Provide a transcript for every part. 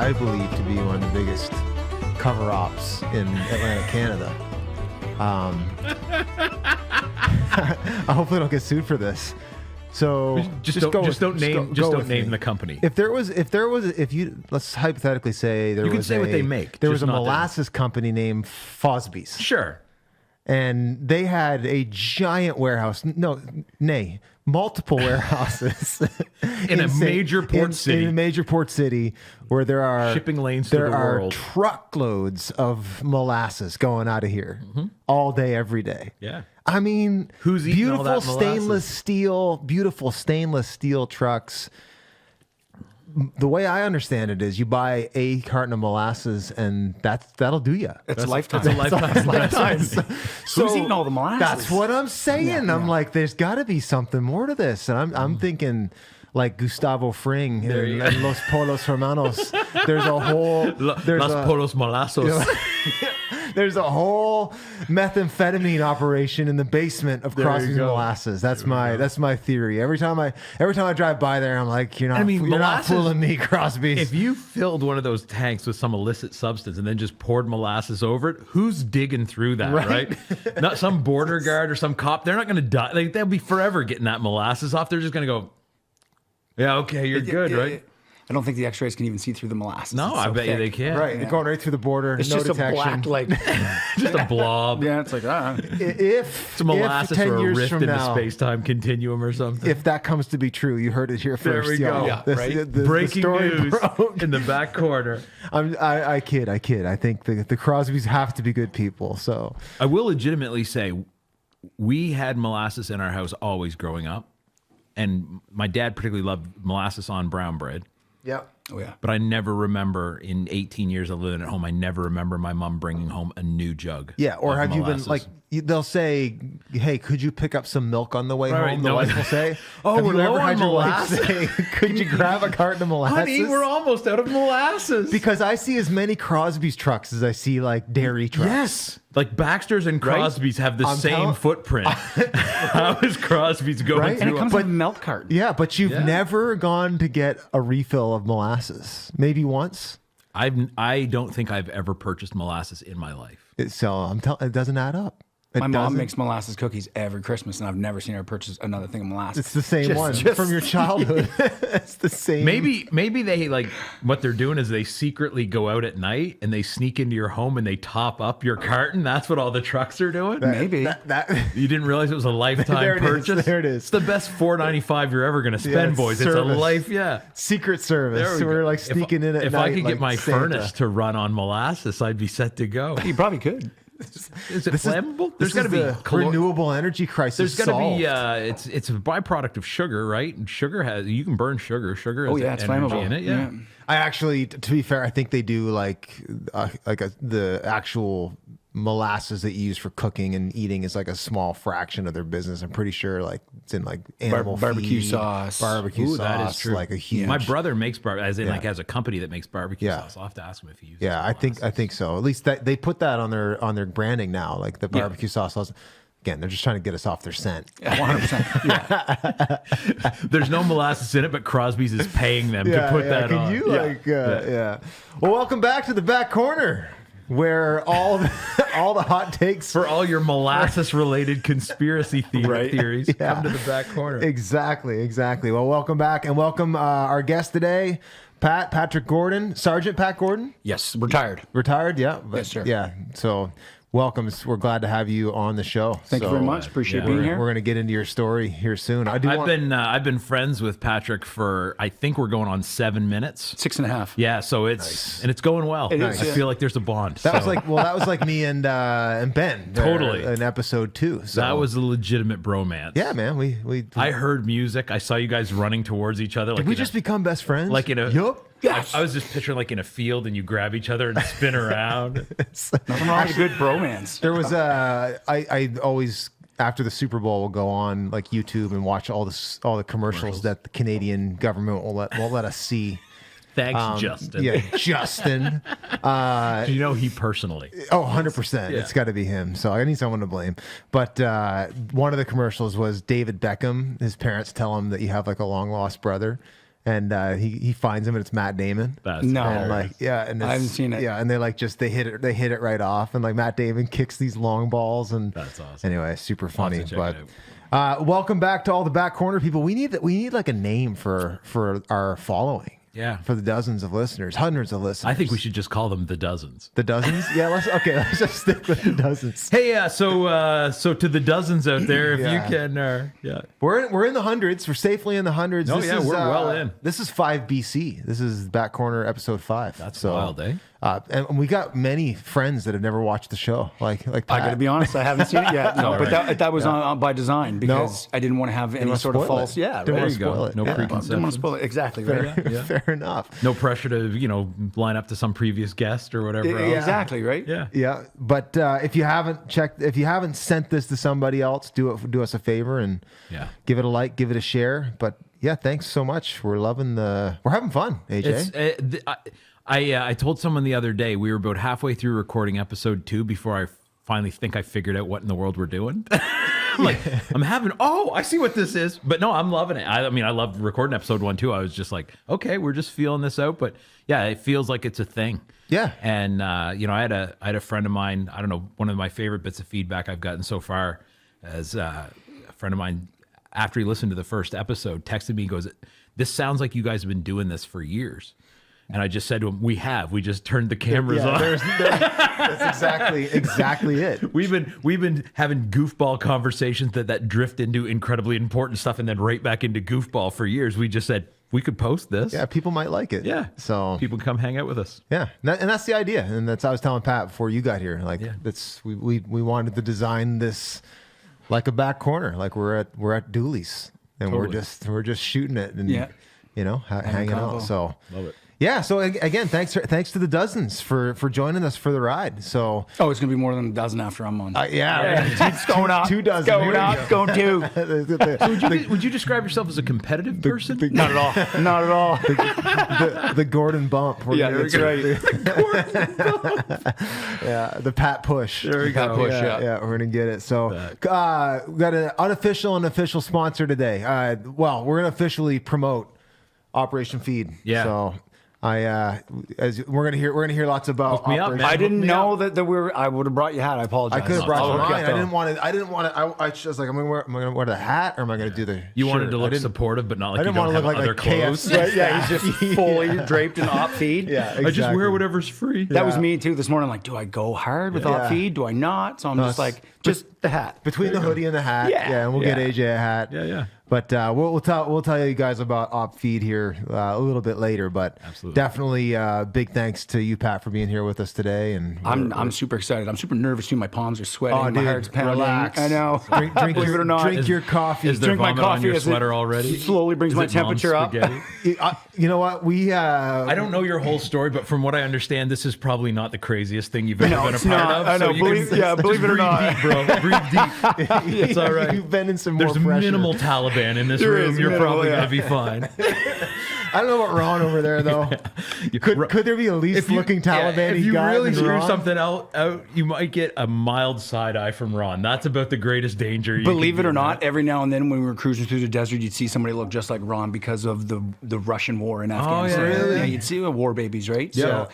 I believe to be one of the biggest cover-ops in Atlantic Canada. I hopefully don't get sued for this. So just don't name the company. If you let's hypothetically say you can say what they make. There was a molasses company named Fosby's. Sure. And they had a giant warehouse. Multiple warehouses in a major port city. In a major port city where there are shipping lanes to the world. There are truckloads of molasses going out of here all day, every day. Yeah. I mean, who's eating all that beautiful stainless steel trucks. The way I understand it is you buy a carton of molasses and that'll do you. It's a lifetime. It's a lifetime. Who's eating all the molasses? That's what I'm saying. I'm like, there's got to be something more to this. And I'm thinking like Gustavo Fring and Los Polos Hermanos. There's a whole... Los Polos Molassos. There's a whole methamphetamine operation in the basement of Crosby's Molasses. That's my theory. Every time I drive by there, I'm like, you're not fooling me, Crosby's. If you filled one of those tanks with some illicit substance and then just poured molasses over it, who's digging through that, right? Not some border guard or some cop. They're not going to die. Like, they'll be forever getting that molasses off. They're just going to go, yeah, okay, you're good, right? I don't think the X-rays can even see through the molasses. No, I bet you they can. Right, you're going right through the border. It's no just detection. a black, just a blob. Yeah, it's like it's molasses 10 or a years rift from in the now, space-time continuum or something. If that comes to be true, you heard it here first. There we go. Yeah, Breaking news in the back corner. I kid. I think the Crosbys have to be good people. So I will legitimately say we had molasses in our house always growing up. And my dad particularly loved molasses on brown bread. Yep. Oh, yeah. But I never remember, in 18 years of living at home, I never remember my mom bringing home a new jug. Yeah, or have molasses. you been, like, they'll say, hey, could you pick up some milk on the way home? The wife will say, oh, we're low on molasses. Say, could you grab a carton of molasses? Honey, we're almost out of molasses. Because I see as many Crosby's trucks as I see, like, dairy trucks. Yes. Like Baxter's and Crosby's have the same footprint. How is Crosby's going through? And it comes in a milk carton. Yeah, but you've never gone to get a refill of molasses. Maybe once. I don't think I've ever purchased molasses in my life. So it doesn't add up. My mom makes molasses cookies every Christmas, and I've never seen her purchase another thing of molasses. It's the same one from your childhood. It's the same. Maybe they, like, what they're doing is they secretly go out at night and they sneak into your home and they top up your carton. That's what all the trucks are doing. Maybe you didn't realize it was a lifetime purchase. There it is. It's the best $4.95 you're ever going to spend, boys. Service. It's a life, Secret Service. We're like sneaking in at night. If I could like get my Santa. furnace to run on molasses, I'd be set to go. you probably could. Is it flammable? There's got to be a renewable energy crisis. There's got to be. It's a byproduct of sugar, right? And sugar you can burn sugar. Sugar has it's energy flammable in it. Yeah. I actually, to be fair, I think they do the actual molasses that you use for cooking and eating is like a small fraction of their business. I'm pretty sure like it's in like animal barbecue feed, sauce. That is true. Like a huge. My brother makes like has a company that makes barbecue sauce. I'll have to ask him if he uses. Yeah, I think so. At least they put that on their branding now, like the barbecue sauce. Again, they're just trying to get us off their scent. 100%. There's no molasses in it, but Crosby's is paying them to put that on. Well, welcome back to the back corner, where all the hot takes for all your molasses-related conspiracy theories come to the back corner. Exactly. Well, welcome back, and welcome our guest today, Patrick Gordon, Sergeant Pat Gordon. Yes, retired. Yeah. Yes, sir. Yeah. So welcome. We're glad to have you on the show. Thank you very much. Appreciate being here. We're going to get into your story here soon. I've been friends with Patrick for, I think we're going on 7 minutes. 6.5. Yeah, so it's going well. I feel like there's a bond. That was like me and Ben. Totally. In episode 2. So that was a legitimate bromance. Yeah, man. I heard music. I saw you guys running towards each other. Did we just become best friends? Like in a Yup. Yes. I was just picturing like in a field and you grab each other and spin around. Nothing wrong with good bromance. There was I always after the Super Bowl will go on like YouTube and watch all the commercials that the Canadian government won't let us see. Thanks, Justin. Yeah, Justin. Do you know he personally? Oh, 100%. It's got to be him. So I need someone to blame. But one of the commercials was David Beckham. His parents tell him that you have like a long lost brother. and he finds him, and it's Matt Damon. That's No. And like, and I haven't seen it. Yeah, and they like they hit it right off, and like Matt Damon kicks these long balls, and That's awesome. Anyway, super funny. check But it welcome back to all the back corner people. We need like a name for our following. Yeah. For the dozens of listeners, hundreds of listeners. I think we should just call them the dozens. The dozens? Yeah, let's just stick with the dozens. Hey, so to the dozens out there, if Yeah. you can, We're in the hundreds. We're safely in the hundreds. Oh, yeah, we're well in. This is 5 BC. This is Back Corner episode 5. That's wild, eh? And we got many friends that have never watched the show. Like I Pat. got to be honest, I haven't seen it yet. No, All but right. that was on by design because I didn't want to have any wanna sort of spoil false. it. Yeah, Didn't right. wanna There you go. spoil it. No Yeah. preconceptions. Didn't want to spoil it. Exactly. Right. Fair enough. No pressure to line up to some previous guest or whatever. else. Exactly. Right. Yeah. Yeah, but if you haven't sent this to somebody else, do us a favor and give it a like, give it a share. But yeah, thanks so much. We're having fun, AJ. I told someone the other day, we were about halfway through recording episode 2 before I finally think I figured out what in the world we're doing. I see what this is. But no, I'm loving it. I mean, I loved recording episode 1 too. I was just like, okay, we're just feeling this out. But yeah, it feels like it's a thing. Yeah. And, I had a friend of mine, I don't know, one of my favorite bits of feedback I've gotten so far as a friend of mine, after he listened to the first episode, texted me and goes, this sounds like you guys have been doing this for years. And I just said to him, we just turned the cameras on. That's exactly it. We've been having goofball conversations that drift into incredibly important stuff and then right back into goofball for years. We just said we could post this. Yeah, people might like it. Yeah. So people come hang out with us. yeah, and that's the idea. And I was telling Pat before you got here. Like we wanted to design this like a back corner, like we're at Dooley's, and Totally. we're just shooting it and hanging combo. out. So Love it. yeah. So again, thanks to the dozens for joining us for the ride. So Oh, it's gonna be more than a dozen after I'm on. it's going up. 2 dozen. Going Here we up. go. Going 2. Would you describe yourself as a competitive person? Not at all. Not at all. the Gordon bump. Yeah, that's right. Yeah, the Pat push. There we go. push, Yeah, we're gonna get it. So, we got an unofficial and official sponsor today. We're gonna officially promote Operation Feed. Yeah. So, as we're gonna hear lots about. Hook me up, Operation- man. I didn't me know that we were. I would have brought you a hat. I apologize. I could have brought I'll you hook mine. up, I though. didn't want to. I was like, am I gonna wear the hat or am I gonna do the? You wanted shirt? to I look didn't- supportive, but not like I you didn't don't want to have look like other a clothes. KFC. Yeah, he's just fully draped in op feed. Yeah, exactly. I just wear whatever's free. That was me too this morning. Like, do I go hard with op feed? Do I not? So I'm just like, just the hat. Between the hoodie and the hat, Yeah. and we'll get Yeah. AJ a hat. Yeah. But we'll tell you guys about Op Feed here a little bit later. But Absolutely. definitely big thanks to you, Pat, for being here with us today. And I'm super excited. I'm super nervous too. My palms are sweating. Oh, my dude, heart's pounding. relax. I know. Drink Believe it or not. drink your coffee. Is there Drink my vomit on coffee your as it sweater already? slowly brings Is my it mom's temperature up. spaghetti? You know what? We I don't know your whole story, but from what I understand, this is probably not the craziest thing you've ever No, been a it's part not. of. I know. you can Believe it or breathe not. deep, bro. Breathe deep. It's all right. You've been in some There's more pressure. minimal Taliban in this There room. is You're minimal, probably yeah. going to be fine. I don't know about Ron over there though. Could there be a least looking Taliban? if you guy really than screw Ron? something out, you might get a mild side eye from Ron. That's about the greatest danger. You Believe can it or do, not, every now and then when we were cruising through the desert, you'd see somebody look just like Ron because of the Russian war in Afghanistan. really? Yeah, you'd see war babies, right? Yeah.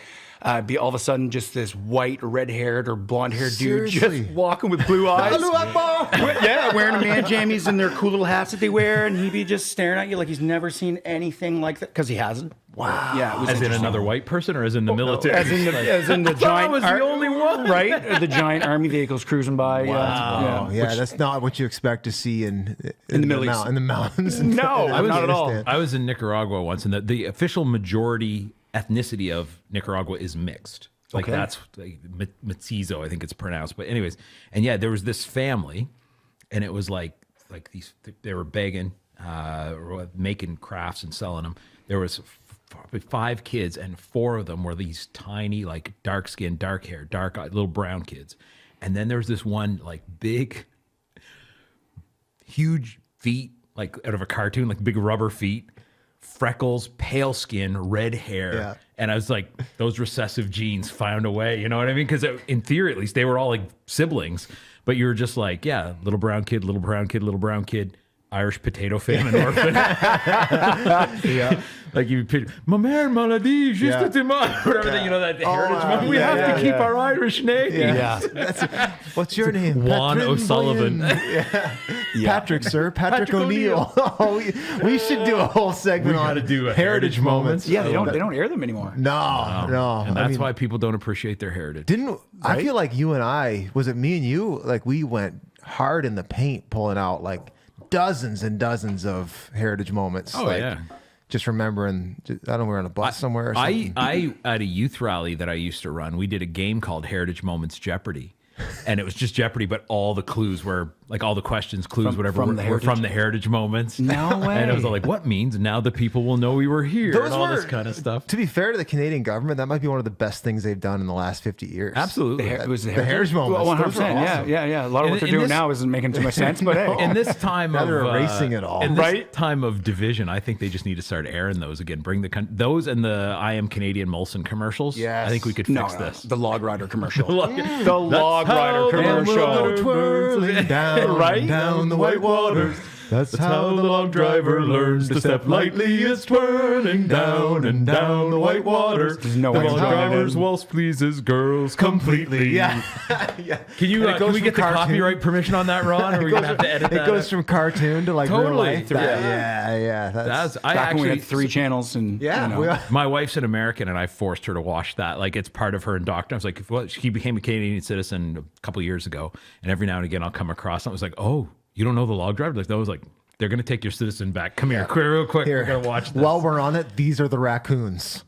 So be all of a sudden just this white, red-haired or blonde-haired dude Seriously? just walking with blue eyes. Allahu Akbar! Yeah, wearing a man jammies and their cool little hats that they wear, and he'd be just staring at you like he's never seen anything like that because he hasn't. Wow. Yeah, it was As in interesting. another white person, or as in the military? As in the I giant. was the only one. right? The giant army vehicles cruising by. Oh, yeah, Which- that's not what you expect to see in the Middle East. in the mountains. No, I not at all. understand. I was in Nicaragua once, and the official majority ethnicity of Nicaragua is mixed. Like Okay. that's like, mestizo, I think it's pronounced. But anyways, and yeah, there was this family, and it was like these. They were begging, making crafts and selling them. There was probably 5 kids, and 4 of them were these tiny, like dark skinned, dark hair, dark eyed, little brown kids. And then there was this one like big, huge feet, like out of a cartoon, like big rubber feet, freckles, pale skin, red hair. Yeah. And I was like, those recessive genes found a way, you know what I mean? Because in theory, at least, they were all like siblings. But you were just like, yeah, little brown kid, little brown kid, little brown kid. Irish potato famine orphan. Yeah. Like you picture, ma mère maladie, juste whatever that, you know, that heritage moment. We have to keep our Irish name. Yeah. What's your name? Juan O'Sullivan. Patrick, sir. Patrick O'Neill. Oh, we should do a whole segment on do heritage moments. Yeah, they don't air them anymore. No. And that's why people don't appreciate their heritage. I feel like you and I, was it me and you? Like we went hard in the paint pulling out like dozens and dozens of heritage moments. Oh, like, yeah. Just remembering, I don't know, we're on a bus somewhere or something. I at a youth rally that I used to run, we did a game called Heritage Moments Jeopardy. And it was just Jeopardy, but all the clues were like all the questions, clues, were from the heritage moments. No way. And it was all like, what means now the people will know we were here and all this kind of stuff. To be fair to the Canadian government, that might be one of the best things they've done in the last 50 years. Absolutely. It was the heritage moments. Well, 100%. Those were awesome. Yeah. A lot of what they're doing now isn't making too much sense, but hey. In this time Now of they're erasing it all. In this time of division, I think they just need to start airing those again. Bring those and the I Am Canadian Molson commercials. Yes. I think we could fix this. The Log Rider commercial. The Log Rider commercial. Twirling down, Right? down the white waters. That's how the log driver learns to step lightly. It's twirling down and down the white waters. There's no The way log to driver's waltz pleases girls completely. Yeah. Can you? Can we get the copyright permission on that, Ron? Or are we gonna have to edit that? It goes from cartoon to like real Totally. life. Yeah. Yeah. That's Back when we had 3 channels and My wife's an American, and I forced her to watch that. Like it's part of her indoctrination. I was like, well, she became a Canadian citizen a couple years ago, and every now and again I'll come across something. I was like, oh, you don't know the log driver? Like that was like. They're going to take your citizen back. Come here, real quick. Here, we're going to watch this. While we're on it, these are the raccoons.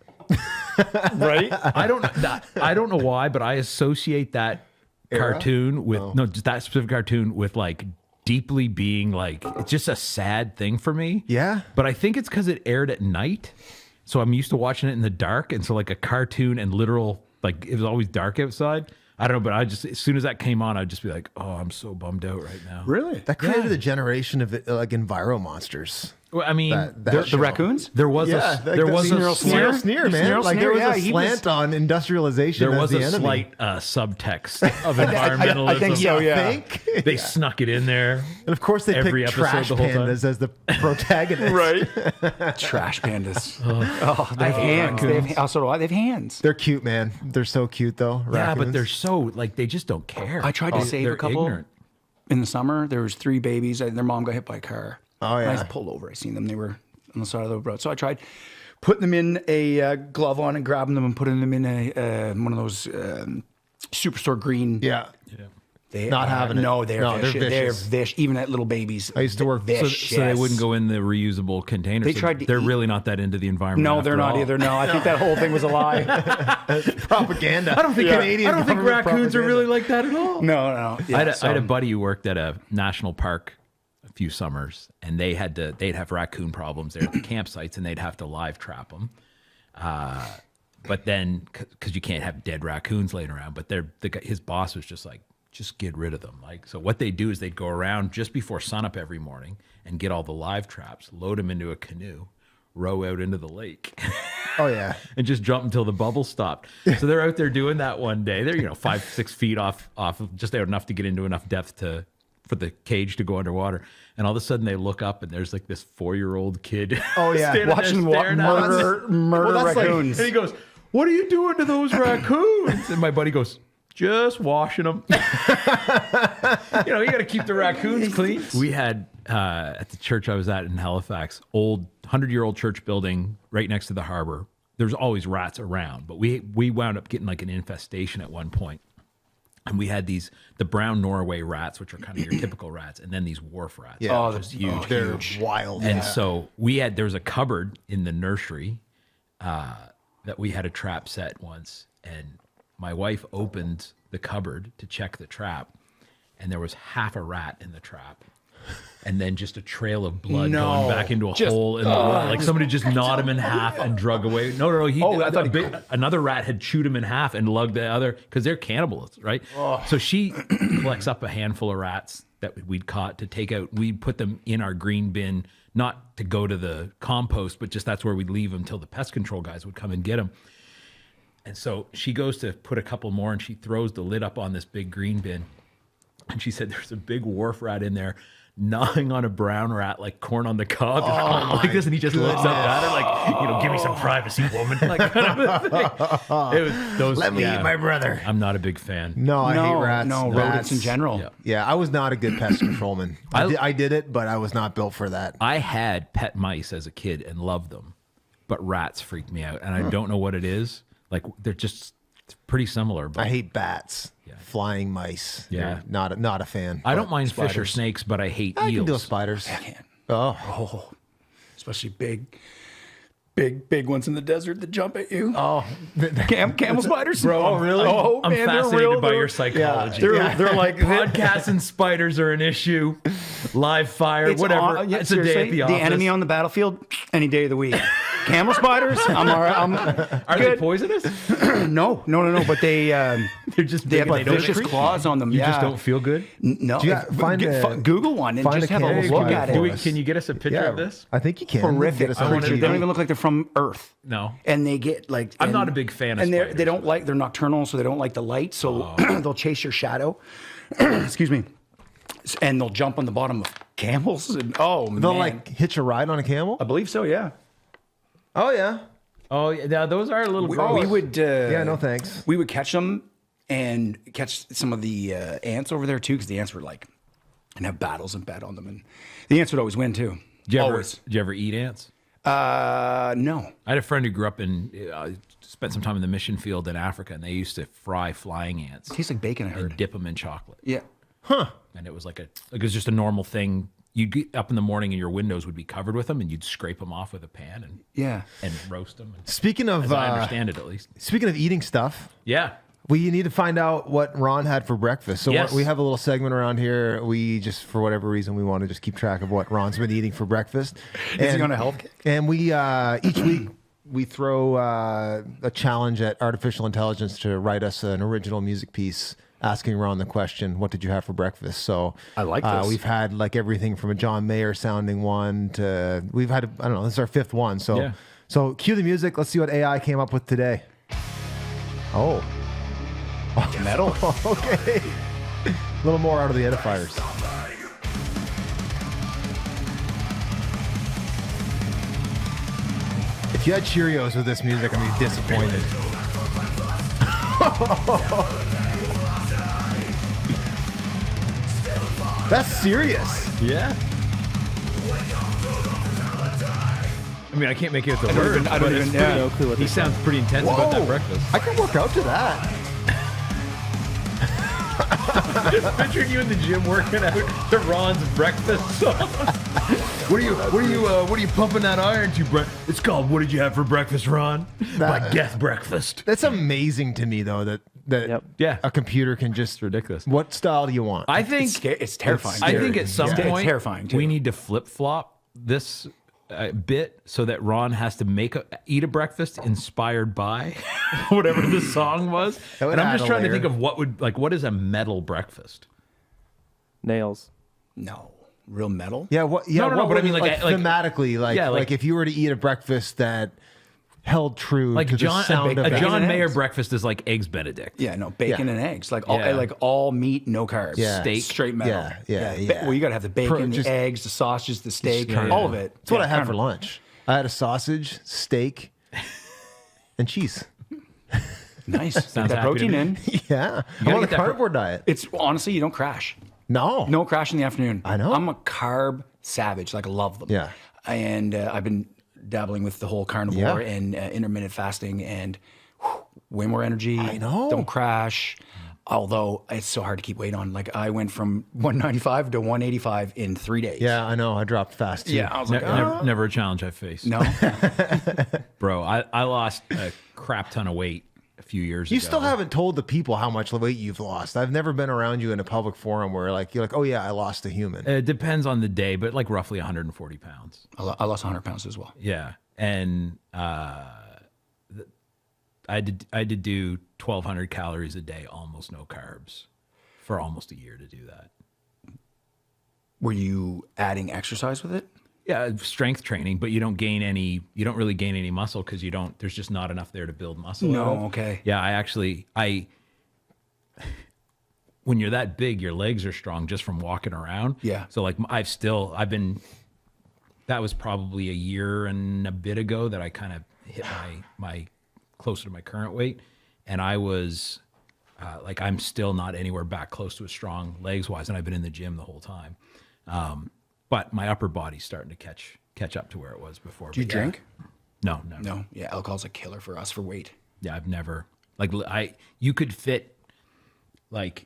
right? I don't know why, but I associate that cartoon with just that specific cartoon with like deeply being like it's just a sad thing for me. Yeah. But I think it's because it aired at night, so I'm used to watching it in the dark, and so like a cartoon and literal like it was always dark outside. I don't know, but I just as soon as that came on, I'd just be like, "Oh, I'm so bummed out right now." Really? That created a generation of like enviro monsters. Well, I mean, The raccoons? there was a sneer, man. Like there was a slant on industrialization. There was as the a enemy. slight subtext of environmentalism. I think so, yeah. Think? They snuck it in there. And of course, they Every picked episode trash the whole time. pandas as the protagonists. Right? Trash pandas. They have hands. They have hands. They're cute, man. They're so cute, though. Yeah, but raccoons. they're so like they just don't care. I tried to save They're a couple ignorant. in the summer. There was 3 babies. Their mom got hit by a car. Oh, yeah. I just pulled over. I seen them. They were on the side of the road. So I tried putting them in a glove on and grabbing them and putting them in a one of those Superstore green. Yeah. They Not having it. No, they're vicious. They're vicious. Even at little babies. I used to work- So they wouldn't go in the reusable containers. They So tried to they're eat- really not that into the environment. No, after they're not all. either. No, I think that whole thing was a lie. Propaganda. I don't think Canadian I don't think government raccoons are propaganda. really like that at all. No. Yeah, I had a buddy who worked at a national park a few summers, and they'd have raccoon problems there at the campsites, and they'd have to live trap them. But then, because you can't have dead raccoons laying around, but his boss was just like, just get rid of them. Like, so what they do is they'd go around just before sunup every morning and get all the live traps, load them into a canoe, row out into the lake. Oh, yeah. And just jump until the bubble stopped. So they're out there doing that one day. They're 5-6 feet off of just out enough to get into enough depth for the cage to go underwater. And all of a sudden they look up and there's like this 4-year-old kid. Oh, yeah. standing there Watching staring at us. murder that's like- raccoons. And he goes, "What are you doing to those raccoons?" And my buddy goes, "Just washing them." You got to keep the raccoons clean. We had at the church I was at in Halifax, old 100-year-old church building right next to the harbor. There's always rats around, but we wound up getting like an infestation at one point. And we had the brown Norway rats, which are kind of your typical rats, and then these wharf rats. Yeah. which is huge. They're wild. And so there was a cupboard in the nursery that we had a trap set once, and my wife opened the cupboard to check the trap, and there was half a rat in the trap. And then just a trail of blood going back into a hole in the wall. Like somebody just gnawed him in half and drug away. No. Another rat had chewed him in half and lugged the other, because they're cannibals, right? So she collects up a handful of rats that we'd caught to take out. We'd put them in our green bin, not to go to the compost, but just that's where we'd leave them till the pest control guys would come and get them. And so she goes to put a couple more, and she throws the lid up on this big green bin. And she said, there's a big wharf rat in there, gnawing on a brown rat like corn on the cob, like this, and he just looks up at her like, give me some privacy, woman. Like kind of a thing. It was those. Let me eat my brother. I'm not a big fan. No, I hate rats. No, rodents in general. Yeah, I was not a good pest controlman. I did it, but I was not built for that. I had pet mice as a kid and loved them, but rats freaked me out, and I don't know what it is. Like they're just pretty similar. But I hate bats. Flying mice. Yeah. Not a fan. I don't mind fish or snakes, but I hate I eels. can deal with spiders. I can. Oh. Especially big ones in the desert that jump at you. Oh. Camel spiders? Bro, oh, really? Oh, I'm man, fascinated by your psychology. They're like podcasts and spiders are an issue. Live fire, whatever. It's a day at the office. The enemy on the battlefield, any day of the week. Camel spiders? I'm all right. Are they poisonous? No. But they They're just they big have and they don't vicious creep claws on them. You just don't feel good? No. Google one and find just a have a camel look spider. at it. Can you get us a picture of this? I think you can. Horrific. Get us a Creatures. picture. They don't even look like they're from Earth. No. And they get like. I'm not a big fan of and spiders. they don't like. They're nocturnal, so they don't like the light. So they'll chase your shadow. Excuse me. And they'll jump on the bottom of camels. And, They'll man. like hitch a ride on a camel? I believe so. Yeah. Oh yeah. Oh, yeah, those are a little gross. We would. Yeah, no thanks. We would catch them and catch some of the ants over there too, because the ants were like, and have battles and bet on them, and the ants would always win too. Did you ever eat ants? No. I had a friend who grew up in, spent some time in the mission field in Africa, and they used to fry flying ants. Tastes like bacon, I heard. And dip them in chocolate. Yeah. And it was it was just a normal thing. You'd get up in the morning and your windows would be covered with them, and you'd scrape them off with a pan and roast them. Speaking of, as I understand it, at least. Speaking of eating stuff, Yeah. we need to find out what Ron had for breakfast. So Yes. we have a little segment around here. We just, for whatever reason, we want to just keep track of what Ron's been eating for breakfast. Is he on a health kick? And we each week we throw a challenge at artificial intelligence to write us an original music piece, asking Ron the question, what did you have for breakfast? So I like this. We've had like everything from a John Mayer sounding one to, we've had, I don't know, this is our fifth one. So, Yeah. so cue the music. Let's see what AI came up with today. Oh. Metal. Okay. A little more out of the edifiers. If you had Cheerios with this music, I'd be disappointed. That's serious. Yeah. I mean, I can't make it the don't word. even- I don't but even- it's yeah. pretty- No clue what He this sounds pretty intense about that Whoa. breakfast. I can work out to that. Just picturing you in the gym working out to Ron's breakfast song. What are you pumping that iron to, Brett? It's called "What Did You Have for Breakfast, Ron?" by Death Breakfast. That's amazing to me, though, that Yep. Yeah. a computer can just. Ridiculous. What style do you want? I think It's terrifying. I think at some It's point terrifying, too. we need to flip flop this bit so that Ron has to eat a breakfast inspired by whatever the song was. That would And I'm add just a trying to layer. think of what is a metal breakfast? Nails. No. Real metal? Yeah, what? Yeah, No, no, no, what but I would- mean, like, thematically, like, yeah, like if you were to eat a breakfast that held true Like to the sound of a it. John and Mayer eggs. breakfast is like eggs Benedict. Yeah, no, bacon Yeah. and eggs. Like Yeah. all meat, no carbs. Yeah. Steak. Straight metal. Yeah. Well, you got to have the bacon, Just- the eggs, the sausages, the steak, Yeah. all of it. That's what Yeah, I had kind for of- lunch. I had a sausage, steak, and cheese. Nice. Sounds Get that happy to protein me. in. Yeah, I'm gotta on a get that carnivore diet. It's honestly, you don't crash. No, No crash in the afternoon. I know. I'm a carb savage. Like, I love them. Yeah. And I've been dabbling with the whole carnivore Yeah. and intermittent fasting, and way more energy. I know. Don't crash. Although it's so hard to keep weight on. Like, I went from 195 to 185 in 3 days. Yeah, I know. I dropped fast too. Yeah. I was like, Never a challenge I faced. no. Bro, I lost a crap ton of weight a few years ago. You still haven't told the people how much weight you've lost. I've never been around you in a public forum where you're like, oh yeah, I lost a human. It depends on the day, but like roughly 140 pounds. I lost 100 pounds as well. Yeah, and I had to do 1,200 calories a day, almost no carbs, for almost a year to do that. Were you adding exercise with it? Yeah, strength training, but you don't really gain any muscle because there's just not enough there to build muscle. No, out of. okay. Yeah, when you're that big, your legs are strong just from walking around. Yeah. So like that was probably a year and a bit ago that I kind of hit my closer to my current weight. And I was like, I'm still not anywhere back close to as strong legs wise. And I've been in the gym the whole time. But my upper body's starting to catch up to where it was before. Do you drink? No, never. No. Yeah, alcohol's a killer for us for weight. Yeah, I've never you could fit like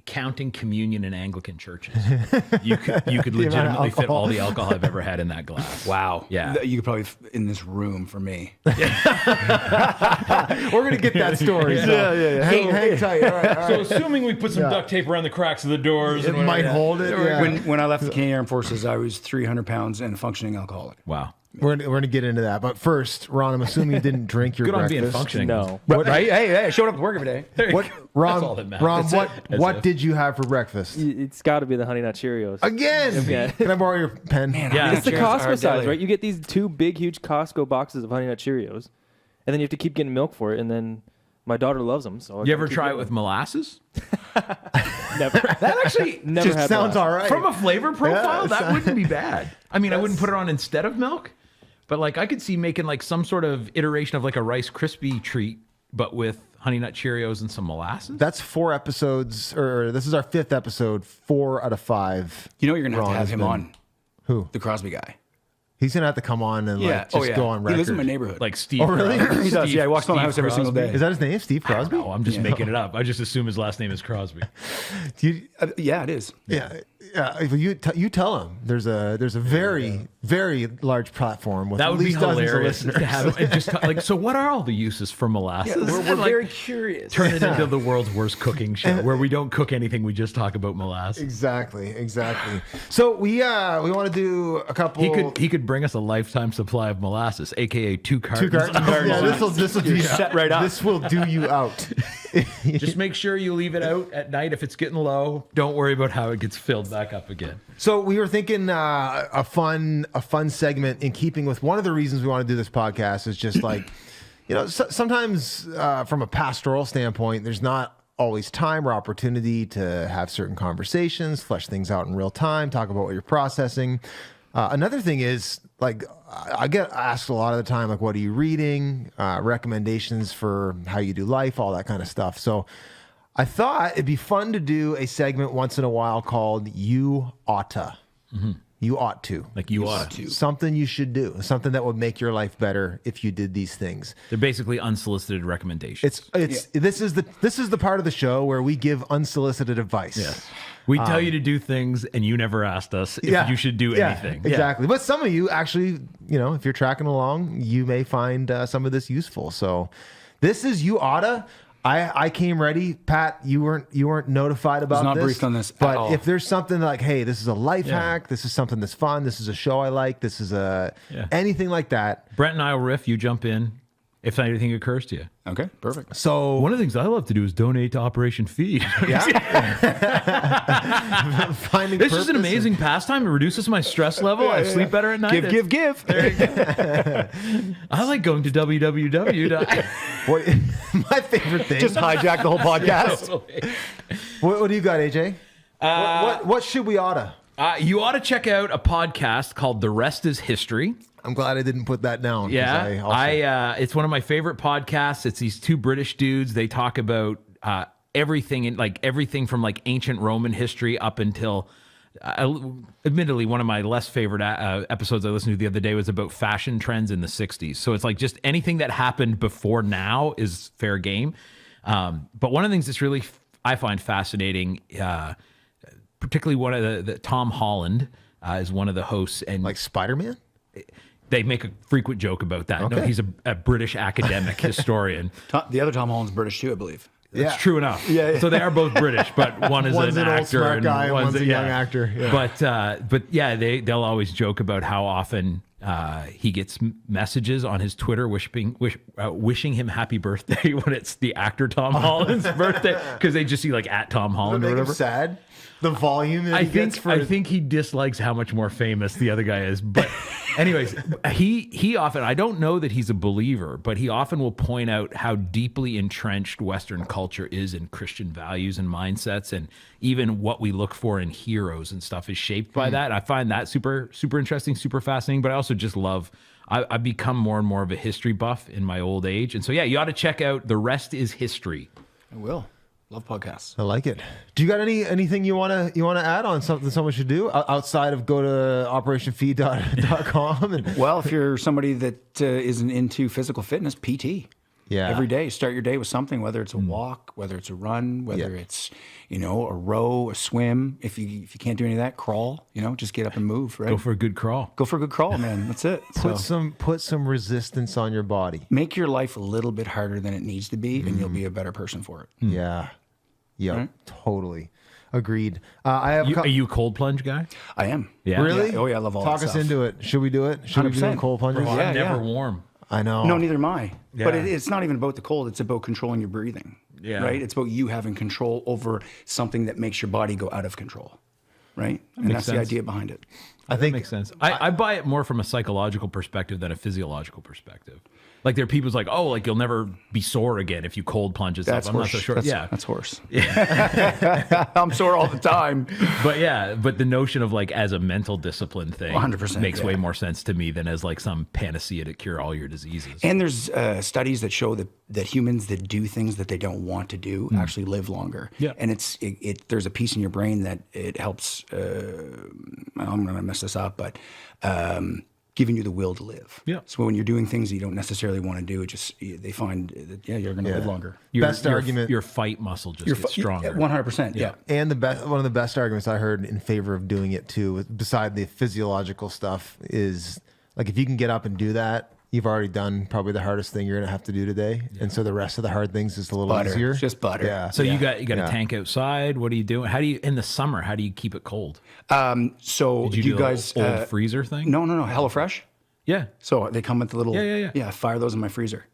counting communion in Anglican churches. You could legitimately fit all the alcohol I've ever had in that glass. Wow. Yeah. You could probably in this room for me. We're gonna get that story. Yeah. Hang tight. All right. So assuming we put some duct tape around the cracks of the doors, It might hold it. Yeah. When I left the Canadian Armed Forces, I was 300 pounds and a funcking alcoholic. wow. We're gonna get into that, but first, Ron, I'm assuming you didn't drink your Good on breakfast. being functioning. No. Right? Hey, I showed up to work every day. What, Ron? That's all that matters. Ron, That's what it. did you have for breakfast? It's got to be the Honey Nut Cheerios. Again? Yeah. Can I borrow your pen? Man, Yeah. It's the Cheerios are Costco size, deadly. right? You get these 2 big, huge Costco boxes of Honey Nut Cheerios, and then you have to keep getting milk for it. And then my daughter loves them. So You ever try it with molasses? Never. That actually Never Just had sounds that. all right. from a flavor profile, Yeah, that wouldn't be bad. I mean, I wouldn't put it on instead of milk, but like I could see making like some sort of iteration of like a Rice Krispie treat, but with Honey Nut Cheerios and some molasses. That's 4 episodes, or this is our 5th episode. 4 out of 5. You know you're going to Ron have has him been- on. Who? The Crosby guy. He's gonna have to come on and like just go on record. He lives in my neighborhood. Like Steve. Oh, really? Crosby. He does. Yeah, he walks by my Steve house every single Crosby. day. Is that his name? Steve Crosby? No, I'm just making it up. I just assume his last name is Crosby. Yeah, it is. Yeah. If you tell him there's a very large platform with That at would be least dozens of hilarious listeners. to have it just like. So, what are all the uses for molasses? We're And, like, very curious. turn it into the world's worst cooking show, where we don't cook anything. We just talk about molasses. Exactly. So we want to do a couple. He could bring us a lifetime supply of molasses, aka 2 cartons. 2 cartons. Yeah, this will do set right up. This will do you out. Just make sure you leave it out at night if it's getting low. Don't worry about how it gets filled back up again. So we were thinking a fun segment in keeping with one of the reasons we want to do this podcast is just like, sometimes from a pastoral standpoint, there's not always time or opportunity to have certain conversations, flesh things out in real time, talk about what you're processing. Another thing is like I get asked a lot of the time, like, what are you reading? Recommendations for how you do life, all that kind of stuff. So I thought it'd be fun to do a segment once in a while called You Oughta. Mm-hmm. You ought to. Like you ought to. Something you should do. Something that would make your life better if you did these things. They're basically unsolicited recommendations. This is the part of the show where we give unsolicited advice. Yes. We tell you to do things, and you never asked us if you should do anything. Exactly. But some of you actually, if you're tracking along, you may find some of this useful. So this is You Oughta. I came ready. Pat, you weren't notified about this. not briefed on this at But all. if there's something like, hey, this is a life hack, this is something that's fun, this is a show I like, this is anything like that. Brent and I will riff. You jump in if anything occurs to you. Okay, perfect. So One of the things I love to do is donate to Operation Feed. finding This is an purpose amazing pastime. It reduces my stress level. I sleep better at night. Give. I like going to www. What, my favorite thing. Just hijack the whole podcast. What do you got, AJ? What should we oughta? You ought to check out a podcast called The Rest is History. I'm glad I didn't put that down. 'cause Yeah, it's one of my favorite podcasts. It's these 2 British dudes. They talk about everything from like ancient Roman history up until, admittedly, one of my less favorite episodes I listened to the other day was about fashion trends in the 60s. So it's like just anything that happened before now is fair game. But one of the things that's really I find fascinating, particularly one of the Tom Holland is one of the hosts, and like Spider-Man? they make a frequent joke about that. Okay. No, he's a British academic historian. The other Tom Holland's British too, I believe. That's true enough. Yeah. So they are both British, but one is One's an an old actor smart and guy and one's a young actor. Yeah. But yeah, they'll always joke about how often he gets messages on his Twitter wishing him happy birthday when it's the actor Tom Holland's birthday, because they just see like at Tom Holland or Make him whatever. sad. the volume that he gets for I think he dislikes how much more famous the other guy is. But anyways, he often, I don't know that he's a believer, but he often will point out how deeply entrenched Western culture is in Christian values and mindsets, and even what we look for in heroes and stuff is shaped by that. I find that super, super interesting, super fascinating, but I also just love, I've become more and more of a history buff in my old age. And so, yeah, you ought to check out The Rest is History. I will. Love podcasts. I like it. Do you got anything you wanna add on something someone should do outside of go to operationfeed.com? And Well, if you're somebody that isn't into physical fitness, PT. Yeah. Every day, start your day with something, whether it's a walk, whether it's a run, whether it's, a row, a swim. If you can't do any of that, crawl, just get up and move, right? Go for a good crawl. Go for a good crawl, man. That's it. put some resistance on your body. Make your life a little bit harder than it needs to be, and you'll be a better person for it. Yeah. Yeah. Right? Totally. Agreed. I have. Are you a cold plunge guy? I am. Yeah. Really? Yeah. Oh, yeah, I love all Talk that us stuff. into it. Should we do it? Should we be doing 100%. cold plunges? Well, Yeah, I'm never yeah. warm. I know. No, neither am I. But Yeah. it's not even about the cold. It's about controlling your breathing. Yeah. Right? It's about you having control over something that makes your body go out of control. Right? And makes that's the sense. idea behind it. I think Makes sense. I buy it more from a psychological perspective than a physiological perspective. Like there are people who's like, oh, like you'll never be sore again if you cold plunge and stuff. That's I'm horse. not so sure. That's horse. I'm sore all the time. But the notion of like as a mental discipline thing 100%, makes yeah. way more sense to me than as like some panacea to cure all your diseases. And there's studies that show that humans that do things that they don't want to do actually live longer. Yeah. And there's a piece in your brain that it helps. I'm going to mess this up, but giving you the will to live. Yeah. So when you're doing things that you don't necessarily want to do, they find that you're going to live longer. Best argument. Your fight muscle just gets stronger. 100%. Yeah. And one of the best arguments I heard in favor of doing it too, beside the physiological stuff, is like if you can get up and do that, you've already done probably the hardest thing you're going to have to do today. Yeah. And so the rest of the hard things is a little Butter. easier. It's just butter. Yeah. So you got a tank outside. What are you doing? How do you in the summer? How do you keep it cold? So Did you do do you guys the old freezer thing? No. HelloFresh. Yeah. So they come with the little Yeah. I fire those in my freezer,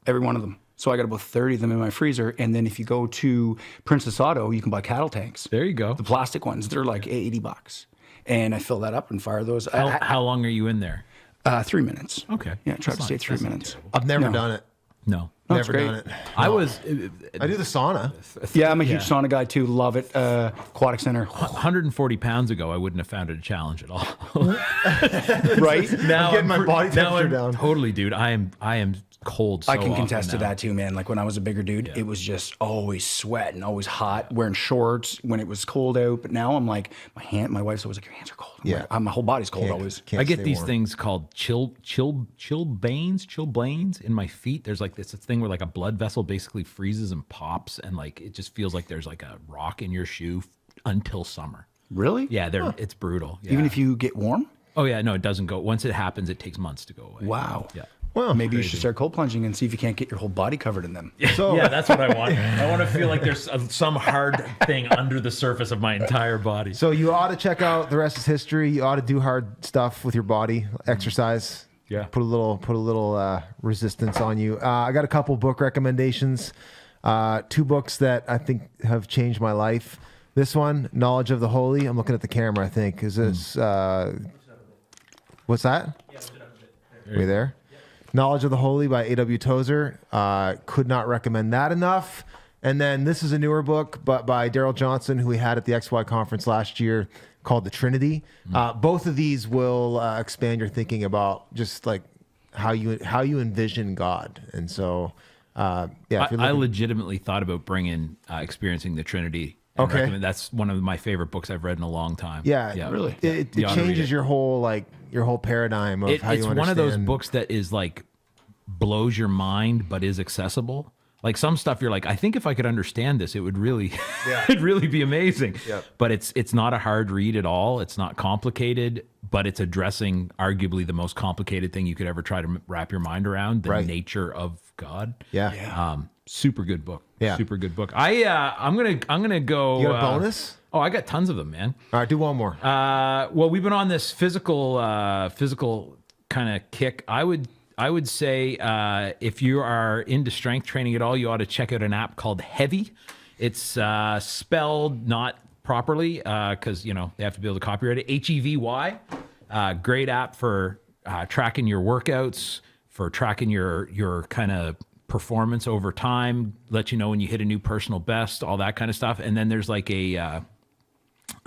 every one of them. So I got about 30 of them in my freezer. And then if you go to Princess Auto, you can buy cattle tanks. There you go. The plastic ones, they're like $80. And I fill that up and fire those. How long are you in there? 3 minutes. Okay. Yeah, try to That's stay not- 3 that's not minutes. terrible. I've never No. done it. No. That's Never great. done it. I was I do the sauna. Yeah, I'm a huge sauna guy too. Love it. Aquatic Center. 140 pounds ago. I wouldn't have found it a challenge at all. Right? Now getting my body now temperature I'm down. Totally, dude. I am cold. So I can often contest to now. that too, man. Like when I was a bigger dude, it was just always sweating, always hot, wearing shorts when it was cold out. But now I'm like, my wife's always like, your hands are cold. I'm like, my whole body's cold always. Can't I get stay these warm. things called chilblains in my feet. There's like this thing where like a blood vessel basically freezes and pops, and like it just feels like there's like a rock in your shoe until summer. Really? Yeah, it's brutal. Yeah. Even if you get warm? Oh yeah, no, it doesn't go. Once it happens, it takes months to go away. Wow. Yeah. Well, Maybe you should start cold plunging and see if you can't get your whole body covered in them. So Yeah, that's what I want. I want to feel like there's some hard thing under the surface of my entire body. So you ought to check out The Rest is History. You ought to do hard stuff with your body, exercise. Yeah. Put a little resistance on you. I got a couple book recommendations. 2 books that I think have changed my life. This one, Knowledge of the Holy. I'm looking at the camera, I think. Is this what's that? Are you there? Knowledge of the Holy by A.W. Tozer. Could not recommend that enough. And then this is a newer book, but by Daryl Johnson, who we had at the XY conference last year, called The Trinity. Both of these will expand your thinking about just like how you envision God. And so, if you're I looking- legitimately thought about bringing Experiencing the Trinity. and Okay. recommend- that's one of my favorite books I've read in a long time. yeah, Really? It You ought to read changes it. your whole paradigm of how you It's understand. one of those books that is like blows your mind but is accessible. Like some stuff you're like, I think if I could understand this, it would really it'd really be amazing. Yep. But it's not a hard read at all. It's not complicated, but it's addressing arguably the most complicated thing you could ever try to wrap your mind around, the Right. nature of God. Yeah. Super good book. Yeah. Super good book. I'm gonna go. You got a bonus? Oh, I got tons of them, man. All right, do one more. Well, we've been on this physical kind of kick. I would say if you are into strength training at all, you ought to check out an app called Heavy. It's spelled not properly because, you know, they have to be able to copyright it. HEVY, great app for tracking your workouts, for tracking your kind of performance over time, let you know when you hit a new personal best, all that kind of stuff. And then there's like a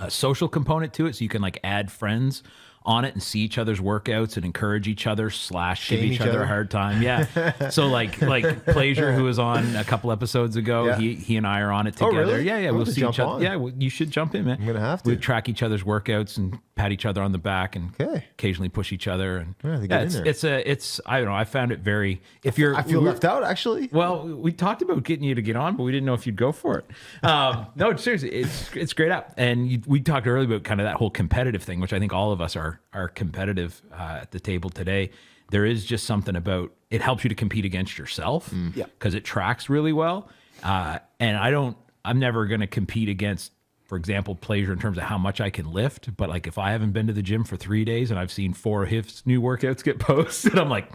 social component to it, so you can like add friends on it and see each other's workouts and encourage each other / give each other a hard time. Yeah. So like Pleasure, who was on a couple episodes ago, he and I are on it together. Oh, really? Yeah. We'll see each other. Yeah, you should jump in, man. I'm gonna have to. We track each other's workouts and pat each other on the back and occasionally push each other. And it's I don't know. I found it very. If you're, I feel left out actually. Well, we talked about getting you to get on, but we didn't know if you'd go for it. No, seriously, it's a great app. And we talked earlier about kind of that whole competitive thing, which I think all of us are competitive at the table today. There is just something about it helps you to compete against yourself because it tracks really well. And I'm never going to compete against, for example, Pleasure in terms of how much I can lift. But like if I haven't been to the gym for 3 days and I've seen 4 of his new workouts get posted, I'm like,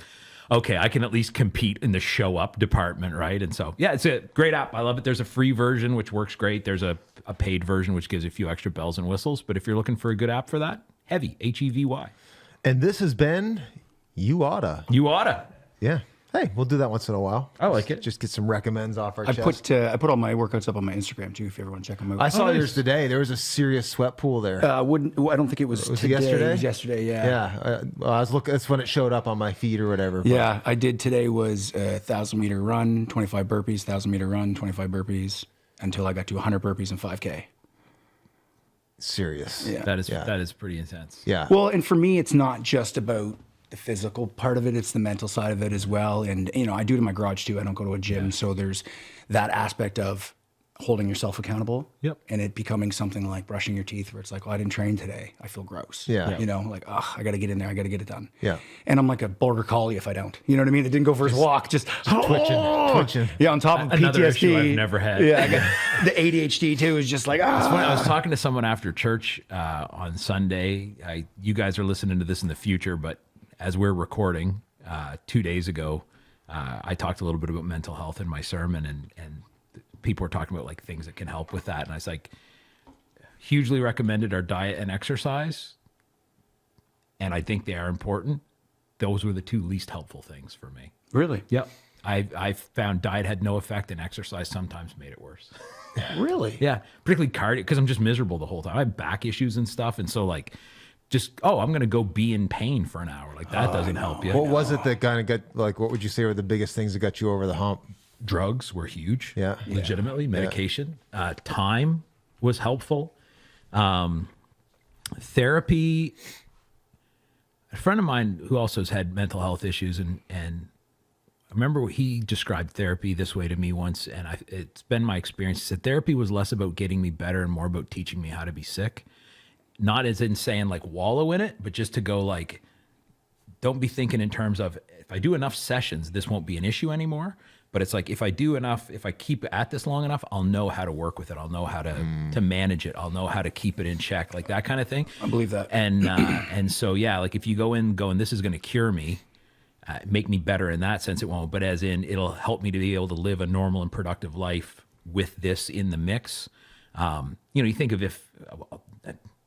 okay, I can at least compete in the show up department, right? And so, yeah, it's a great app. I love it. There's a free version, which works great. There's a paid version, which gives a few extra bells and whistles. But if you're looking for a good app for that, Heavy, HEVY. And this has been You Oughta. You Oughta. Yeah. Hey, we'll do that once in a while. I like it. Just get some recommends off our chest. I put all my workouts up on my Instagram too, if you ever want to check them out. I saw yours today. There was a serious sweat pool there. I don't think it was. Was today. it yesterday? It was yesterday, yeah. Yeah. I was looking. That's when it showed up on my feed or whatever. Yeah, I did today was a 1,000-meter run, 25 burpees, 1,000-meter run, 25 burpees, until I got to 100 burpees and 5K. Serious. Yeah. That is pretty intense. Yeah. Well, and for me, it's not just about the physical part of it, it's the mental side of it as well. And, you know, I do it in my garage too. I don't go to a gym. So there's that aspect of holding yourself accountable. Yep. And it becoming something like brushing your teeth where it's like, oh, I didn't train today. I feel gross. Yeah. You know, like, oh, I got to get in there. I got to get it done. Yeah. And I'm like a border collie if I don't. You know what I mean? It didn't go for his walk. Just twitching. Yeah, on top of Another PTSD. issue I've never had. Yeah, I got the ADHD too is just like, It's funny, I was talking to someone after church on Sunday. You guys are listening to this in the future, but as we're recording 2 days ago, I talked a little bit about mental health in my sermon, and people were talking about like things that can help with that. And I was like, hugely recommended our diet and exercise. And I think they are important. Those were the 2 least helpful things for me. Really? Yep. I found diet had no effect and exercise sometimes made it worse. Really? Yeah. Particularly cardio, because I'm just miserable the whole time. I have back issues and stuff. And so like, I'm going to go be in pain for an hour. Like that doesn't help you. What was it that kind of got, like, what would you say were the biggest things that got you over the hump? Drugs were huge. Yeah. Legitimately. Medication. Time was helpful. Therapy. A friend of mine who also has had mental health issues, and I remember he described therapy this way to me once, and it's been my experience. He said therapy was less about getting me better and more about teaching me how to be sick. Not as in saying like wallow in it, but just to go like, don't be thinking in terms of if I do enough sessions, this won't be an issue anymore. But it's like if I do enough, if I keep at this long enough, I'll know how to work with it. I'll know how to manage it. I'll know how to keep it in check, like that kind of thing. I believe that. And so yeah, like if you go in going, this is going to cure me, make me better in that sense, it won't. But as in, it'll help me to be able to live a normal and productive life with this in the mix. You think of if.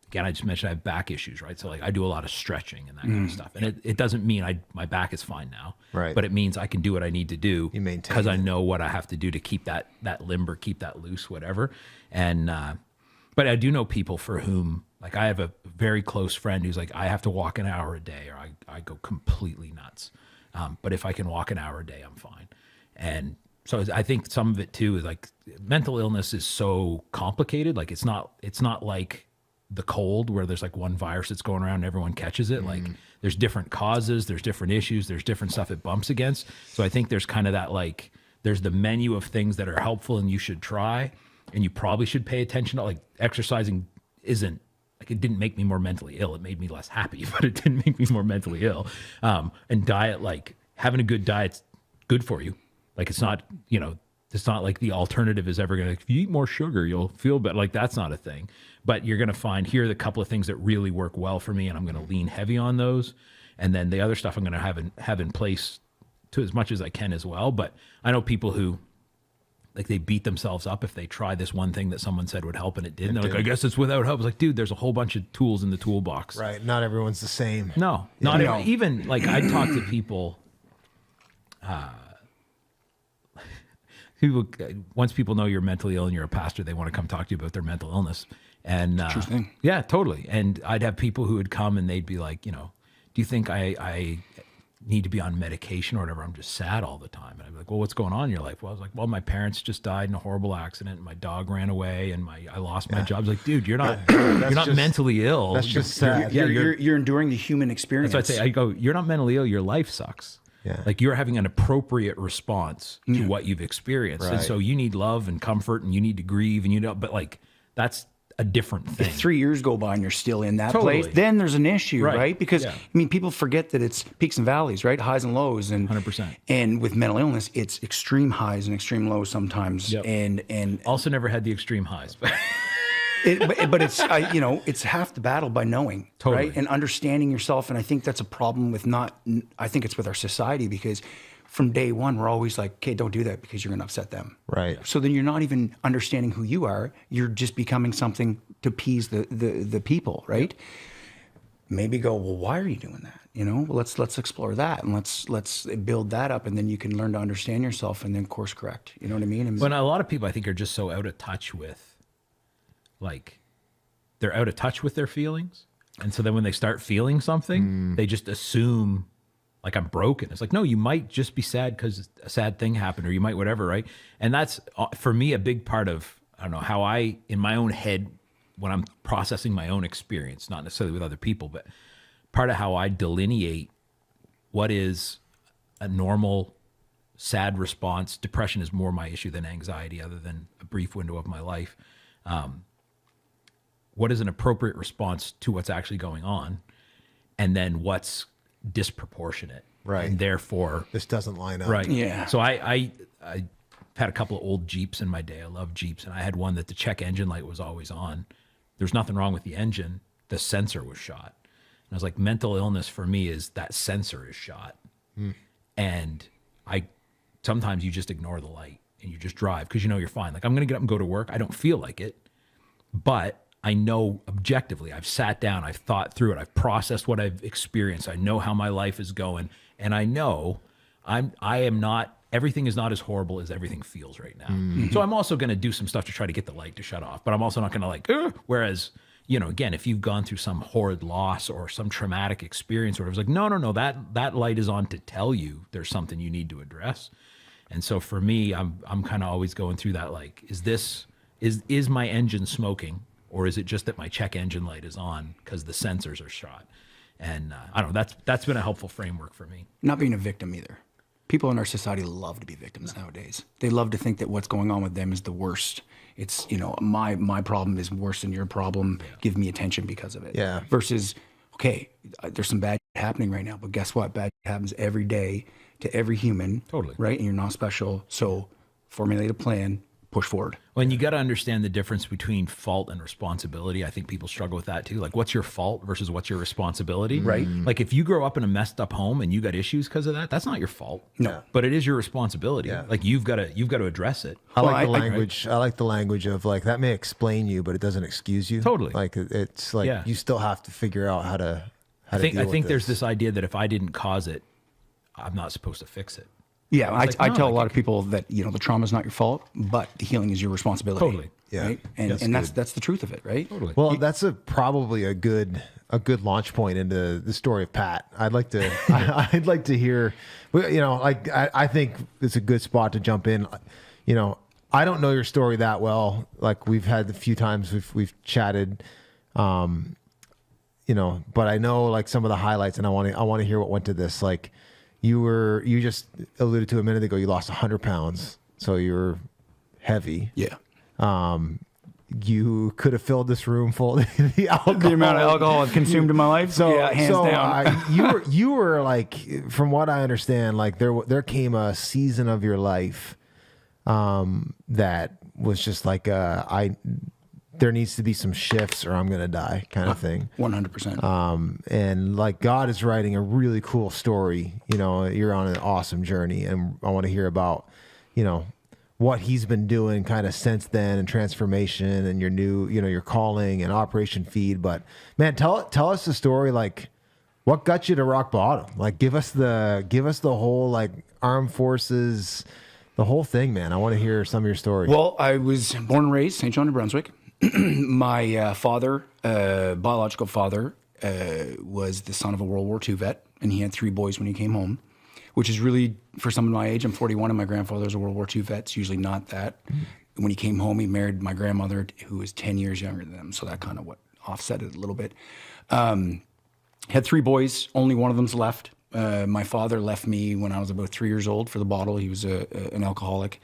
Again, I just mentioned I have back issues, right? So like I do a lot of stretching and that kind of stuff. And it doesn't mean my back is fine now. Right. But it means I can do what I need to do because I know what I have to do to keep that limber, keep that loose, whatever. And but I do know people for whom, like I have a very close friend who's like, I have to walk an hour a day or I go completely nuts. But if I can walk an hour a day, I'm fine. And so I think some of it too is like mental illness is so complicated. Like it's not like the cold where there's like one virus that's going around and everyone catches it. Like there's different causes, there's different issues, there's different stuff it bumps against. So I think there's kind of that, like, there's the menu of things that are helpful and you should try and you probably should pay attention to. Like exercising isn't like, it didn't make me more mentally ill. It made me less happy, but it didn't make me more mentally ill. And diet, like having a good diet's good for you. Like it's not, it's not like the alternative is ever going to, if you eat more sugar, you'll feel better. Like that's not a thing. But you're going to find here are the couple of things that really work well for me, and I'm going to lean heavy on those. And then the other stuff I'm going to have in place to as much as I can as well. But I know people who like they beat themselves up if they try this one thing that someone said would help and it didn't. They're like, I guess it's without help. It's like, dude, there's a whole bunch of tools in the toolbox. Right. Not everyone's the same. No, not even like I talk to people. People, once people know you're mentally ill and you're a pastor, they want to come talk to you about their mental illness. And True thing. yeah, totally. And I'd have people who would come and they'd be like, do you think I need to be on medication or whatever? I'm just sad all the time. And I'd be like, well, what's going on in your life? Well, I was like, well, my parents just died in a horrible accident and my dog ran away and I lost my job. I was like, dude, you're not mentally ill. That's just sad. You're enduring the human experience. That's what I say. I go, you're not mentally ill. Your life sucks. Yeah. Like you're having an appropriate response to what you've experienced. Right. And so you need love and comfort and you need to grieve and but like, that's a different thing. If 3 years go by and you're still in that Totally. place, then there's an issue, right? Because Yeah. I mean, people forget that it's peaks and valleys, right? Highs and lows, and 100%. And with mental illness, it's extreme highs and extreme lows sometimes. Yep. And Also never had the extreme highs, but but it's it's half the battle by knowing, Totally. right? And understanding yourself. And I think that's a problem with I think it's with our society, because from day one, we're always like, okay, don't do that because you're going to upset them. Right. So then you're not even understanding who you are. You're just becoming something to appease the people, right? Maybe go, well, why are you doing that? Well, let's explore that and let's build that up, and then you can learn to understand yourself and then course correct. You know what I mean? when a lot of people I think are just so out of touch with, like, they're out of touch with their feelings. And so then when they start feeling something, they just assume like I'm broken. It's like, no, you might just be sad because a sad thing happened, or you might whatever, right? And that's, for me, a big part of, I don't know, how I, in my own head, when I'm processing my own experience, not necessarily with other people, but part of how I delineate what is a normal sad response. Depression is more my issue than anxiety, other than a brief window of my life. What is an appropriate response to what's actually going on, and then what's disproportionate, Right. And therefore This doesn't line up. right. Yeah. So I had a couple of old Jeeps in my day. I love Jeeps, and I had one that the check engine light was always on. There's nothing wrong with the engine. The sensor was shot. And I was like, mental illness for me is that sensor is shot. And sometimes you just ignore the light and you just drive because you're fine. Like, I'm going to get up and go to work. I don't feel like it, but I know objectively, I've sat down, I've thought through it, I've processed what I've experienced. I know how my life is going, and I know everything is not as horrible as everything feels right now. So I'm also going to do some stuff to try to get the light to shut off, but I'm also not going to like, whereas, again, if you've gone through some horrid loss or some traumatic experience, or it was like, no, that light is on to tell you there's something you need to address. And so for me, I'm kind of always going through that, like, is my engine smoking? Or is it just that my check engine light is on because the sensors are shot? And I don't know, that's been a helpful framework for me. Not being a victim either. People in our society love to be victims nowadays. They love to think that what's going on with them is the worst. It's, my problem is worse than your problem. Yeah. Give me attention because of it. Yeah. Versus, okay, there's some bad happening right now, but guess what? Bad happens every day to every human. Totally. Right? And you're not special. So formulate a plan, push forward. Well, and you got to understand the difference between fault and responsibility. I think people struggle with that too. Like, what's your fault versus what's your responsibility? Right. Like, if you grow up in a messed up home and you got issues because of that, that's not your fault. No. But it is your responsibility. Yeah. Like, you've got to address it. I like the language. I like the language of, like, that may explain you, but it doesn't excuse you. Totally. Like, it's like you still have to figure out how to I think deal with there's this idea that if I didn't cause it, I'm not supposed to fix it. Yeah, I tell a like, lot of people that the trauma is not your fault, but the healing is your responsibility. Totally. Yeah. Right? And that's the truth of it, right? Totally. Well, that's probably a good launch point into the story of Pat. I'd like to I'd like to hear, like, I think it's a good spot to jump in. I don't know your story that well. Like, we've had a few times we've chatted, but I know, like, some of the highlights, and I want to hear what went to this. Like, you just alluded to a minute ago, you lost 100 pounds, so you're heavy. Yeah. You could have filled this room full of the alcohol. The amount of alcohol I've consumed in my life. So, yeah, hands down. You were like, from what I understand, like, there came a season of your life that was just like, there needs to be some shifts or I'm going to die kind of thing. 100%. And, like, God is writing a really cool story. You're on an awesome journey, and I want to hear about, what he's been doing kind of since then, and transformation, and your new, your calling and Operation Feed. But man, tell us the story. Like, what got you to rock bottom? Like, give us the whole, like, armed forces, the whole thing, man. I want to hear some of your story. Well, I was born and raised St. John, New Brunswick. My father, biological father, was the son of a World War II vet, and he had 3 boys when he came home, which is really, for someone my age, I'm 41, and my grandfather's a World War II vet. It's usually not that. When he came home, he married my grandmother, who was 10 years younger than him, so that kind of what offset it a little bit. Had 3 boys, only one of them's left. My father left me when I was about 3 years old for the bottle. He was an alcoholic.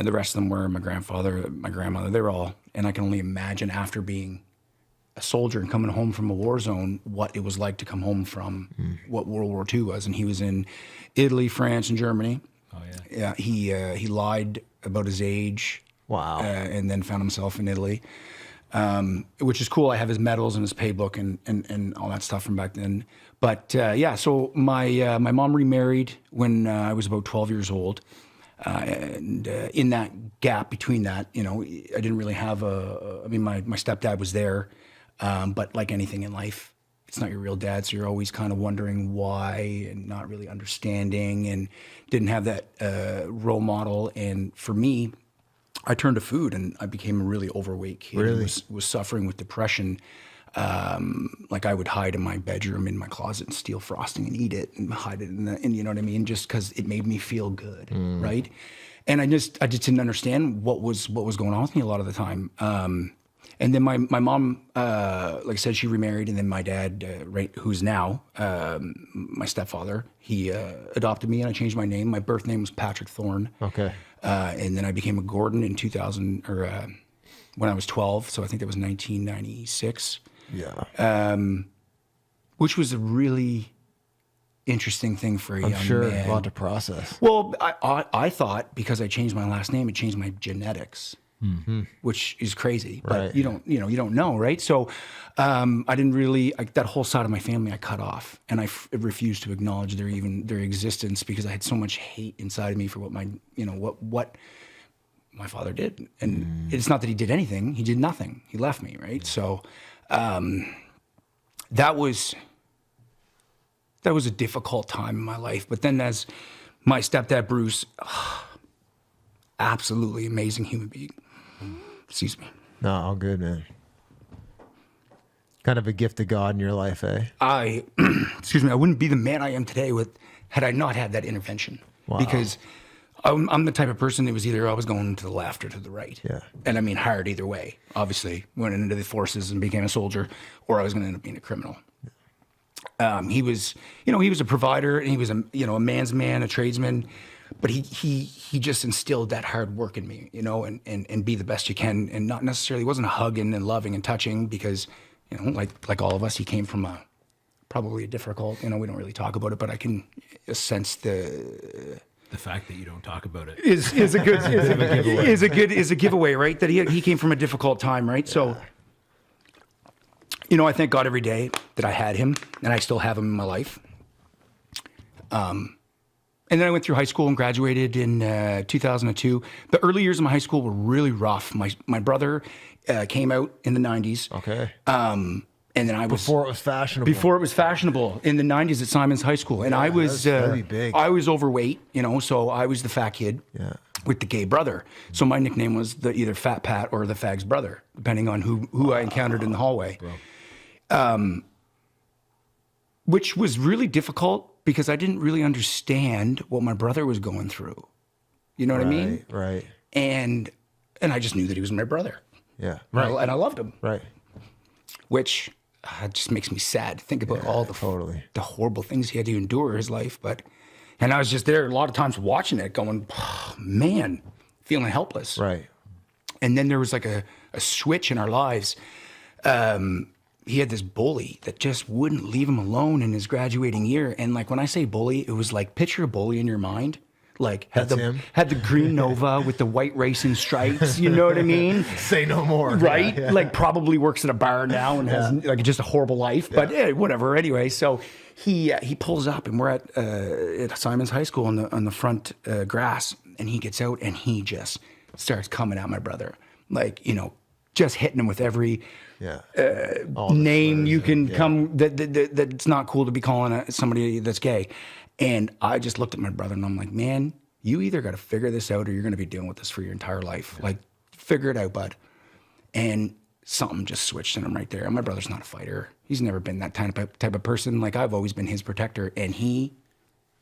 The rest of them were my grandfather, my grandmother. They were all, and I can only imagine after being a soldier and coming home from a war zone, what it was like to come home from what World War II was. And he was in Italy, France, and Germany. Oh yeah. Yeah. He lied about his age. Wow. And then found himself in Italy, which is cool. I have his medals and his paybook and all that stuff from back then. But yeah, so my mom remarried when I was about 12 years old. And in that gap between that, I didn't really have my stepdad was there, but like anything in life, it's not your real dad, so you're always kind of wondering why and not really understanding, and didn't have that role model. And for me, I turned to food, and I became a really overweight kid. Really? Was suffering with depression. Like I would hide in my bedroom in my closet and steal frosting and eat it and hide it and you know what I mean, just because it made me feel good, right? And I just didn't understand what was going on with me a lot of the time. And then my mom, like I said, she remarried, and then my dad, who's now my stepfather, he adopted me, and I changed my name. My birth name was Patrick Thorne. Okay. And then I became a Gordon in 2000, or when I was 12. So I think that was 1996. Yeah. Which was a really interesting thing for a young man. A lot to process. Well, I thought because I changed my last name, it changed my genetics, which is crazy. But Right. you don't know, right? So I didn't really that whole side of my family I cut off, and I refused to acknowledge their existence because I had so much hate inside of me for what what my father did. And it's not that he did anything; he did nothing. He left me, right? So that was a difficult time in my life. But then as my stepdad, Bruce, absolutely amazing human being. Excuse me. No, all good, man. Kind of a gift of God in your life, eh? I wouldn't be the man I am today had I not had that intervention. Wow. Because I'm the type of person that was either I was going to the left or to the right. Yeah. And I mean hard either way. Obviously, went into the forces and became a soldier, or I was going to end up being a criminal. He was a provider, and he was a man's man, a tradesman, but he just instilled that hard work in me, and be the best you can, and not necessarily wasn't hugging and loving and touching because, like all of us, he came from probably a difficult, we don't really talk about it, but I can sense The fact that you don't talk about it is a giveaway, right? That he came from a difficult time, right? So, I thank God every day that I had him, and I still have him in my life. And then I went through high school and graduated in 2002. The early years of my high school were really rough. My brother came out in the 90s. Okay. And then I was Before it was fashionable. Before it was fashionable in the 90s at Simon's High School, and I was that'd be big. I was overweight, so I was the fat kid with the gay brother. So my nickname was either Fat Pat or the Fag's brother, depending on who I encountered in the hallway. Which was really difficult because I didn't really understand what my brother was going through. You know what I mean? Right. And I just knew that he was my brother. Yeah. And I loved him. Right. Which just makes me sad to think about all the horrible things he had to endure in his life. And I was just there a lot of times watching it going, oh, man, feeling helpless. Right. And then there was like a switch in our lives. He had this bully that just wouldn't leave him alone in his graduating year. And like when I say bully, it was like picture a bully in your mind. Like had the green Nova with the white racing stripes, you know what I mean? Say no more. Right? Yeah. Like probably works at a bar now and has like just a horrible life, but whatever. Anyway, so he pulls up and we're at Simon's High School on the front grass, and he gets out and he just starts coming at my brother. Like, you know, just hitting him with every name you can come that's not cool to be calling somebody that's gay. And I just looked at my brother and I'm like, man, you either got to figure this out or you're going to be dealing with this for your entire life. Like, figure it out, bud. And something just switched in him right there. And my brother's not a fighter. He's never been that type of person. Like, I've always been his protector. And he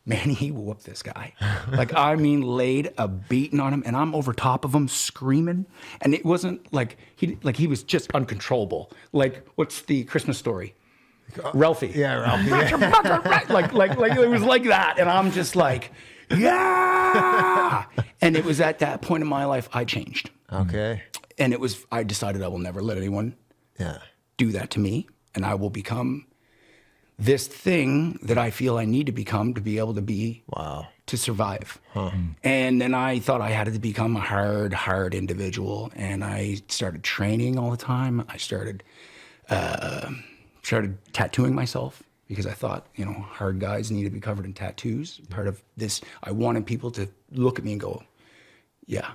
whooped this guy. Like, I mean, laid a beating on him, and I'm over top of him screaming. And it wasn't like he was just uncontrollable. Like, what's the Christmas story? Ralphie. Yeah, Ralphie. like it was like that. And I'm just like, yeah. And it was at that point in my life I changed. Okay. And I decided I will never let anyone do that to me. And I will become this thing that I feel I need to become to be able to be, to survive. Huh. And then I thought I had to become a hard individual. And I started training all the time. I started tattooing myself because I thought, you know, hard guys need to be covered in tattoos. Part of this, I wanted people to look at me and go, yeah,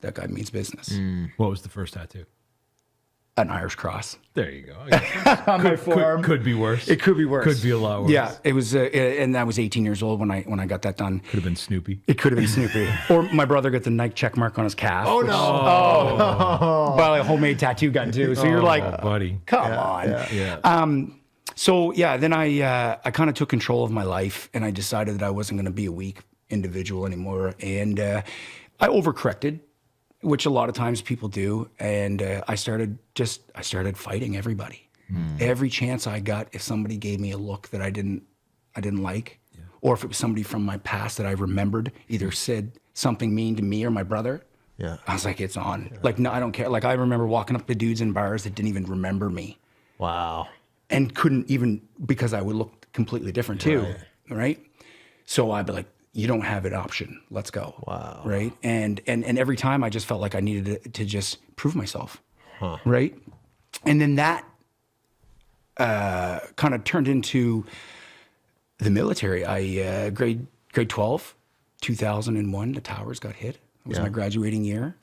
that guy means business. What was the first tattoo? An Irish cross. There you go. On my forearm. Could be worse. It could be worse. Could be a lot worse. Yeah, it was, and I was 18 years old when I got that done. Could have been Snoopy. It could have been Snoopy. Or my brother got the Nike check mark on his calf. Oh, no. Well, a homemade tattoo gun too. So you're like, buddy, come on. Yeah. So yeah, then I kind of took control of my life, and I decided that I wasn't going to be a weak individual anymore, and I overcorrected, which a lot of times people do, and I started fighting everybody. Every chance I got, if somebody gave me a look that I didn't like, or if it was somebody from my past that I remembered either said something mean to me or my brother, I was like, it's on. Like, no, I don't care. Like, I remember walking up to dudes in bars that didn't even remember me. Wow. And couldn't even, because I would look completely different too, right? So I'd be like, you don't have an option. Let's go. Wow. Right. And every time I just felt like I needed to just prove myself. Right. And then that kind of turned into the military. I grade 12, 2001, the towers got hit. It was my graduating year.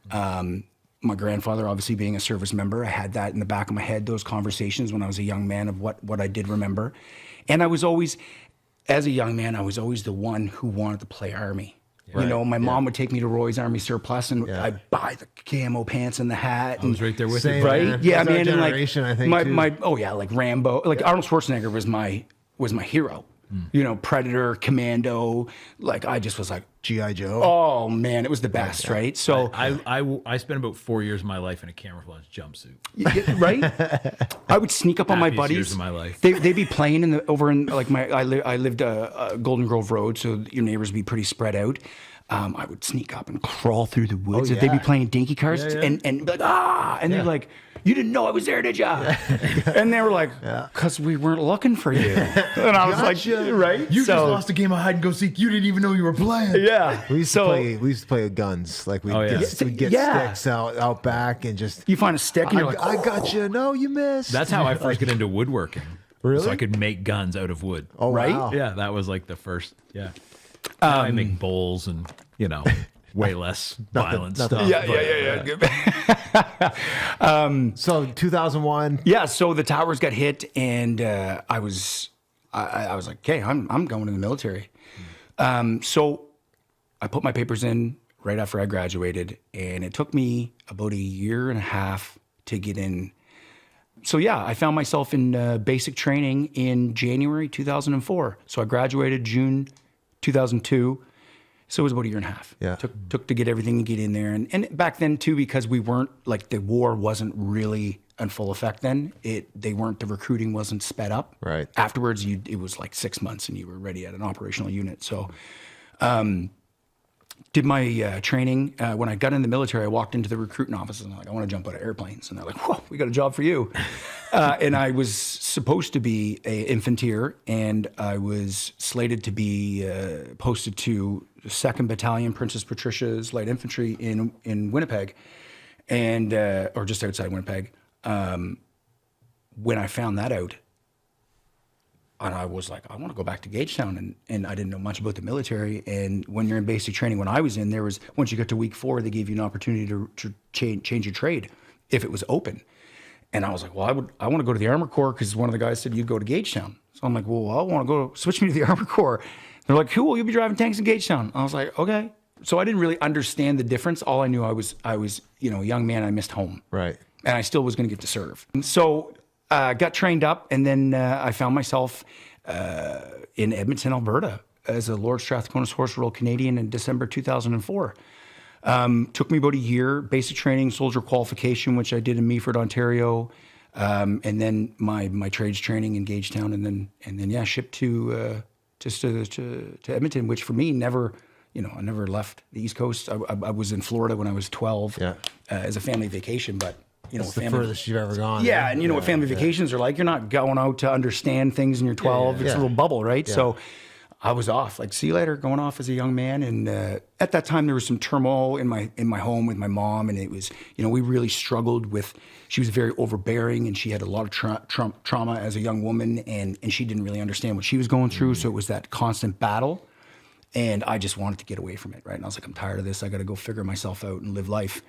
My grandfather, obviously being a service member, I had that in the back of my head, those conversations when I was a young man of what I did remember. And I was always, as a young man, I was always the one who wanted to play Army. You know, my mom would take me to Roy's Army Surplus, and I'd buy the camo pants and the hat. I was right there with Same, you. Right? man. Yeah, That's our man. generation, And I think, too. like Rambo. Like Arnold Schwarzenegger was my hero. You know, Predator, Commando. Like, I just was like, G.I. Joe. oh man, it was the best, right? So I spent about 4 years of my life in a camouflage jumpsuit. right? I would sneak up on my Happiest buddies. years of my life. They'd be playing over in like I lived Golden Grove Road, so your neighbors would be pretty spread out. I would sneak up and crawl through the woods. Oh, They'd be yeah. playing dinky cars and be like, and they're like, you didn't know I was there, did ya? And they were like, because we weren't looking for you. And I was Gotcha. like, right? You just lost a game of hide and go seek. You didn't even know you were playing. Yeah. We used to play with guns. Like we'd get sticks out back and just. You find a stick and you're like, I got you. No, you missed. That's how I first got into woodworking. Really? So I could make guns out of wood. Oh, right? wow. Yeah, that was like the first. Yeah. Now I make bowls and, you know, way less violent stuff. So 2001. Yeah, so the towers got hit, and I was like, okay, I'm going to the military. So I put my papers in right after I graduated, and it took me about a year and a half to get in. So yeah, I found myself in basic training in January 2004. So I graduated June 2002. So it was about a year and a half. Yeah. Took to get everything to get in there. And back then too, because we weren't, like, the war wasn't really in full effect then. The recruiting wasn't sped up. Right. Afterwards, it was like 6 months and you were ready at an operational unit. So did my training. When I got in the military, I walked into the recruiting office and I'm like, I want to jump out of airplanes. And they're like, whoa, we got a job for you. And I was supposed to be an infantier, and I was slated to be posted to the 2nd Battalion, Princess Patricia's Light Infantry in Winnipeg, and or just outside Winnipeg. When I found that out, I was like, I want to go back to Gagetown, and I didn't know much about the military. And when you're in basic training, when I was in, there was, once you got to week 4, they gave you an opportunity to change your trade if it was open. And I was like, well, I want to go to the Armor Corps because one of the guys said you'd go to Gagetown. So I'm like, well, I want to go switch me to the Armor Corps. They're like, cool, you'll be driving tanks in Gagetown. I was like, okay. So I didn't really understand the difference. All I knew, I was a young man. I missed home. Right. And I still was going to get to serve. And so got trained up, and then I found myself in Edmonton, Alberta, as a Lord Strathcona's Horse Royal Canadian in December 2004. Took me about a year, basic training, soldier qualification, which I did in Meaford, Ontario, and then my trades training in Gagetown, and then shipped to Edmonton, which for me I never left the East Coast. I was in Florida when I was 12 as a family vacation, but it's the furthest you've ever gone. Yeah, and what family vacations are like. You're not going out to understand things when you're 12. It's a little bubble, right? Yeah. So I was off, like, see you later, going off as a young man. And at that time, there was some turmoil in my home with my mom, and it was, we really struggled with. She was very overbearing, and she had a lot of trauma as a young woman, and she didn't really understand what she was going through. So it was that constant battle, and I just wanted to get away from it, right? And I was like, I'm tired of this. I got to go figure myself out and live life.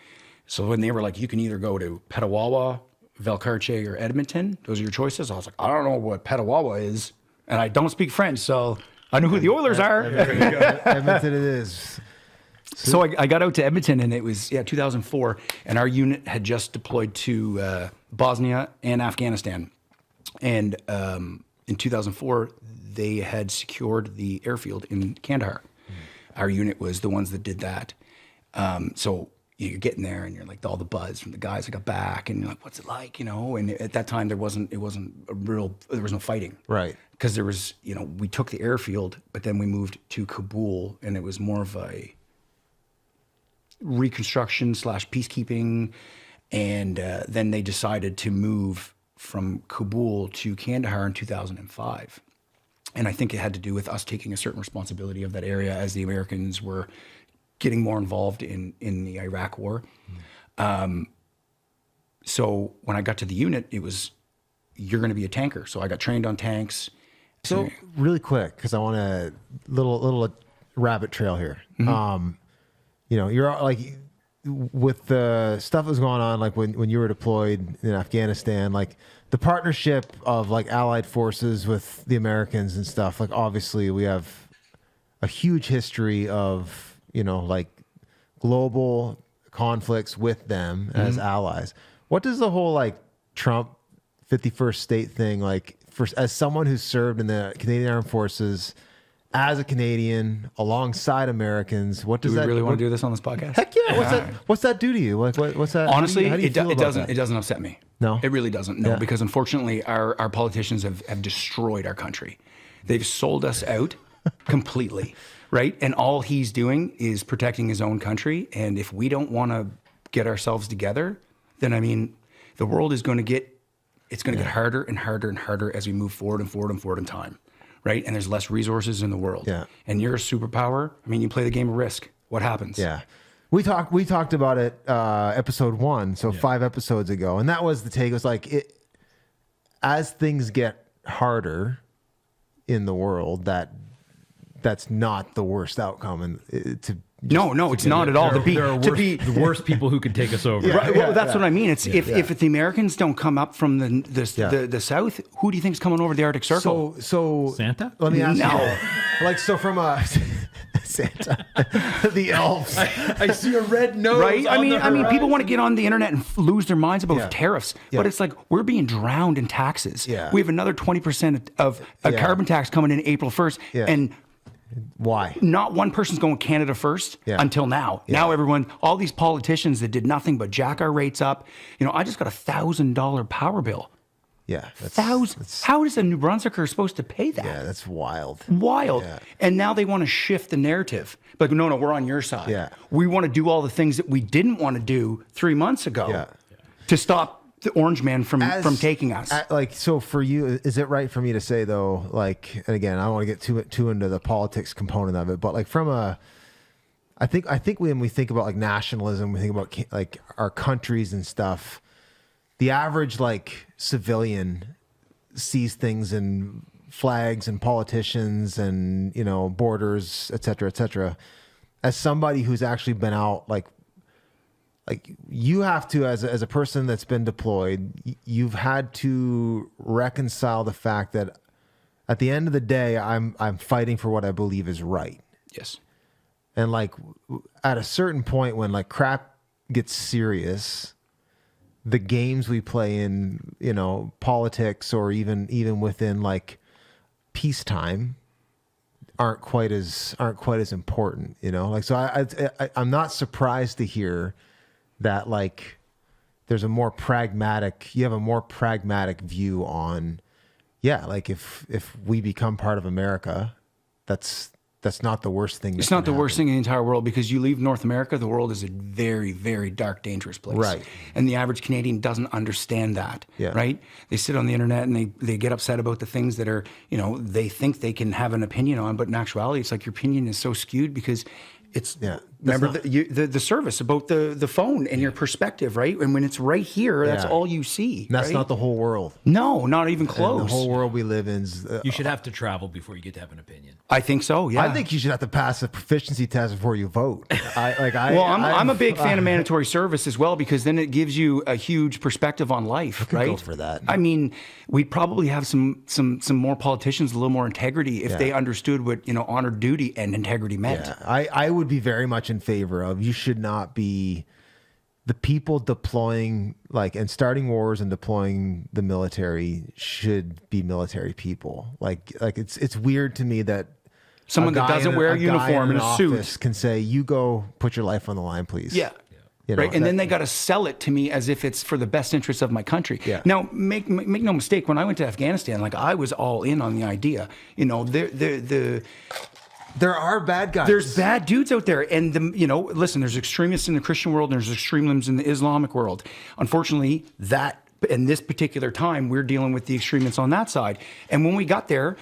So when they were like, you can either go to Petawawa, Valcartier, or Edmonton, those are your choices. I was like, I don't know what Petawawa is, and I don't speak French, so I know who the Oilers are. Edmonton it is. So I got out to Edmonton, and it was 2004, and our unit had just deployed to Bosnia and Afghanistan. And in 2004, they had secured the airfield in Kandahar. Our unit was the ones that did that. So you're getting there, and you're like, all the buzz from the guys that got back, and you're like, what's it like, And at that time, there was no fighting, right? Because there was, we took the airfield, but then we moved to Kabul, and it was more of a reconstruction / peacekeeping, and then they decided to move from Kabul to Kandahar in 2005. And I think it had to do with us taking a certain responsibility of that area as the Americans were getting more involved in the Iraq War. So when I got to the unit, it was, you're going to be a tanker. So I got trained on tanks. So really quick, because I want a little rabbit trail here. Mm-hmm. You're like, with the stuff that was going on, like when you were deployed in Afghanistan, like the partnership of like allied forces with the Americans and stuff, like obviously we have a huge history of, like global conflicts with them as allies. What does the whole like Trump 51st state thing, like as someone who's served in the Canadian Armed Forces as a Canadian alongside Americans, what does do we that really want to do this on this podcast? Heck yeah. What's that do to you? Like what's that? Honestly, how do you feel it about doesn't. that? It doesn't upset me. No, it really doesn't. No, because unfortunately, our politicians have destroyed our country. They've sold us out completely, right? And all he's doing is protecting his own country. And if we don't want to get ourselves together, then the world is going to get. It's going to get harder and harder and harder as we move forward and forward and forward in time, right? And there's less resources in the world. Yeah. And you're a superpower. You play the game of Risk. What happens? Yeah. We talked about it episode 1, so 5 episodes ago, and that was the take. It was like, as things get harder in the world, that's not the worst outcome, and No, it's not at all. There are the worst people who could take us over. Right. Well, that's what I mean. It's if the Americans don't come up from the south, who do you think is coming over the Arctic Circle? So Santa? Let me ask you. Like, so from a Santa, the elves. I see a red nose. Right. I mean, people want to get on the internet and lose their minds about tariffs, but it's like we're being drowned in taxes. Yeah. We have another 20% of a carbon tax coming in April 1st, and why? Not one person's going Canada first until now. Yeah. Now all these politicians that did nothing but jack our rates up. I just got $1,000 power bill. Yeah. How is a New Brunswicker supposed to pay that? Yeah, that's wild. Yeah. And now they want to shift the narrative. Like, no, we're on your side. Yeah. We want to do all the things that we didn't want to do 3 months ago to stop the orange man from taking us. So for you, is it right for me to say though, like, and again, I don't want to get too into the politics component of it, but like I think when we think about like nationalism, we think about like our countries and stuff, the average like civilian sees things in flags and politicians and, you know, borders, et cetera, as somebody who's actually been out, like you have to, as a person that's been deployed, you've had to reconcile the fact that at the end of the day, I'm fighting for what I believe is right. Yes. And like at a certain point when like crap gets serious, the games we play in, you know, politics or even within like peacetime aren't quite as important, you know? Like, so I'm not surprised to hear that like you have a more pragmatic view on, yeah, like if we become part of America, that's not the worst thing. It's not the worst thing in the entire world, because you leave North America, the world is a very, very dark, dangerous place. Right. And the average Canadian doesn't understand that. Yeah. Right? They sit on the internet and they get upset about the things that are, you know, they think they can have an opinion on, but in actuality, it's like your opinion is so skewed because it's, remember the service about the phone and your perspective, right? And when it's right here, that's all you see. And that's not the whole world. No, not even close. And the whole world we live in is... you should have to travel before you get to have an opinion. I think so, yeah. I think you should have to pass a proficiency test before you vote. I'm a big fan of mandatory service as well, because then it gives you a huge perspective on life, right? Go for that. I mean, we'd probably have some more politicians, a little more integrity if they understood what, you know, honor, duty, and integrity meant. Yeah. I would be very much in favor of, you should not be the people deploying and starting wars and deploying the military should be military people. Like it's weird to me that someone that doesn't wear a uniform in a suit can say, you go put your life on the line, please. Yeah. You know, right. And then they got to sell it to me as if it's for the best interests of my country. Yeah. Now, make no mistake, when I went to Afghanistan, like I was all in on the idea. You know, there are bad guys. There's bad dudes out there. And, listen, there's extremists in the Christian world and there's extremists in the Islamic world. Unfortunately, in this particular time, we're dealing with the extremists on that side. And when we got there,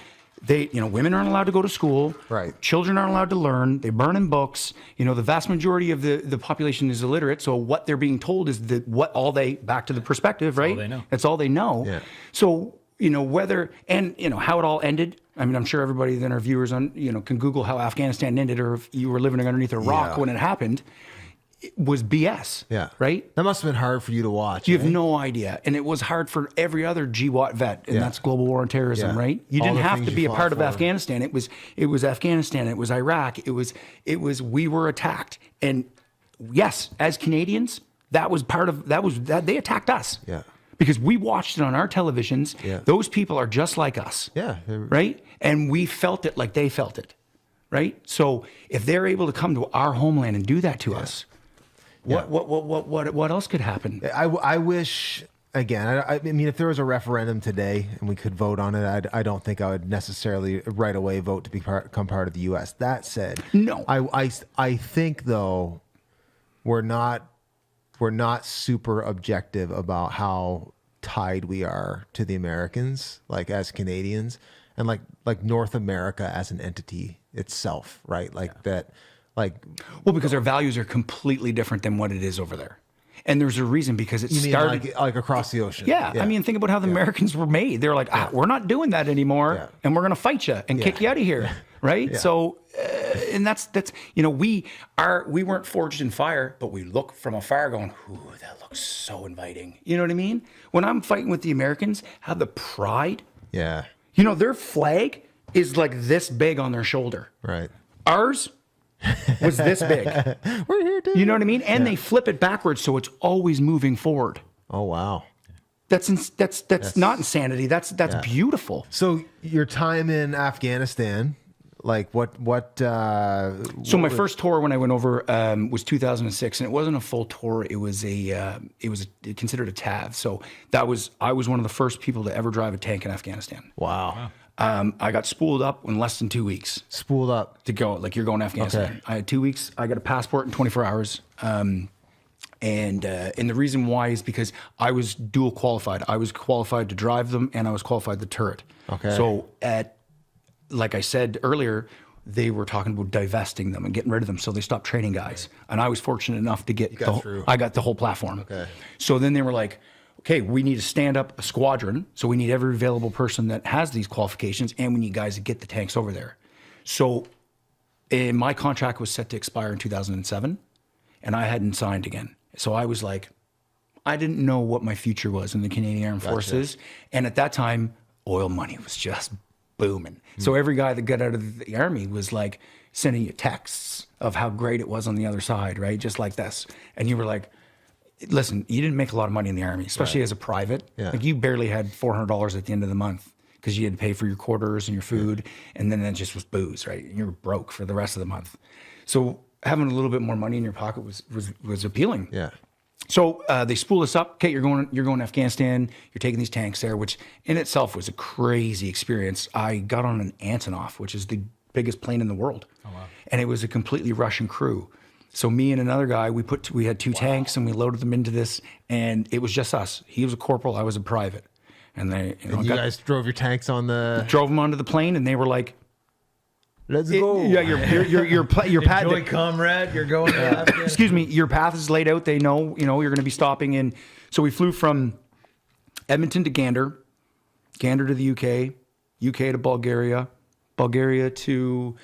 women aren't allowed to go to school. Right. Children aren't allowed to learn. They burn in books. You know, the vast majority of the population is illiterate. So what they're being told is back to the perspective, right? That's all they know. That's all they know. Yeah. So, how it all ended. I mean, I'm sure everybody then, our viewers can Google how Afghanistan ended, or if you were living underneath a rock when it happened. It was BS. Yeah. Right? That must have been hard for you to watch. You have no idea. And it was hard for every other GWAT vet, and that's global war on terrorism, right? You didn't have to be a part of Afghanistan. It was Afghanistan, it was Iraq, it was we were attacked. And yes, as Canadians, that they attacked us. Yeah. Because we watched it on our televisions. Yeah. Those people are just like us. Yeah. Right? And we felt it like they felt it. Right? So if they're able to come to our homeland and do that to us, what else could happen? I wish, again, I mean, if there was a referendum today and we could vote on it, I don't think I would necessarily right away vote to become part of the U.S. That said, no, I think though we're not super objective about how tied we are to the Americans, like as Canadians, and like North America as an entity itself, right? Because our values are completely different than what it is over there. And there's a reason, because it started like across the ocean. Yeah. I mean, think about how the Americans were made. They're like, we're not doing that anymore, and we're going to fight you and kick you out of here, right? Yeah. So, and that's we weren't forged in fire, but we look from afar going, ooh, that looks so inviting. You know what I mean? When I'm fighting with the Americans, have the pride. Yeah. Their flag is like this big on their shoulder. Right. Ours was this big. We're here too. You know what I mean? And they flip it backwards, so it's always moving forward. Oh wow. That's not insanity. That's beautiful. So your time in Afghanistan, like what? So my first tour when I went over was 2006, and it wasn't a full tour. It was considered a TAV. So I was one of the first people to ever drive a tank in Afghanistan. Wow. I got spooled up in less than 2 weeks. Spooled up to go, like you're going to Afghanistan. Okay. I had 2 weeks. I got a passport in 24 hours. And the reason why is because I was dual qualified. I was qualified to drive them, and I was qualified the turret. Okay. So like I said earlier, they were talking about divesting them and getting rid of them. So they stopped training guys. And I was fortunate enough to get I got the whole platform. Okay. So then they were like, okay, we need to stand up a squadron. So we need every available person that has these qualifications, and we need guys to get the tanks over there. So my contract was set to expire in 2007, and I hadn't signed again. So I was like, I didn't know what my future was in the Canadian Armed Forces. And at that time, oil money was just booming. So every guy that got out of the Army was like sending you texts of how great it was on the other side, right? Just like this. And you were like, listen, you didn't make a lot of money in the Army, especially as a private. Yeah. Like you barely had $400 at the end of the month because you had to pay for your quarters and your food. And then it just was booze, right? And you were broke for the rest of the month. So having a little bit more money in your pocket was appealing. Yeah. So they spool us up. Okay, you're going to Afghanistan. You're taking these tanks there, which in itself was a crazy experience. I got on an Antonov, which is the biggest plane in the world. Oh, wow. And it was a completely Russian crew. So me and another guy, we had two tanks and we loaded them into this, and it was just us. He was a corporal, I was a private. And they, you guys drove your tanks on the... Drove them onto the plane, and they were like, let's go. Yeah, your path. Enjoy, comrade. You're going to Afghanistan. Excuse me. Your path is laid out. They know, you're going to be stopping in. So we flew from Edmonton to Gander, Gander to the UK, UK to Bulgaria, Bulgaria to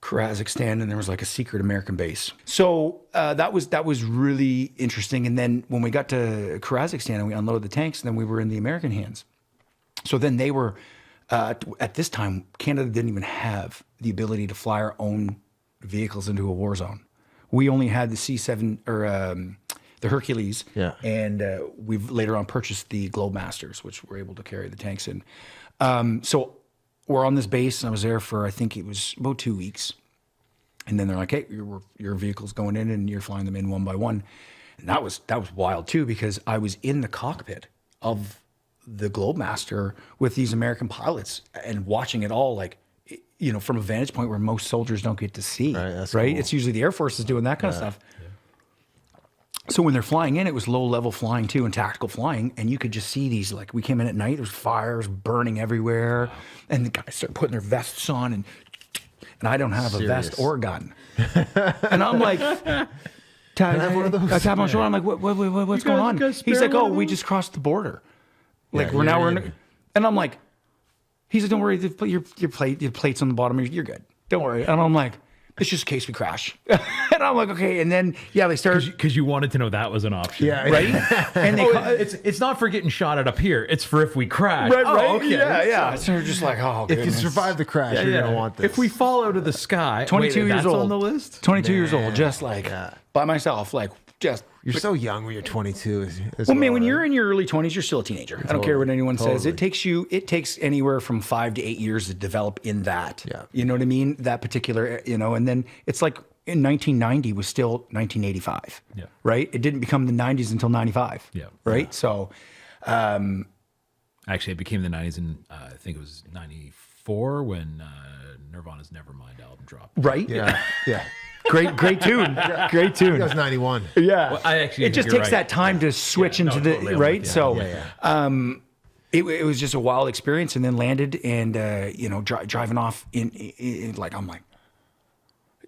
Kazakhstan, and there was like a secret American base. So that was really interesting. And then when we got to Kazakhstan and we unloaded the tanks, then we were in the American hands. So then they were... at this time, Canada didn't even have the ability to fly our own vehicles into a war zone. We only had the C-7 or the Hercules, and we've later on purchased the Globemasters, which were able to carry the tanks in. So we're on this base, and I was there for, I think it was about 2 weeks. And then they're like, hey, your vehicle's going in, and you're flying them in one by one. And that was wild, too, because I was in the cockpit of the Globemaster with these American pilots and watching it all, like, from a vantage point where most soldiers don't get to see, right? Cool. It's usually the Air Force is doing that kind of stuff. Yeah. So when they're flying in, it was low level flying too and tactical flying. And you could just see these, like, we came in at night, there's fires burning everywhere. Wow. And the guys start putting their vests on, and I don't have a vest or a gun. And I'm like, I tap my shoulder. I'm like, what's going on? He's like, oh, we just crossed the border. Like we're in, and I'm like, he said, don't worry, your plate's on the bottom, you're good. Don't worry. And I'm like, it's just in case we crash. And I'm like, okay. And then, they started. Because you wanted to know that was an option. Yeah. Right? And it's not for getting shot at up here. It's for if we crash. Right. Okay. Yeah. So they're just like, oh, if you survive the crash, you're going to want this. If we fall out of the sky. 22 years old. On the list? 22 years old. Just like by myself. Like, you're so young when you're 22. When you're in your early 20s, you're still a teenager. I don't care what anyone says. It takes anywhere from 5 to 8 years to develop in that. Yeah. You know what I mean? That particular, and then it's like in 1990 was still 1985. Yeah. Right? It didn't become the 90s until 95. Yeah. Right? Yeah. So actually it became the 90s in I think it was 94 when Nirvana's Nevermind album dropped. Right? Yeah. Yeah. Great tune. Great tune. That was 91. Yeah. Well, it just takes that time to switch into the right. So, it was just a wild experience, and then landed and driving off in like, I'm like,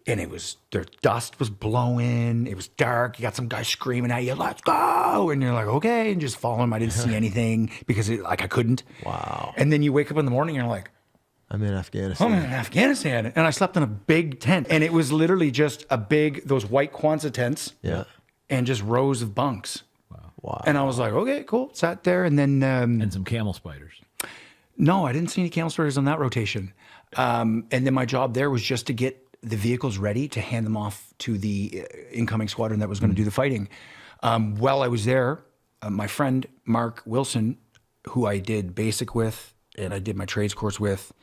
and it was, their dust was blowing. It was dark. You got some guy screaming at you, let's go. And you're like, okay. And just follow him. I didn't see anything because I couldn't. Wow. And then you wake up in the morning and you're like, I'm in Afghanistan. And I slept in a big tent. And it was literally just those white Kwanzaa tents. Yeah. And just rows of bunks. Wow. And I was like, okay, cool. Sat there. And then... and some camel spiders. No, I didn't see any camel spiders on that rotation. And then my job there was just to get the vehicles ready to hand them off to the incoming squadron that was going to do the fighting. While I was there, my friend Mark Wilson, who I did basic with, and I did my trades course with,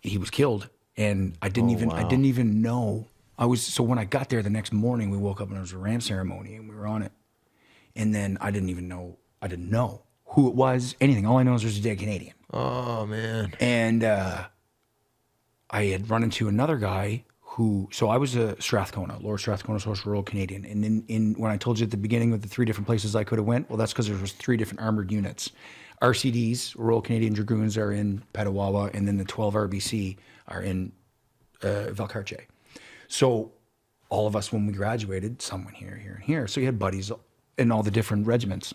he was killed, and I didn't even know. So when I got there the next morning, we woke up and there was a RAM ceremony, and we were on it, and then I didn't know who it was, anything. All I know is there's a dead Canadian. Oh man! And I had run into another guy so I was a Strathcona, Lower Strathcona Source Rural Canadian, and when I told you at the beginning of the 3 different places I could have went, well, that's because there was 3 different armored units. RCDs, Royal Canadian Dragoons, are in Petawawa, and then the 12 RBC are in Valcartier. So all of us, when we graduated, some went here, here, and here. So you had buddies in all the different regiments.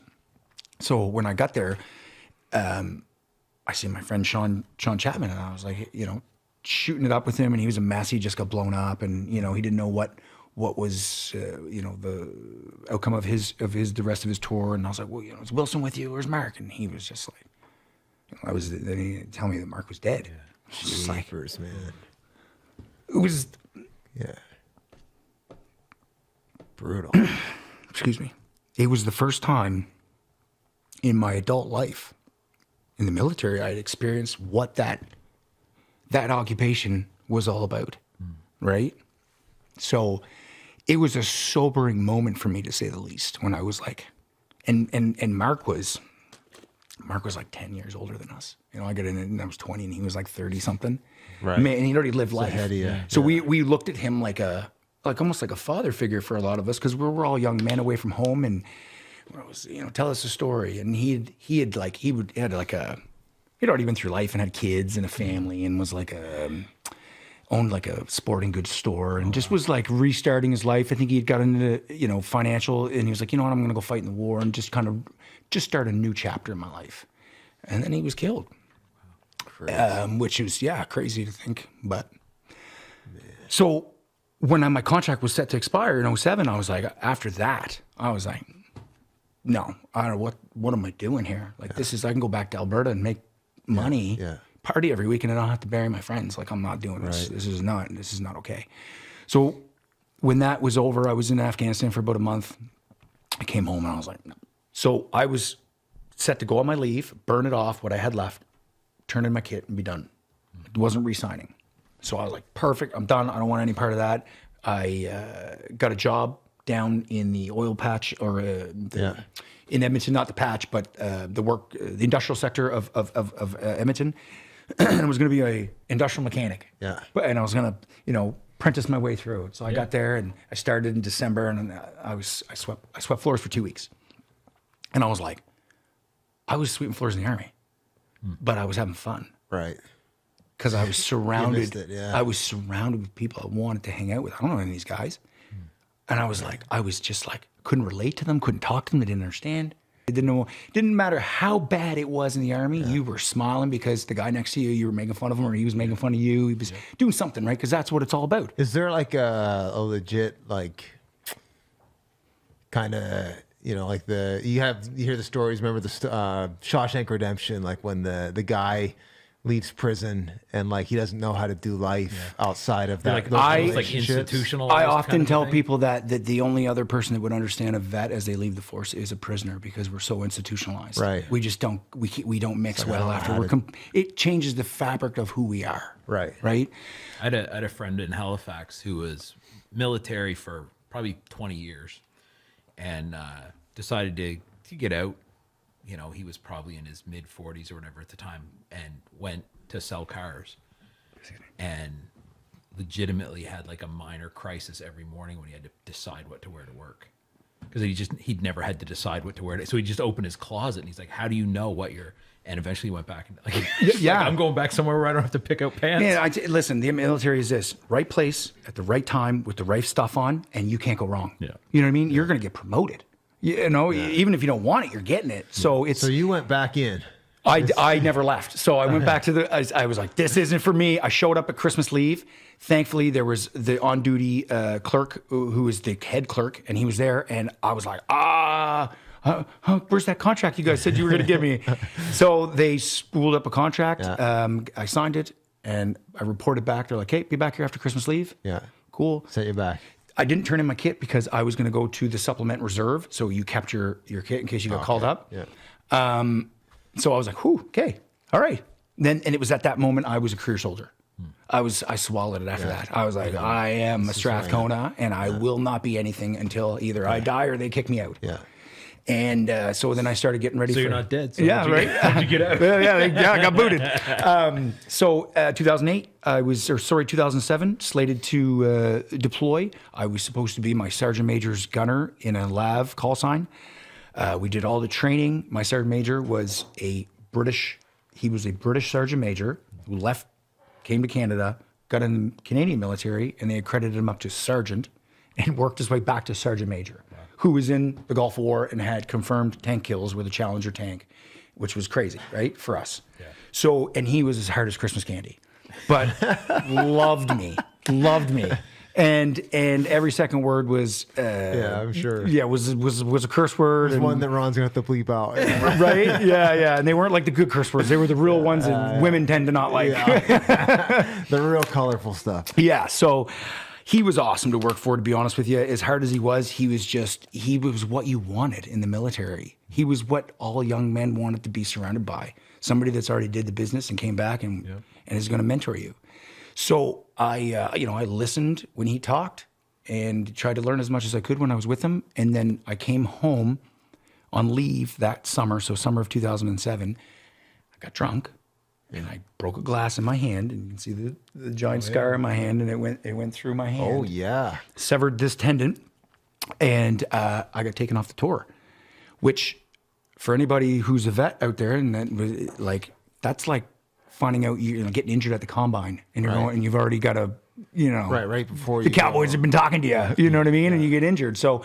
So when I got there, I see my friend Sean Chapman, and I was like, you know, shooting it up with him, and he was a mess. He just got blown up, and you know, he didn't know what was you know, the outcome of the rest of his tour. And I was like, well, you know, is Wilson with you? Where's Mark? And he was just like, you know, then he didn't tell me that Mark was dead. Yeah. Just like, man. It was brutal. Excuse me. It was the first time in my adult life in the military I had experienced what that occupation was all about, right? So it was a sobering moment for me, to say the least, when I was like, and Mark was like 10 years older than us. You know, I got in and I was 20 and he was like 30 something. Right. Man, and he'd already lived life. Ahead of you. So we looked at him like almost like a father figure for a lot of us, because we were all young men away from home, and was, you know, tell us a story. And he'd already been through life and had kids and a family, and was like owned like a sporting goods store, and just was like restarting his life. I think he had got into, you know, financial, and he was like, you know what, I'm going to go fight in the war and just start a new chapter in my life. And then he was killed. Which was, crazy to think. But so when my contract was set to expire in 2007, I was like, after that, I was like, no, I don't know what am I doing here? Like, this is, I can go back to Alberta and make money, party every week, and I don't have to bury my friends. Like, I'm not doing this. This is not okay. So when that was over, I was in Afghanistan for about a month. I came home and I was like, no. So I was set to go on my leave, burn it off, what I had left, turn in my kit and be done. It wasn't re-signing. So I was like, perfect, I'm done. I don't want any part of that. I got a job down in the oil patch, or in Edmonton, not the patch, but the industrial sector of Edmonton. And I was going to be a industrial mechanic. Yeah. And I was going to, you know, apprentice my way through it. So I got there and I started in December, and I swept floors for 2 weeks. And I was like, I was sweeping floors in the Army, but I was having fun. Right. Because I was surrounded. I was surrounded with people I wanted to hang out with. I don't know any of these guys. And I was just like, couldn't relate to them, couldn't talk to them, they didn't understand. They didn't know, didn't matter how bad it was in the Army, you were smiling because the guy next to you were making fun of him, or he was making fun of you. He was doing something, right? Because that's what it's all about. Is there like a legit, like, kind of, you know, like you hear the stories, remember the Shawshank Redemption, like when the guy leaves prison and like he doesn't know how to do life outside of that. Like institutional. I often tell people that the only other person that would understand a vet as they leave the force is a prisoner, because we're so institutionalized. Right. We just don't mix well after it changes the fabric of who we are. Right. Right. I had a friend in Halifax who was military for probably 20 years and decided to get out. You know, he was probably in his mid 40s or whatever at the time, and went to sell cars, and legitimately had like a minor crisis every morning when he had to decide what to wear to work, because he'd never had to decide what to wear. So he just opened his closet and he's like, how do you know what you're, and eventually he went back and like, like, I'm going back somewhere where I don't have to pick out pants. Man, listen, the military is this: right place at the right time with the right stuff on, and you can't go wrong. Yeah. You know what I mean? You're going to get promoted. You know, even if you don't want it, you're getting it. So So you went back in. I never left. So I went back to I was like, this isn't for me. I showed up at Christmas leave. Thankfully, there was the on-duty clerk who was the head clerk, and he was there. And I was like, where's that contract you guys said you were going to give me? So they spooled up a contract. Yeah. I signed it, and I reported back. They're like, hey, be back here after Christmas leave. Yeah. Cool. Sent you back. I didn't turn in my kit because I was going to go to the supplement reserve. So you kept your kit in case you got called up. Yeah. So I was like, whew, okay, all right. And it was at that moment I was a career soldier. I swallowed it after that. I was like, I am a Strathcona, and I will not be anything until either I die or they kick me out. Yeah. And so then I started getting ready. So you're not dead. So Yeah, right. How'd you get out? I got booted. So 2007, slated to deploy. I was supposed to be my sergeant major's gunner in a LAV call sign. We did all the training. My sergeant major was he was a British sergeant major who came to Canada, got in the Canadian military, and they accredited him up to sergeant and worked his way back to sergeant major. who was in the Gulf War and had confirmed tank kills with a Challenger tank, which was crazy, right, for us. Yeah. So, and he was as hard as Christmas candy, but loved me. And every second word was I'm sure. Yeah, was a curse word. There's one that Ron's gonna have to bleep out. Right? Yeah. And they weren't like the good curse words. They were the real ones that women tend to not like. The real colorful stuff. Yeah. So he was awesome to work for, to be honest with you. As hard as he was what you wanted in the military. He was what all young men wanted to be surrounded by. Somebody that's already did the business and came back and is going to mentor you. So I listened when he talked and tried to learn as much as I could when I was with him. And then I came home on leave that summer, so summer of 2007. I got drunk and I broke a glass in my hand, and you can see the giant scar in my hand, and it went through my hand. Oh yeah, severed this tendon, and I got taken off the tour. Which, for anybody who's a vet out there, and that's like finding out getting injured at the combine, and you're going, and you've already got right before the Cowboys have been talking to you, you know what I mean, and you get injured. So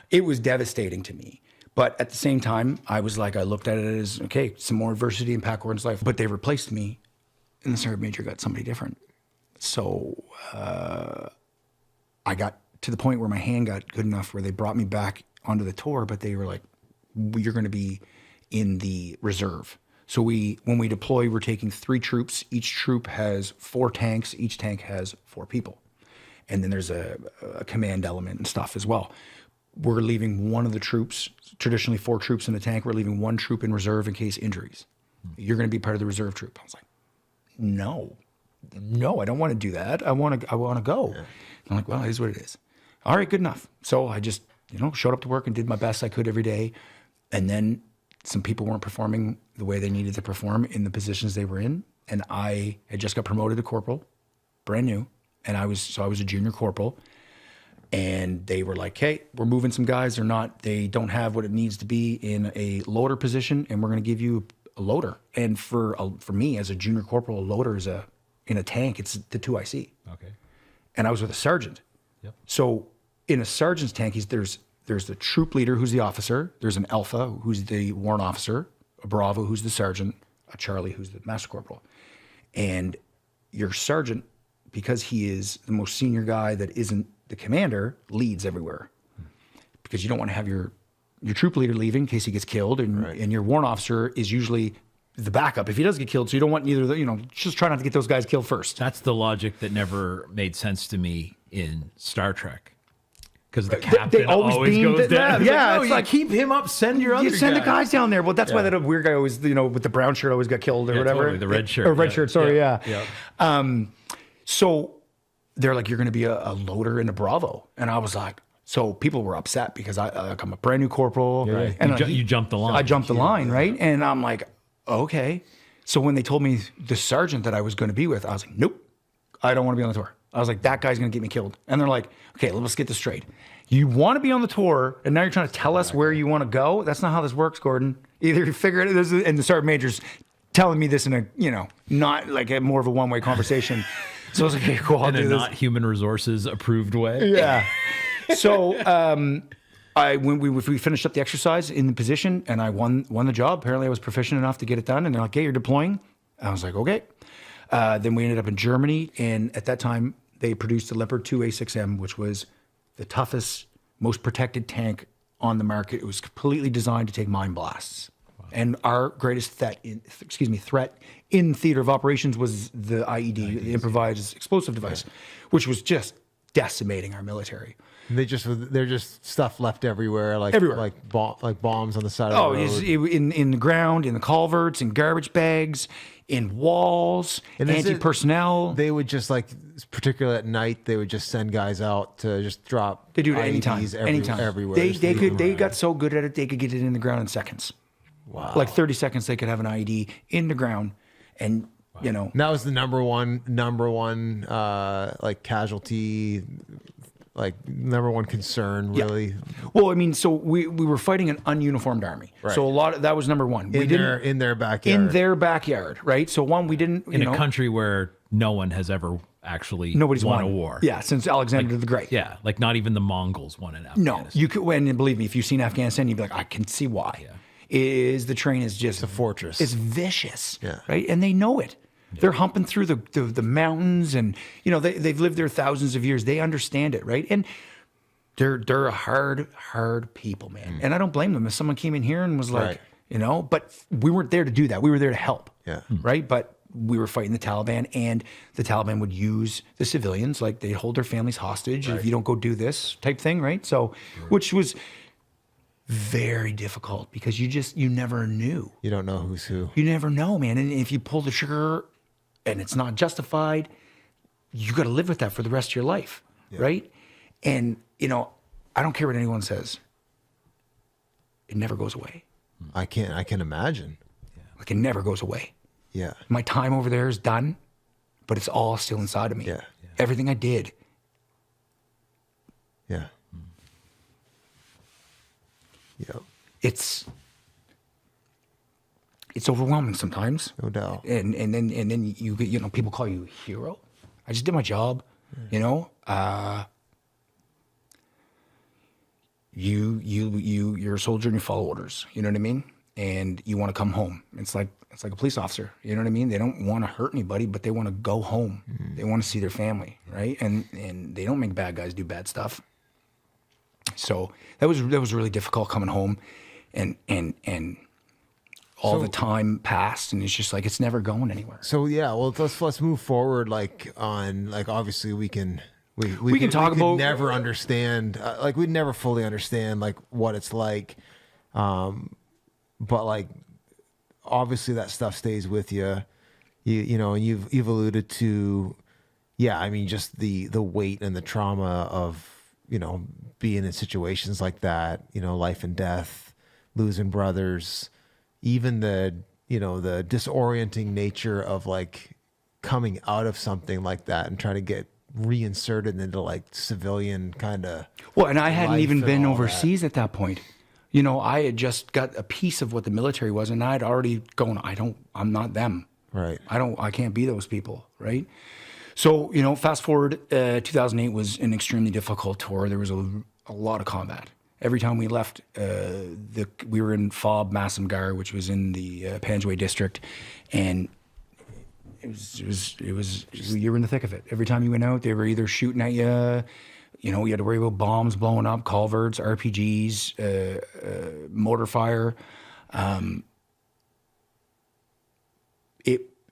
it was devastating to me. But at the same time, I looked at it as, okay, some more adversity in Pat Gordon's life. But they replaced me, and the sergeant major got somebody different. So I got to the point where my hand got good enough where they brought me back onto the tour, but they were like, you're going to be in the reserve. So when we deploy, we're taking 3 troops. Each troop has 4 tanks. Each tank has 4 people. And then there's a command element and stuff as well. We're leaving one of the troops, traditionally 4 troops in a tank. We're leaving 1 troop in reserve in case injuries. You're going to be part of the reserve troop. I was like, no, I don't want to do that. I want to go. Yeah. I'm like, well, it is what it is. All right, good enough. So I just, showed up to work and did my best I could every day. And then some people weren't performing the way they needed to perform in the positions they were in. And I had just got promoted to corporal, brand new. And I was a junior corporal. And they were like, hey, we're moving some guys. They don't have what it needs to be in a loader position, and we're going to give you a loader. And for me as a junior corporal, a loader is in a tank, it's the 2IC. Okay. And I was with a sergeant. Yep. So in a sergeant's tank, there's the troop leader, who's the officer. There's an Alpha, who's the warrant officer, a Bravo, who's the sergeant, a Charlie, who's the master corporal. And your sergeant, because he is the most senior guy that isn't the commander, leads everywhere. Because you don't want to have your troop leader leaving in case he gets killed, and your warrant officer is usually the backup if he does get killed. So you don't want just try not to get those guys killed first. That's the logic that never made sense to me in Star Trek. Because the captain always goes down. Yeah, it's like keep him up. Send your other the guys down there. Well, that's why that weird guy always, with the brown shirt always got killed or whatever. Totally, the red shirt. Or red shirt. Sorry, yeah. So they're like, you're going to be a loader in a Bravo, and I was like, so people were upset because I'm a brand new corporal, and you jumped the line. I jumped the line, right? And I'm like, okay. So when they told me the sergeant that I was going to be with, I was like, nope, I don't want to be on the tour. I was like, that guy's going to get me killed. And they're like, okay, let's get this straight. You want to be on the tour, and now you're trying to tell us where you want to go? That's not how this works, Gordon. Either you figure it out, and the sergeant major's telling me this in a, not like a more of a one-way conversation. So I was like, okay, cool, I'll do this. In a not human resources approved way. Yeah. So when we finished up the exercise in the position, and I won the job. Apparently I was proficient enough to get it done, and they're like, hey, you're deploying. I was like, okay. Then we ended up in Germany, and at that time they produced the Leopard 2A6M, which was the toughest, most protected tank on the market. It was completely designed to take mine blasts. Wow. And our greatest threat in theater of operations was the IED, the improvised explosive device, which was just decimating our military. They're just stuff left everywhere, everywhere, like bombs on the side of the road. In the ground, in the culverts, in garbage bags, in walls, and anti-personnel. They would just particularly at night, they would just send guys out to just drop. They do it anytime, everywhere. They got so good at it, they could get it in the ground in seconds. Wow, 30 seconds, they could have an IED in the ground, and that was the number one casualty. Number one concern, really. Yeah. Well, I mean, so we were fighting an ununiformed army. Right. So that was number one. In their backyard. In their backyard, right? So we didn't... In a country where no one has ever actually Nobody's won a war. Yeah, since Alexander the Great. Yeah, like not even the Mongols won in Afghanistan. No, you could. And believe me, if you've seen Afghanistan, you'd be like, I can see why. Yeah. The train is just a fortress. It's vicious. Yeah. Right, and they know it. Yeah. They're humping through the mountains, and they've lived there thousands of years. They understand it, right? And they're a hard people, man. And I don't blame them. If someone came in here and was like, but we weren't there to do that. We were there to help. Yeah. Right, but we were fighting the Taliban, and the Taliban would use the civilians, like they'd hold their families hostage if you don't go do this type thing, right? So, which was very difficult because you never knew. You don't know who's who. You never know, man. And if you pull the trigger and it's not justified, you got to live with that for the rest of your life, right? And, I don't care what anyone says. It never goes away. I can imagine. Like, it never goes away. Yeah. My time over there is done, but it's all still inside of me. Yeah. Everything I did. Yeah. Yep. It's overwhelming sometimes. No doubt. And then you get, people call you a hero. I just did my job, you're a soldier and you follow orders, you know what I mean? And you want to come home. It's like a police officer, you know what I mean? They don't want to hurt anybody, but they want to go home. They want to see their family, right? And they don't make bad guys do bad stuff. So that was really difficult coming home, and all the time passed, and it's just like it's never going anywhere. So yeah, well let's move forward. Obviously we can talk about never understand we'd never fully understand what it's like, but obviously that stuff stays with you. And you've alluded to, just the weight and the trauma of being in situations like that, life and death, losing brothers, even the disorienting nature of coming out of something like that and trying to get reinserted into civilian kind of. Well, and I hadn't even been overseas at that point. I had just got a piece of what the military was, and I'd already gone, I'm not them. Right. I can't be those people. Right. So, fast forward, 2008 was an extremely difficult tour. There was a lot of combat. Every time we left, we were in Fob Massamgar, which was in the Panjwai district, and it was you were in the thick of it. Every time you went out, they were either shooting at you. You had to worry about bombs blowing up, culverts, RPGs, mortar fire.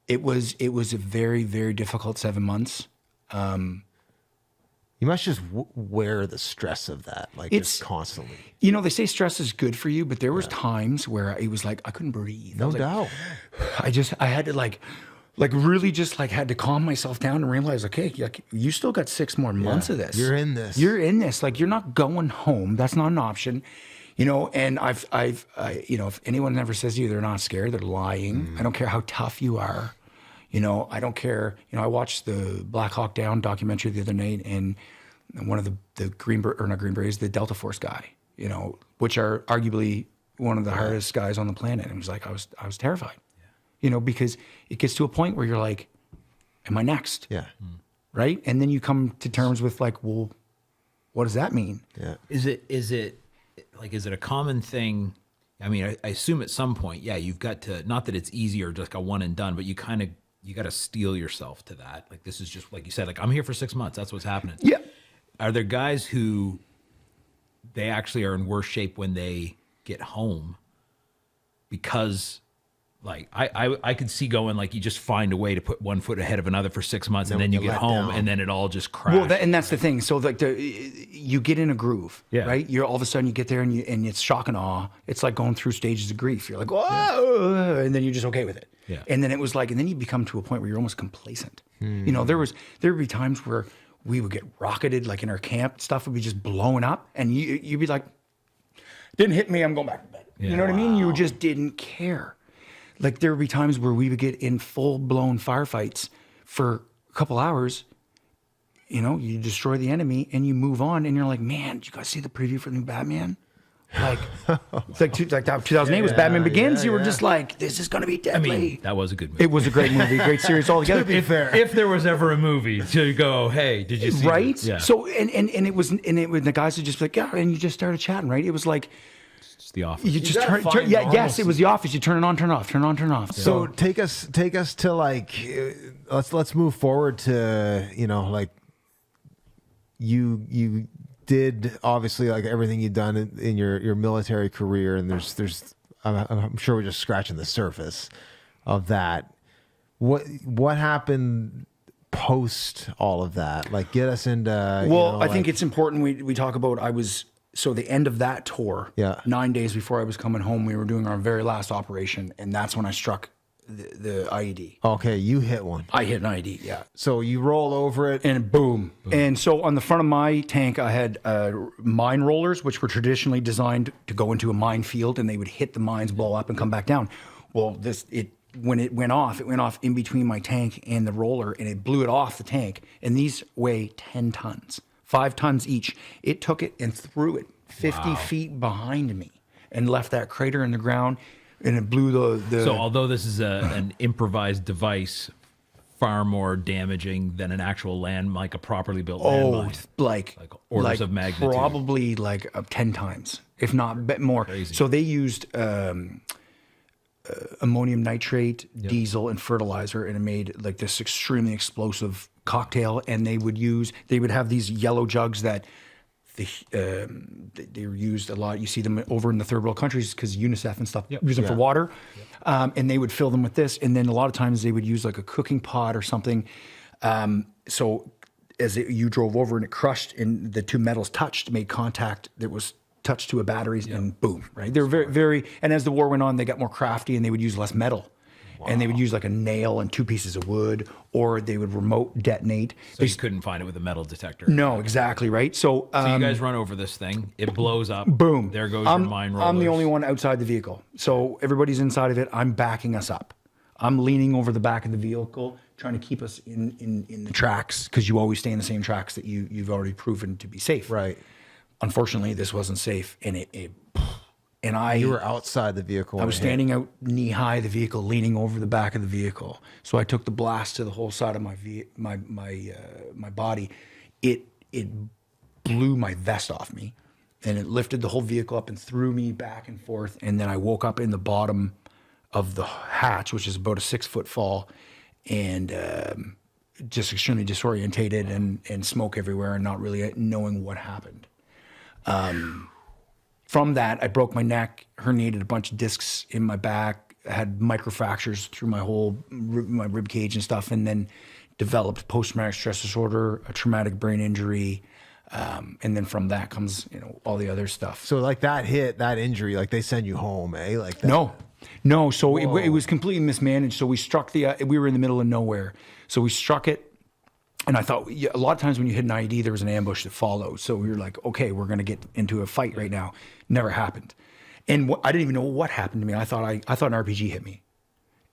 It was a very, very difficult 7 months. You must just wear the stress of that, just constantly. They say stress is good for you, but there was times where it was I couldn't breathe. No doubt. I had to really just had to calm myself down and realize, okay, you still got 6 more months of this. You're in this. You're in this. You're not going home. That's not an option. And I've if anyone ever says to you they're not scared, they're lying. I don't care how tough you are. I don't care. I watched the Black Hawk Down documentary the other night, and one of the the Delta Force guy, which are arguably one of the hardest guys on the planet. And it was I was terrified, because it gets to a point where you're like, am I next? Yeah. Right. And then you come to terms with well, what does that mean? Yeah. Is it a common thing? I mean, I assume at some point, you've got to, not that it's easy or just a one and done, but you got to steel yourself to that. This is just, like you said, I'm here for 6 months. That's what's happening. Yeah. Are there guys who they actually are in worse shape when they get home? Because I could see going you just find a way to put one foot ahead of another for 6 months, and then you get home and then it all just crashes. Well, and that's the thing. So you get in a groove, right? You're all of a sudden you get there and it's shock and awe. It's like going through stages of grief. You're like, whoa, and then you're just okay with it. Yeah. And then it was and then you become to a point where you're almost complacent. There would be times where we would get rocketed, in our camp, stuff would be just blowing up, and you'd be like, didn't hit me, I'm going back to bed. Yeah. You know what I mean? You just didn't care. There would be times where we would get in full-blown firefights for a couple hours. You destroy the enemy and you move on, and you're like, man, you guys see the preview for the new Batman? Like, it's like that 2008 was Batman Begins. You were just like, this is going to be deadly. I mean, that was a good movie. It was a great movie, great series altogether. To be fair. If there was ever a movie to go, hey, did you see right? it? Yeah. So it was the guys would just be like, yeah, and you just started chatting, right? It was like It's The Office. you just gotta turn find yes, normalcy. it was The Office. You turn it on, turn it off, turn it on, turn it off. So take us to like let's move forward to like you did obviously like everything you've done in your military career, and there's I'm sure we're just scratching the surface of that. What happened post all of that? Like, get us into I think it's important we talk about. So the end of that tour, 9 days before I was coming home, we were doing our very last operation, and that's when I struck the IED. Okay, you hit one. I hit an IED, yeah. So you roll over it, And boom. And so on the front of my tank, I had mine rollers, which were traditionally designed to go into a minefield, and they would hit the mines, blow up, and come back down. Well, when it went off in between my tank and the roller, and it blew it off the tank. And these weigh 10 tons, 5 tons each. It took it and threw it 50 feet behind me and left that crater in the ground, and it blew the So although this is an improvised device, far more damaging than an actual like a properly built landmine. like orders of magnitude. Probably like 10 times, if not a bit more. Crazy. So they used ammonium nitrate, diesel, and fertilizer, and it made like this extremely explosive cocktail. And they would have these yellow jugs that they were used a lot. You see them over in the third world countries because UNICEF and stuff use them for water. And they would fill them with this. And then a lot of times they would use like a cooking pot or something. So as you drove over and it crushed and the two metals made contact that was touched to a battery and boom, right? They were very, very, and as the war went on, they got more crafty and they would use less metal. And they would use like a nail and 2 pieces of wood, or they would remote detonate. So you couldn't find it with a metal detector. No, exactly, right? So you guys run over this thing, it blows up. Boom. There goes your mine rollers. I'm the only one outside the vehicle. So everybody's inside of it. I'm backing us up. I'm leaning over the back of the vehicle, trying to keep us in the tracks, because you always stay in the same tracks that you've already proven to be safe. right. Unfortunately, this wasn't safe, and You were outside the vehicle. I was standing out knee high the vehicle, leaning over the back of the vehicle. So I took the blast to the whole side of my body. It blew my vest off me, and it lifted the whole vehicle up and threw me back and forth. And then I woke up in the bottom of the hatch, which is about a 6-foot fall, and just extremely disorientated and smoke everywhere and not really knowing what happened. From that, I broke my neck, herniated a bunch of discs in my back, had microfractures through my rib cage and stuff, and then developed post-traumatic stress disorder, a traumatic brain injury, and then from that comes all the other stuff. So like that injury, like they send you home, eh? Like that. No. So it was completely mismanaged. So we struck we were in the middle of nowhere. So we struck it. And I thought a lot of times when you hit an IED, there was an ambush that followed. So we were like, okay, we're going to get into a fight right now. Never happened. And I didn't even know what happened to me. I thought an RPG hit me.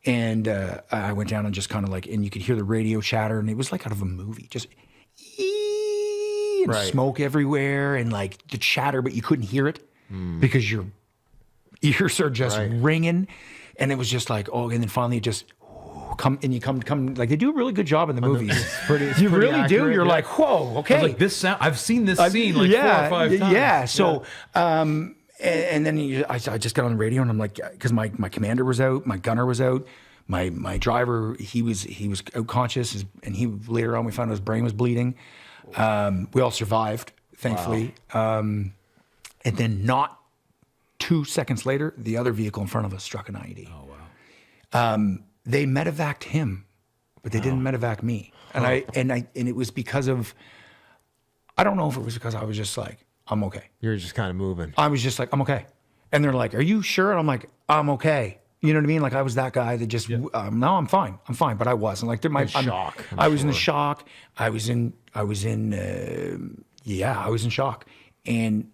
And I went down and just kind of like, and you could hear the radio chatter, and it was like out of a movie, just and smoke everywhere and like the chatter, but you couldn't hear it because your ears are just ringing. And it was just like, and then finally it just come like they do a really good job in the movies. You really accurate, do. You're like, whoa, okay. Like this sound, I've seen this scene like 4 or 5 times. Yeah. So, and then I just got on the radio and I'm like, because my commander was out, my gunner was out, my driver he was out conscious, and later on we found out his brain was bleeding. We all survived, thankfully. Wow. And then not 2 seconds later, the other vehicle in front of us struck an IED. Oh wow. They medevaced him, but they didn't medevac me. And it was because of, I don't know if it was because I was just like, I'm okay. You're just kind of moving. I was just like, I'm okay. And they're like, are you sure? And I'm like, I'm okay. You know what I mean? Like I was that guy that just, no, I'm fine. But I wasn't. Like shock. I was in shock. I was in shock. And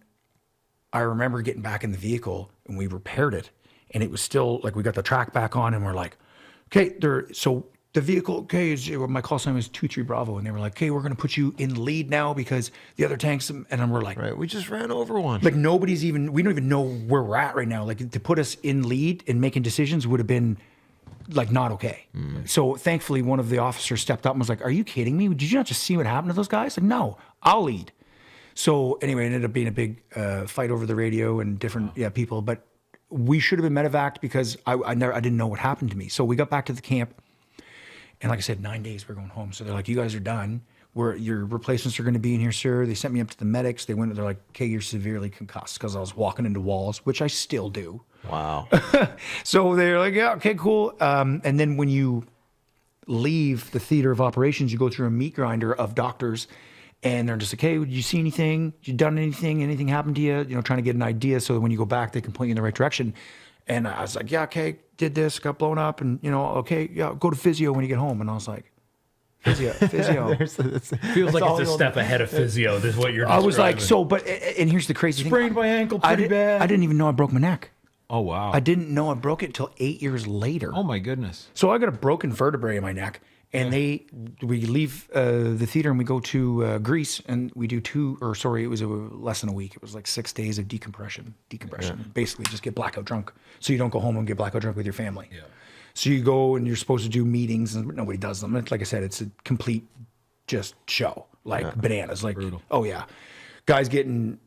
I remember getting back in the vehicle and we repaired it. And it was still like, we got the track back on and we're like, okay, so the vehicle, okay, my call sign was 23 Bravo, and they were like, okay, we're going to put you in lead now because the other tanks, and then we're like, Right. We just ran over one. like we don't even know where we're at right now. Like to put us in lead and making decisions would have been like not okay. So thankfully, one of the officers stepped up and was like, are you kidding me? Did you not just see what happened to those guys? Like, no, I'll lead. So anyway, it ended up being a big fight over the radio and different people, but we should have been medevaced because I didn't know what happened to me. So we got back to the camp. And like I said, 9 days we're going home. So they're like, you guys are done. Your replacements are going to be in here, sir. They sent me up to the medics. They're like, okay, you're severely concussed because I was walking into walls, which I still do. Wow. So they're like, yeah, okay, cool. And then when you leave the theater of operations, you go through a meat grinder of doctors. And they're just like, hey, did you see anything? Did you done anything? Anything happened to you? You know, trying to get an idea so that when you go back, they can point you in the right direction. And I was like, yeah, okay, did this, got blown up, and okay, yeah, go to physio when you get home. And I was like, physio. Feels like it's a step ahead of physio. This is what you're describing. I was like, and here's the crazy thing. Sprained my ankle pretty bad. I didn't even know I broke my neck. Oh, wow. I didn't know I broke it until 8 years later. Oh, my goodness. So I got a broken vertebrae in my neck. And we leave the theater and we go to Greece and we do it was less than a week. It was like 6 days of decompression. Basically just get blackout drunk. So you don't go home and get blackout drunk with your family. Yeah. So you go and you're supposed to do meetings and nobody does them. Like I said, it's a complete just show, like bananas. Like, brutal. Oh yeah. Guys getting,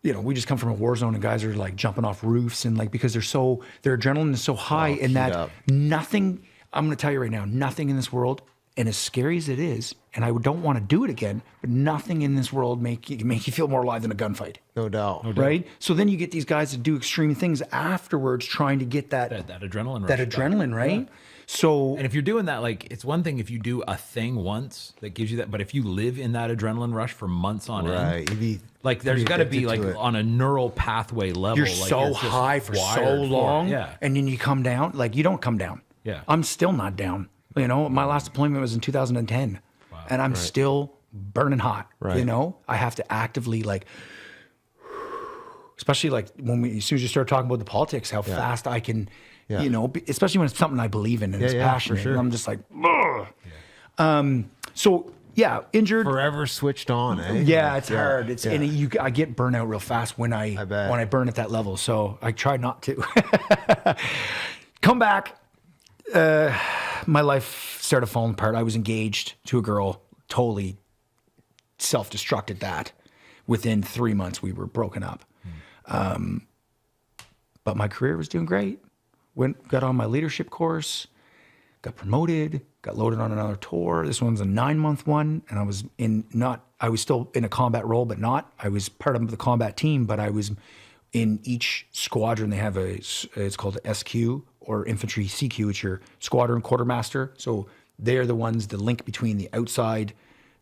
we just come from a war zone and guys are like jumping off roofs and like, because their adrenaline is so high and that nothing, I'm going to tell you right now, nothing in this world, and as scary as it is, and I don't want to do it again, but nothing in this world make you feel more alive than a gunfight. No doubt. Right? So then you get these guys that do extreme things afterwards trying to get that adrenaline rush. That adrenaline, right? Yeah. So, and if you're doing that, like, it's one thing if you do a thing once that gives you that, but if you live in that adrenaline rush for months on end, like there's got to be like on a neural pathway level. You're so high for so long, and then you come down. Like you don't come down. Yeah, I'm still not down. My last deployment was in 2010, and I'm still burning hot. Right. I have to actively especially like as soon as you start talking about the politics, how fast I can, especially when it's something I believe in and it's passionate. Sure. And I'm just like, so yeah, injured, forever switched on. Yeah, it's hard. It's and I get burnout real fast when I burn at that level. So I try not to. Come back. My life started falling apart. I was engaged to a girl, totally self-destructed that. Within 3 months, we were broken up. But my career was doing great. Got on my leadership course, got promoted, got loaded on another tour. This one's a 9-month one, and I was still in a combat role, but not. I was part of the combat team, but I was in each squadron. They have it's called SQ, or infantry CQ. It's your squadron quartermaster. So they're the ones that link between the outside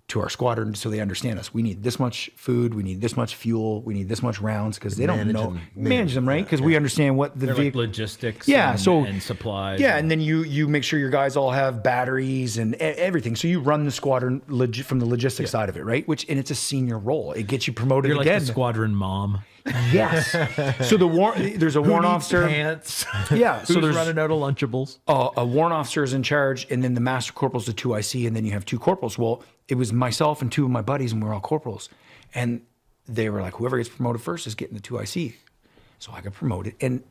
to our squadron, so they understand us. We need this much food, we need this much fuel, we need this much rounds, because they don't know manage them, right? Because we understand what the like logistics, and supplies, and then you make sure your guys all have batteries and everything. So you run the squadron from the logistics side of it, right? And it's a senior role. It gets you promoted. You're again. Like the squadron mom. Yes. So there's a warrant officer. Pants? Yeah. So there's running out of Lunchables. A warrant officer is in charge, and then the master corporal's the 2 IC, and then you have 2 corporals. Well, it was myself and 2 of my buddies, and we're all corporals. And they were like, whoever gets promoted first is getting the 2 IC. So I got promoted. And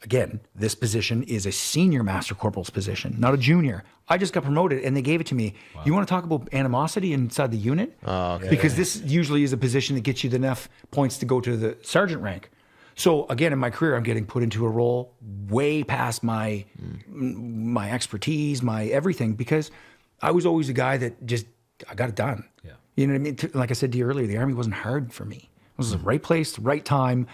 again, this position is a senior master corporal's position, not a junior. I just got promoted and they gave it to me. Wow. You want to talk about animosity inside the unit? Okay. Because this usually is a position that gets you enough points to go to the sergeant rank. So again, in my career, I'm getting put into a role way past my expertise, my everything, because I was always a guy that I got it done. Yeah. You know what I mean? Like I said to you earlier, the Army wasn't hard for me. It was the right place, the right time,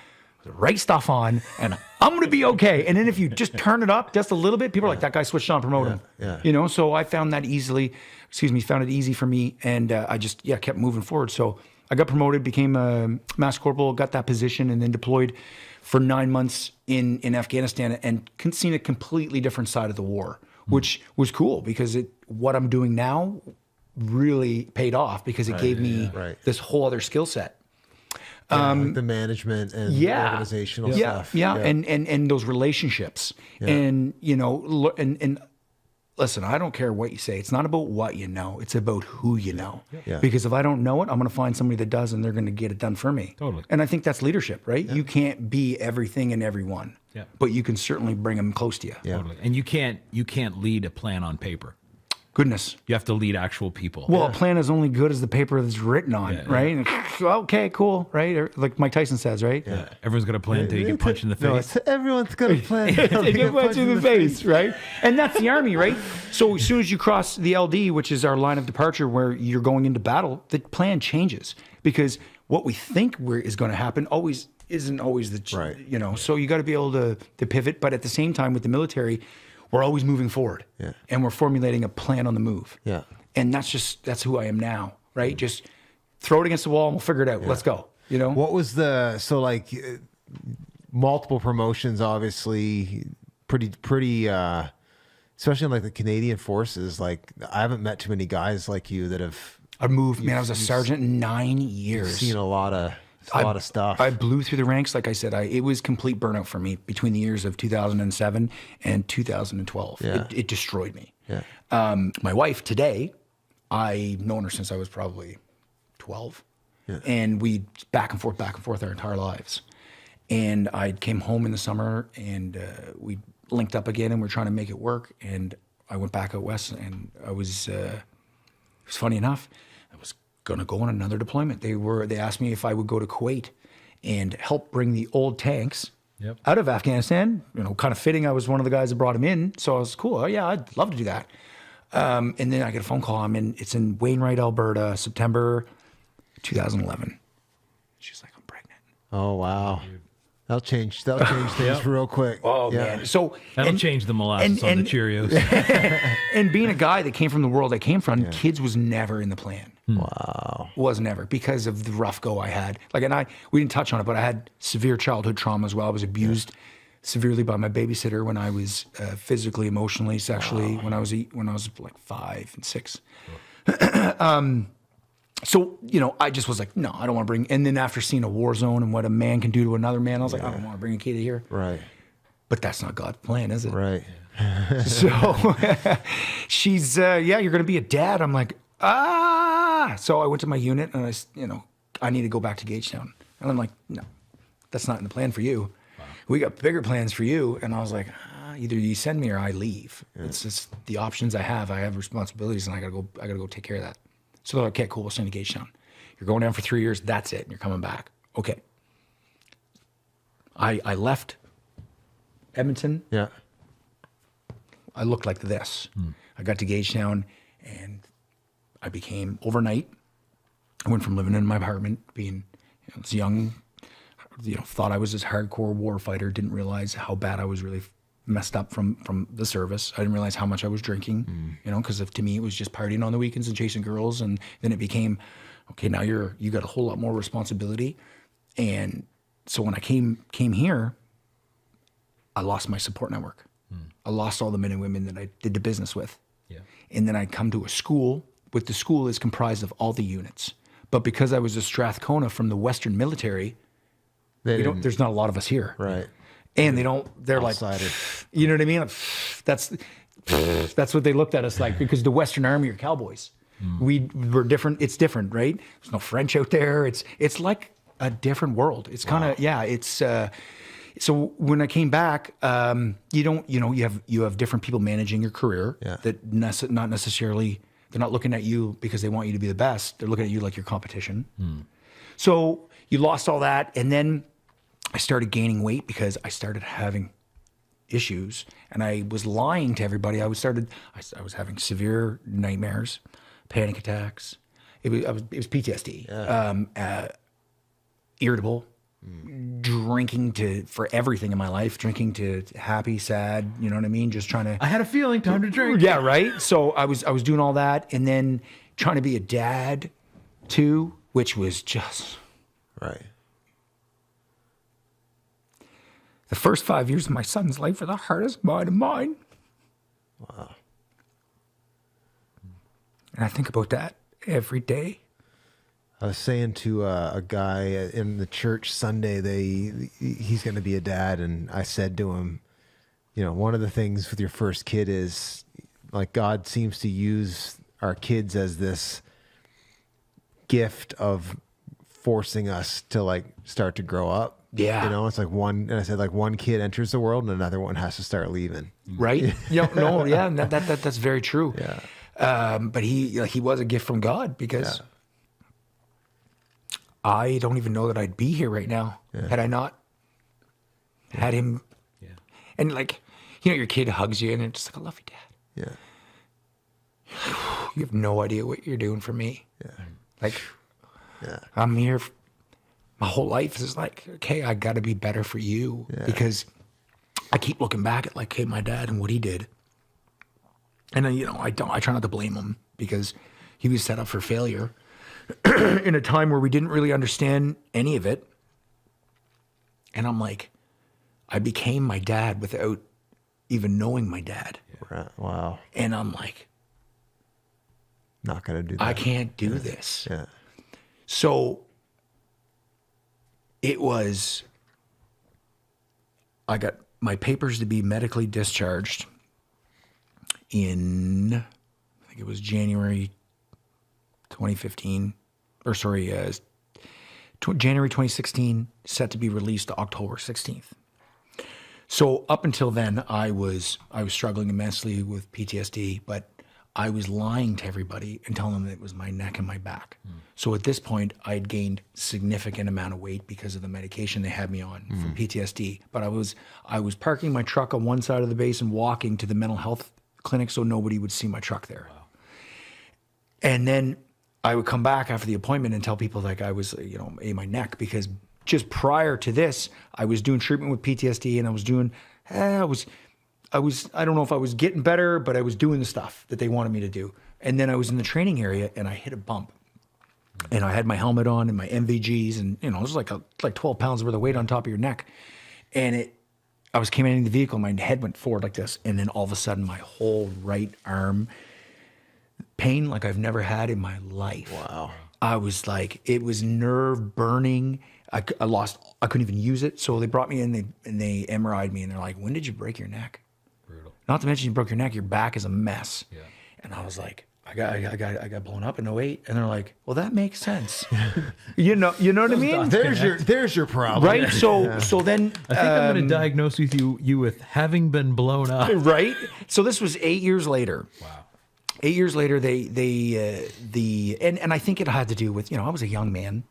the right stuff on, and I'm going to be okay. And then if you just turn it up just a little bit, people are like, that guy switched on, promote him. Yeah. So I found that found it easy for me. And I just, kept moving forward. So I got promoted, became a master corporal, got that position, and then deployed for 9 months in Afghanistan and seen a completely different side of the war, which was cool because what I'm doing now really paid off because it gave me this whole other skill set. Like the management and organizational stuff. And those relationships, and listen, I don't care what you say. It's not about what you know. It's about who you know. Yeah. Because if I don't know it, I'm going to find somebody that does, and they're going to get it done for me. Totally. And I think that's leadership, right? You can't be everything and everyone. Yeah. But you can certainly bring them close to you. Yeah. Totally. And you can't lead a plan on paper. Goodness. You have to lead actual people. Well, a plan is only good as the paper that's written on, right? And, okay, cool, right? Or like Mike Tyson says, right? Yeah. Everyone's got a plan until you get punched in the face. No, everyone's got a plan. You get punched in the face, right? And that's the Army, right? So as soon as you cross the LD, which is our line of departure where you're going into battle, the plan changes because what we think is going to happen always isn't always the, Right. you know, so you got to be able to pivot. But at the same time with the military, we're always moving forward, and we're formulating a plan on the move. Yeah. And that's who I am now, right? Just throw it against the wall and we'll figure it out. Let's go. You know? What was multiple promotions, obviously pretty, especially in like the Canadian forces. Like I haven't met too many guys like you that have. I moved, man. I was a sergeant 9 years. Seen a lot of stuff. I blew through the ranks. Like I said, it was complete burnout for me between the years of 2007 and 2012. Yeah. It destroyed me. Yeah. My wife today, I've known her since I was probably 12. Yeah. And we back and forth our entire lives. And I came home in the summer and we linked up again and we're trying to make it work. And I went back out west and I was, it was funny enough, I was going to go on another deployment. They asked me if I would go to Kuwait and help bring the old tanks out of Afghanistan. You know, kind of fitting. I was one of the guys that brought them in, so I was cool. Oh yeah, I'd love to do that. And then I get a phone call. It's in Wainwright, Alberta, September 2011. She's like, I'm pregnant. Oh wow. That'll change things real quick. Oh man. So That'll change the molasses on the Cheerios. And being a guy that came from the world I came from, kids was never in the plan. Wow. Was never because of the rough go I had. Like, we didn't touch on it, but I had severe childhood trauma as well. I was abused severely by my babysitter when I was physically, emotionally, sexually. When I was like 5 and 6. So, you know, I just was like, no, I don't want to bring. And then after seeing a war zone and what a man can do to another man, I was like, I don't want to bring a kid here. Right. But that's not God's plan, is it? Right. So she's, you're going to be a dad. I'm like, So I went to my unit and I need to go back to Gagetown. And I'm like, no, that's not in the plan for you. Wow. We got bigger plans for you. And I was like, either you send me or I leave. Yeah. It's just the options I have. I have responsibilities and I gotta go take care of that. So they're like, okay, cool, we'll send you to Gagetown. You're going down for 3 years, that's it, and you're coming back. Okay. I left Edmonton. Yeah. I looked like this. I got to Gagetown and I became overnight. I went from living in my apartment, being this young, thought I was this hardcore war fighter, didn't realize how bad I was really messed up from the service. I didn't realize how much I was drinking, because to me it was just partying on the weekends and chasing girls. And then it became, okay, now you got a whole lot more responsibility. And so when I came here, I lost my support network. I lost all the men and women that I did the business with. Yeah. And then I come to a school, the school is comprised of all the units. But because I was a Strathcona from the Western military, there's not a lot of us here. Right. And they're Outsider. Like, you know what I mean? Like, that's what they looked at us like, because the Western Army are cowboys. We're different. It's different, right? There's no French out there. It's like a different world. It's kind of, so when I came back, you have different people managing your career that not necessarily, they're not looking at you because they want you to be the best. They're looking at you like your competition. So you lost all that. And then I started gaining weight because I started having issues, and I was lying to everybody. I was having severe nightmares, panic attacks. It was PTSD. Irritable, drinking for everything in my life, drinking to happy, sad. You know what I mean? Just trying to. I had a feeling, time to drink. Yeah, right. So I was doing all that, and then trying to be a dad too, which was just right. The first 5 years of my son's life were the hardest of mine. Wow. And I think about that every day. I was saying to a guy in the church Sunday, he's going to be a dad, and I said to him, one of the things with your first kid is like God seems to use our kids as this gift of forcing us to like start to grow up. Yeah. You know, it's like one, and I said like one kid enters the world and another one has to start leaving. Right. Yeah. No. Yeah. And that's very true. Yeah. But he was a gift from God, because I don't even know that I'd be here right now had I not had him. Yeah. And like, you know, your kid hugs you and it's just like, I love you, Dad. Yeah. You have no idea what you're doing for me. Yeah. Like, Yeah. I'm here. My whole life is like, okay, I got to be better for you, because I keep looking back at like, hey, my dad and what he did. And then, you know, I try not to blame him, because he was set up for failure in a time where we didn't really understand any of it. And I'm like, I became my dad without even knowing my dad. Right. Wow. And I'm like, Not going to do that. I can't do this. Yeah. So I got my papers to be medically discharged in, I think it was January 2015, or sorry, January 2016, set to be released October 16th. So up until then, I was struggling immensely with PTSD, but I was lying to everybody and telling them it was my neck and my back. So at this point, I had gained significant amount of weight because of the medication they had me on for PTSD. But I was parking my truck on one side of the base and walking to the mental health clinic so nobody would see my truck there. Wow. And then I would come back after the appointment and tell people like I was, you know, my neck, because just prior to this, I was doing treatment with PTSD, and I was doing, I don't know if I was getting better, but I was doing the stuff that they wanted me to do. And then I was in the training area and I hit a bump, and I had my helmet on and my MVGs, and you know, it was like 12 pounds worth of weight on top of your neck. And I was coming in the vehicle, my head went forward like this. And then all of a sudden my whole right arm pain like I've never had in my life. Wow. I was like, it was nerve burning. I couldn't even use it. So they brought me in, and they MRI'd me, and they're like, when did you break your neck? Brutal. Not to mention you broke your neck, your back is a mess. Yeah. And I was like, I got blown up in 08. And they're like, well, that makes sense. you know what I mean? There's your problem. Right. So then I think I'm going to diagnose with you with having been blown up. Right. So this was 8 years later. Wow. 8 years later, and I think it had to do with, you know, I was a young man.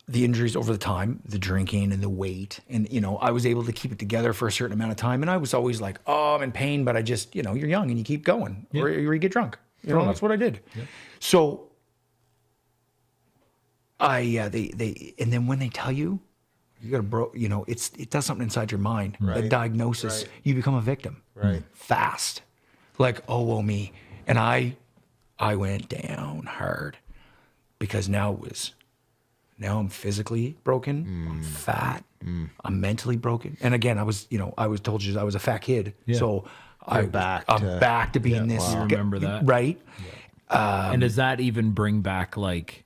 The injuries over the time, the drinking and the weight, and, you know, I was able to keep it together for a certain amount of time. And I was always like, oh, I'm in pain, but I just, you know, you're young and you keep going, or you get drunk. You know, that's what I did. Yeah. So and then when they tell you, you got to you know, it does something inside your mind. Right. The diagnosis, you become a victim. Right. Fast. Like, oh, woe me. And I went down hard, because now I'm physically broken. I'm fat. I'm mentally broken. And again, I was told you I was a fat kid. Yeah. So I'm back to being this. Wow. You remember that? Right. Yeah. And does that even bring back like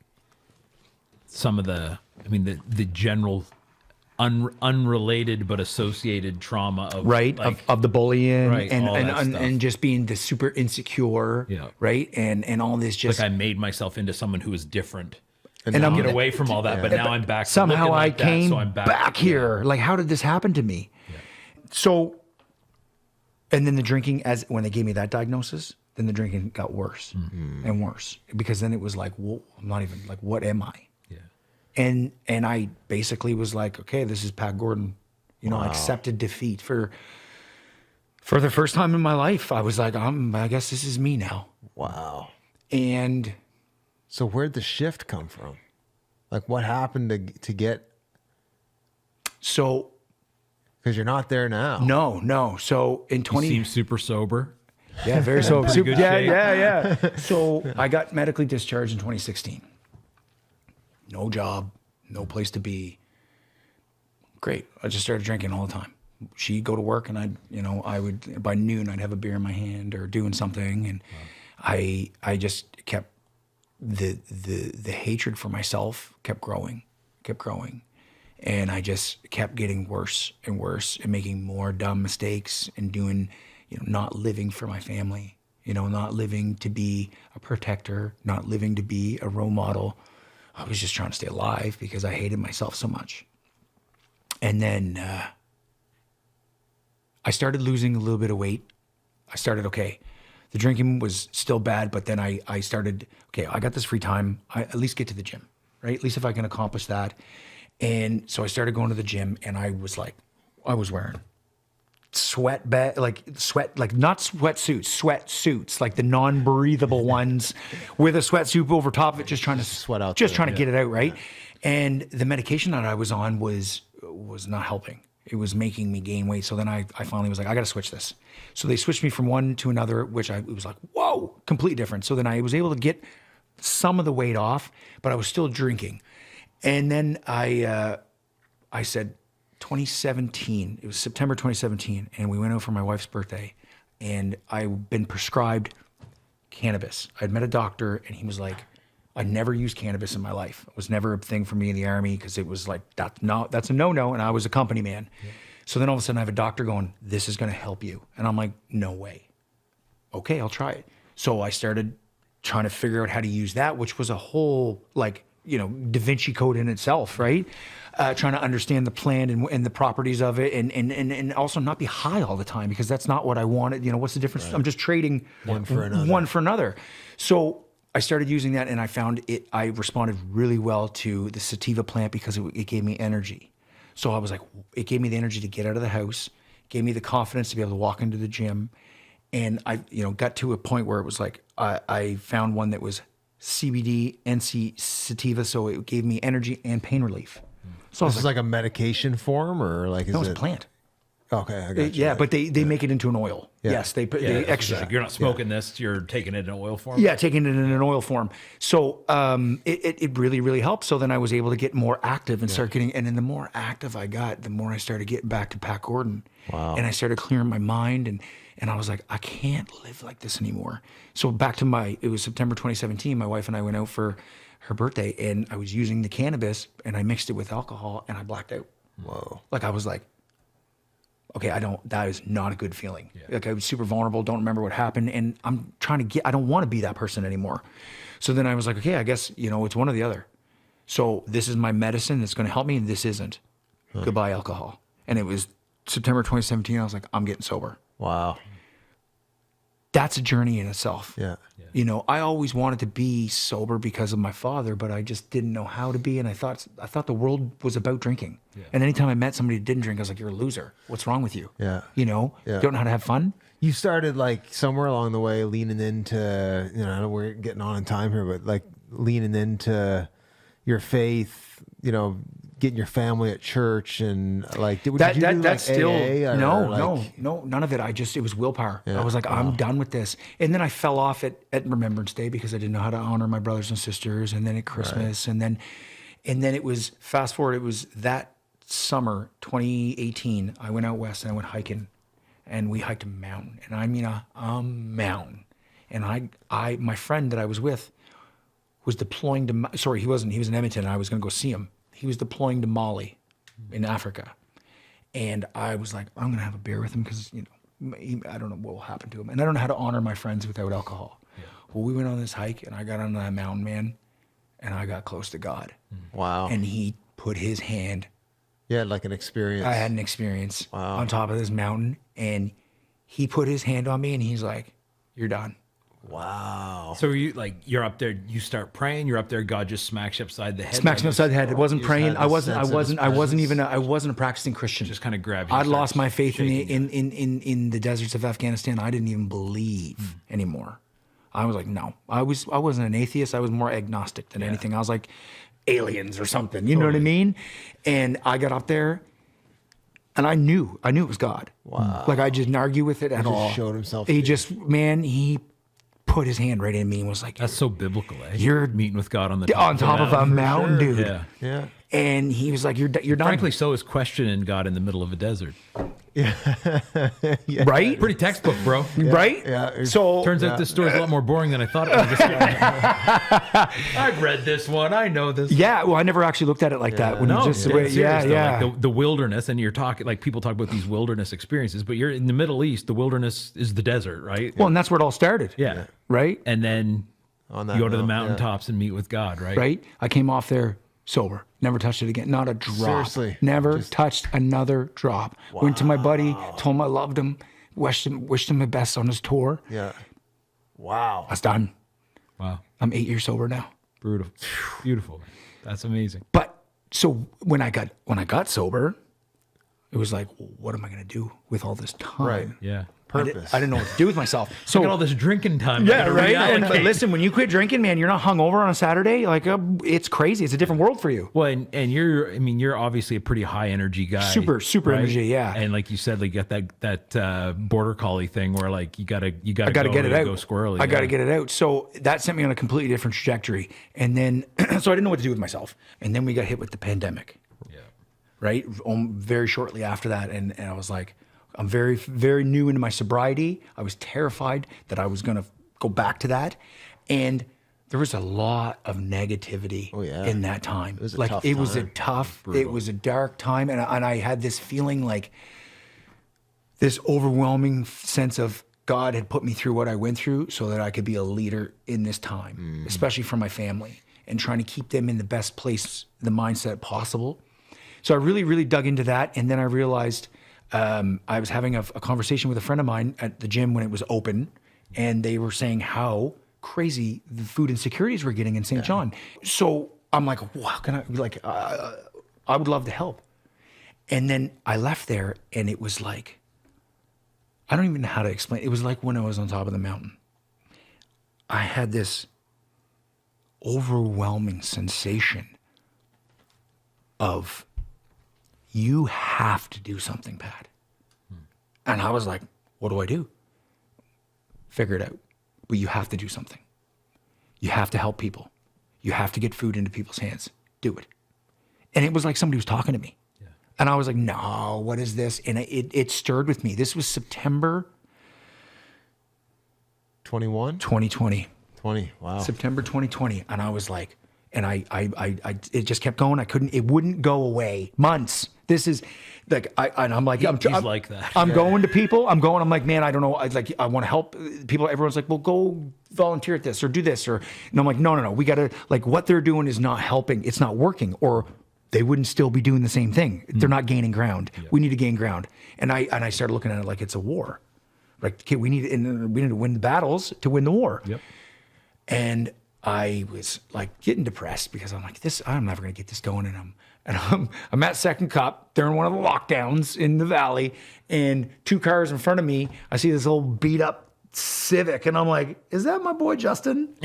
some of the general unrelated but associated trauma of right, like, of the bullying, right, and just being the super insecure, right, and all this, just like I made myself into someone who was different, and I'm get away from all that, but now I'm back. Somehow I like came so I'm back here. Like, how did this happen to me? Yeah. So, and then the drinking, when they gave me that diagnosis, then the drinking got worse and worse, because then it was like, well, I'm not even like, what am I? And I basically was like, okay, this is Pat Gordon. You know, I accepted defeat for the first time in my life. I was like, I guess this is me now. Wow. And so where'd the shift come from? Like, what happened to get? So, because you're not there now. No. So in 20, you seem super sober. Yeah, very sober. Pretty good shape. Yeah. So I got medically discharged in 2016. No job, no place to be. Great. I just started drinking all the time. She'd go to work, and I would, by noon, I'd have a beer in my hand or doing something. And I just kept, the hatred for myself kept growing. And I just kept getting worse and worse and making more dumb mistakes and doing, not living for my family, not living to be a protector, not living to be a role model. I was just trying to stay alive because I hated myself so much. And then I started losing a little bit of weight. I started, okay, the drinking was still bad, but then I started, okay, I got this free time. I at least get to the gym, right? At least if I can accomplish that. And so I started going to the gym, and I was wearing sweatsuits, like the non-breathable ones with a sweatsuit over top of it, just trying to sweat out, just trying to get it out, right? And the medication that I was on was not helping. It was making me gain weight. So then I finally was like, I got to switch this. So they switched me from one to another, it was like, whoa, completely different. So then I was able to get some of the weight off, but I was still drinking. And then I said, 2017, it was September 2017, and we went out for my wife's birthday, and I'd been prescribed cannabis. I'd met a doctor, and he was like, I'd never used cannabis in my life. It was never a thing for me in the Army because it was like, that's a no-no, and I was a company man. Yeah. So then all of a sudden I have a doctor going, this is going to help you. And I'm like, no way. Okay, I'll try it. So I started trying to figure out how to use that, which was a whole Da Vinci Code in itself, right? Trying to understand the plant and the properties of it, and also not be high all the time, because that's not what I wanted. What's the difference? Right. I'm just trading one for another. So I started using that, and I found it. I responded really well to the sativa plant because it gave me energy. So I was like, it gave me the energy to get out of the house, gave me the confidence to be able to walk into the gym, and I got to a point where it was like I found one that was CBD and sativa, so it gave me energy and pain relief. So this is like a medication form, or like it's a plant. Okay, I got you. Yeah, but they make it into an oil. Yeah. Yes, they extract. You're not smoking this; you're taking it in oil form. Yeah, taking it in an oil form. So it really, really helped. So then I was able to get more active and start getting. And then the more active I got, the more I started getting back to Pat Gordon. Wow. And I started clearing my mind, and I was like, I can't live like this anymore. So back to it was September 2017. My wife and I went out for her birthday, and I was using the cannabis, and I mixed it with alcohol, and I blacked out. Whoa! Like I was like, okay, that is not a good feeling. Yeah. Like I was super vulnerable, don't remember what happened, and I'm trying to I don't want to be that person anymore. So then I was like, okay, I guess, it's one or the other. So this is my medicine that's going to help me, and this isn't. Goodbye, alcohol. And it was September 2017, I was like, I'm getting sober. Wow. That's a journey in itself. Yeah. I always wanted to be sober because of my father, but I just didn't know how to be. And I thought the world was about drinking. Yeah. And anytime I met somebody who didn't drink, I was like, you're a loser. What's wrong with you? Yeah. You don't know how to have fun? You started like somewhere along the way leaning into, I know we're getting on in time here, but like leaning into your faith, getting your family at church, and like did you do that's like still AA or no, none of it. It was willpower. Yeah. I was like, I'm done with this. And then I fell off at Remembrance Day because I didn't know how to honor my brothers and sisters, and then at Christmas, and then it was fast forward. It was that summer 2018. I went out west and I went hiking, and we hiked a mountain, and I mean a mountain. And my friend that I was with was deploying to. Sorry, he wasn't. He was in Edmonton, and I was going to go see him. He was deploying to Mali in Africa. And I was like, I'm going to have a beer with him because, I don't know what will happen to him. And I don't know how to honor my friends without alcohol. Yeah. Well, we went on this hike, and I got on that mountain, man, and I got close to God. Wow. And he put his hand. Yeah, like an experience. I had an experience on top of this mountain, and he put his hand on me, and he's like, you're done. Wow. So you're up there, you start praying, you're up there, God just smacks you upside the head. Smacks me upside the head. It wasn't praying. I wasn't a practicing Christian. Just kind of grabbed you. I'd lost my faith in the deserts of Afghanistan. I didn't even believe anymore. I was like, no. I wasn't an atheist. I was more agnostic than anything. I was like aliens or something. You know what I mean? And I got up there, and I knew it was God. Wow. Like I didn't argue with it at all. He showed himself. He put his hand right in me and was like, that's so biblical, eh? You're meeting with God on top of a mountain, dude. Yeah. And he was like, you're done. Frankly, so is questioning God in the middle of a desert. Yeah. Right? Pretty textbook, bro. Right? Yeah. So Turns out this story's a lot more boring than I thought it was. I've read this one. I know this. yeah, well, I never actually looked at it like that. When No, you just, dead serious, though. yeah. Like the wilderness, and you're talking like people talk about these wilderness experiences, but you're in the Middle East. The wilderness is the desert, right? Well, and that's where it all started. Yeah. Right? And then On you that go to the note, mountaintops and meet with God, right? Right? I came off there sober. Never touched it again. Not a drop. Seriously? Never touched another drop. Went to my buddy, told him I loved him, wished him my best on his tour. Yeah. Wow. That's done. Wow. I'm 8 years sober now. Brutal. Beautiful. That's amazing. But so when I got sober, it was like, well, what am I going to do with all this time? Right. Yeah. Purpose. I didn't know what to do with myself. So So all this drinking time. yeah, right. And, Reallocate. but listen, when you quit drinking, man, you're not hungover on a Saturday. Like it's crazy. It's a different world for you. Well, and you're obviously a pretty high energy guy. Super energy, yeah. And like you said, like you got that border collie thing where like you gotta I got to get it out. Go squirrely. I got to get it out. So that sent me on a completely different trajectory. And then, so I didn't know what to do with myself. And then we got hit with the pandemic. Yeah. Right? Very shortly after that. And I was like, I'm very, very new into my sobriety. I was terrified that I was going to go back to that. And there was a lot of negativity in that time. It was a like tough it was a time. tough, it was a dark time. And I had this feeling like this overwhelming sense of God had put me through what I went through so that I could be a leader in this time, especially for my family, and trying to keep them in the best place, the mindset possible. So I really, really dug into that. And then I realized I was having a conversation with a friend of mine at the gym when it was open, and they were saying how crazy the food insecurities were getting in St. John. So I'm like, wow, can I, like, I would love to help. And then I left there, and it was like, I don't even know how to explain. It was like when I was on top of the mountain. I had this overwhelming sensation of, you have to do something, Pat. And I was like, what do I do? Figure it out. But you have to do something. You have to help people. You have to get food into people's hands. Do it. And it was like somebody was talking to me. Yeah. And I was like, no, what is this? And it stirred with me. This was September 21? 2020. 20. Wow. September 2020. And I was like, and I it just kept going. It wouldn't go away. Months. This is like, I'm like, I'm like that. I'm going to people. I'm like, man, I don't know. I want to help people. Everyone's like, well, go volunteer at this or do this. And I'm like, no. We got to, like, what they're doing is not helping. It's not working, or they wouldn't still be doing the same thing. They're not gaining ground. Yeah. We need to gain ground. And I started looking at it like it's a war. Like, okay, we need to win the battles to win the war. Yep. And I was like getting depressed because I'm like, I'm never gonna get this going. And I'm at Second Cup. They're in one of the lockdowns in the valley, and 2 cars in front of me. I see this old beat up Civic, and I'm like, is that my boy Justin?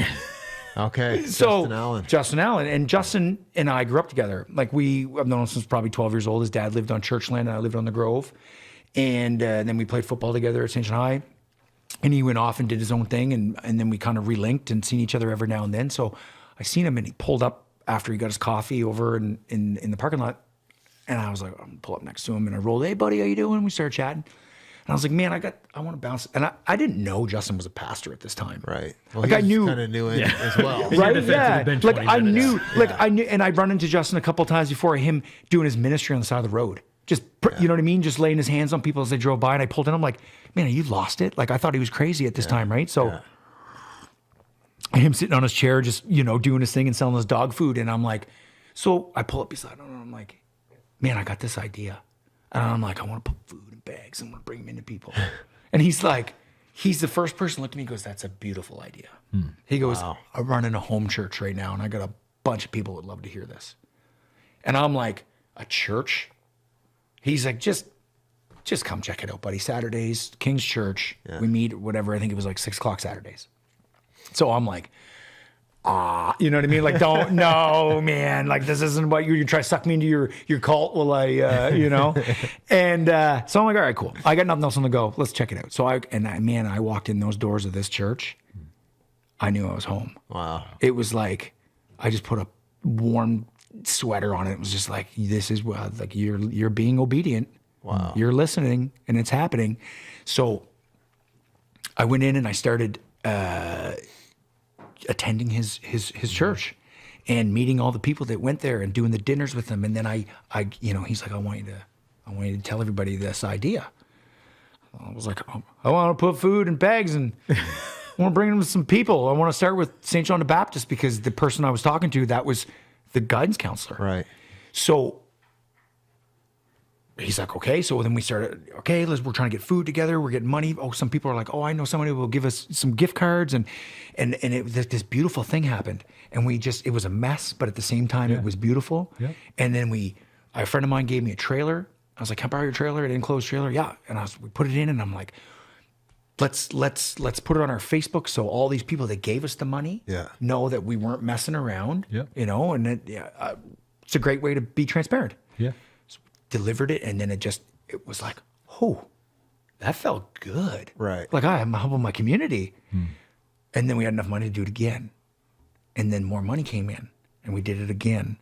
Okay. So Justin Allen. And Justin and I grew up together. Like I've known him since probably 12 years old. His dad lived on Churchland, and I lived on the Grove. And then we played football together at St. John High. And he went off and did his own thing, and then we kind of relinked and seen each other every now and then. So I seen him, and he pulled up after he got his coffee over in the parking lot. And I was like, I'm gonna pull up next to him, and I rolled, hey buddy, how you doing? We started chatting. And I was like, man, I want to bounce. And I didn't know Justin was a pastor at this time. Right. Well, like I knew, kind of knew it as well. right? defense, Yeah. it had been Like 20 I minutes. knew, like I knew, and I'd run into Justin a couple of times before him doing his ministry on the side of the road. Just, you know what I mean? Just laying his hands on people as they drove by, and I pulled in. I'm like, man, you lost it. Like I thought he was crazy at this time, right? So him sitting on his chair, just, doing his thing and selling his dog food. And I'm like, so I pull up beside him, and I'm like, man, I got this idea. And I'm like, I want to put food in bags. I want to bring them into people. And he's the first person who looked at me and goes, that's a beautiful idea. He goes, I'm running a home church right now, and I got a bunch of people that would love to hear this. And I'm like, a church? He's like, just come check it out, buddy. Saturdays, King's Church. Yeah. We meet, whatever. I think it was like 6 o'clock Saturdays. So I'm like, you know what I mean? Like, don't, no, man. Like, this isn't what you try to suck me into your cult. Will I, And so I'm like, all right, cool. I got nothing else on the go. Let's check it out. So I walked in those doors of this church. I knew I was home. Wow. It was like, I just put a warm sweater on it. It was just like, this is what, like, you're being obedient. Wow. You're listening and it's happening. So I went in and I started attending his church and meeting all the people that went there and doing the dinners with them. And then I he's like, I want you to tell everybody this idea. I was like, I want to put food in bags and I want to bring them to some people. I want to start with St. John the Baptist because the person I was talking to, that was the guidance counselor. Right. So he's like, okay. So then we started, okay, we're trying to get food together. We're getting money. Oh, some people are like, oh, I know somebody who will give us some gift cards. And this beautiful thing happened. And it was a mess, but at the same time, it was beautiful. Yeah. And then a friend of mine gave me a trailer. I was like, can I borrow your trailer? An enclosed trailer? Yeah. And we put it in and I'm like, let's put it on our Facebook. So all these people that gave us the money know that we weren't messing around, and it's a great way to be transparent. Yeah. So we delivered it. And then it was like, oh, that felt good. Right. Like I'm helping my community. And then we had enough money to do it again. And then more money came in and we did it again.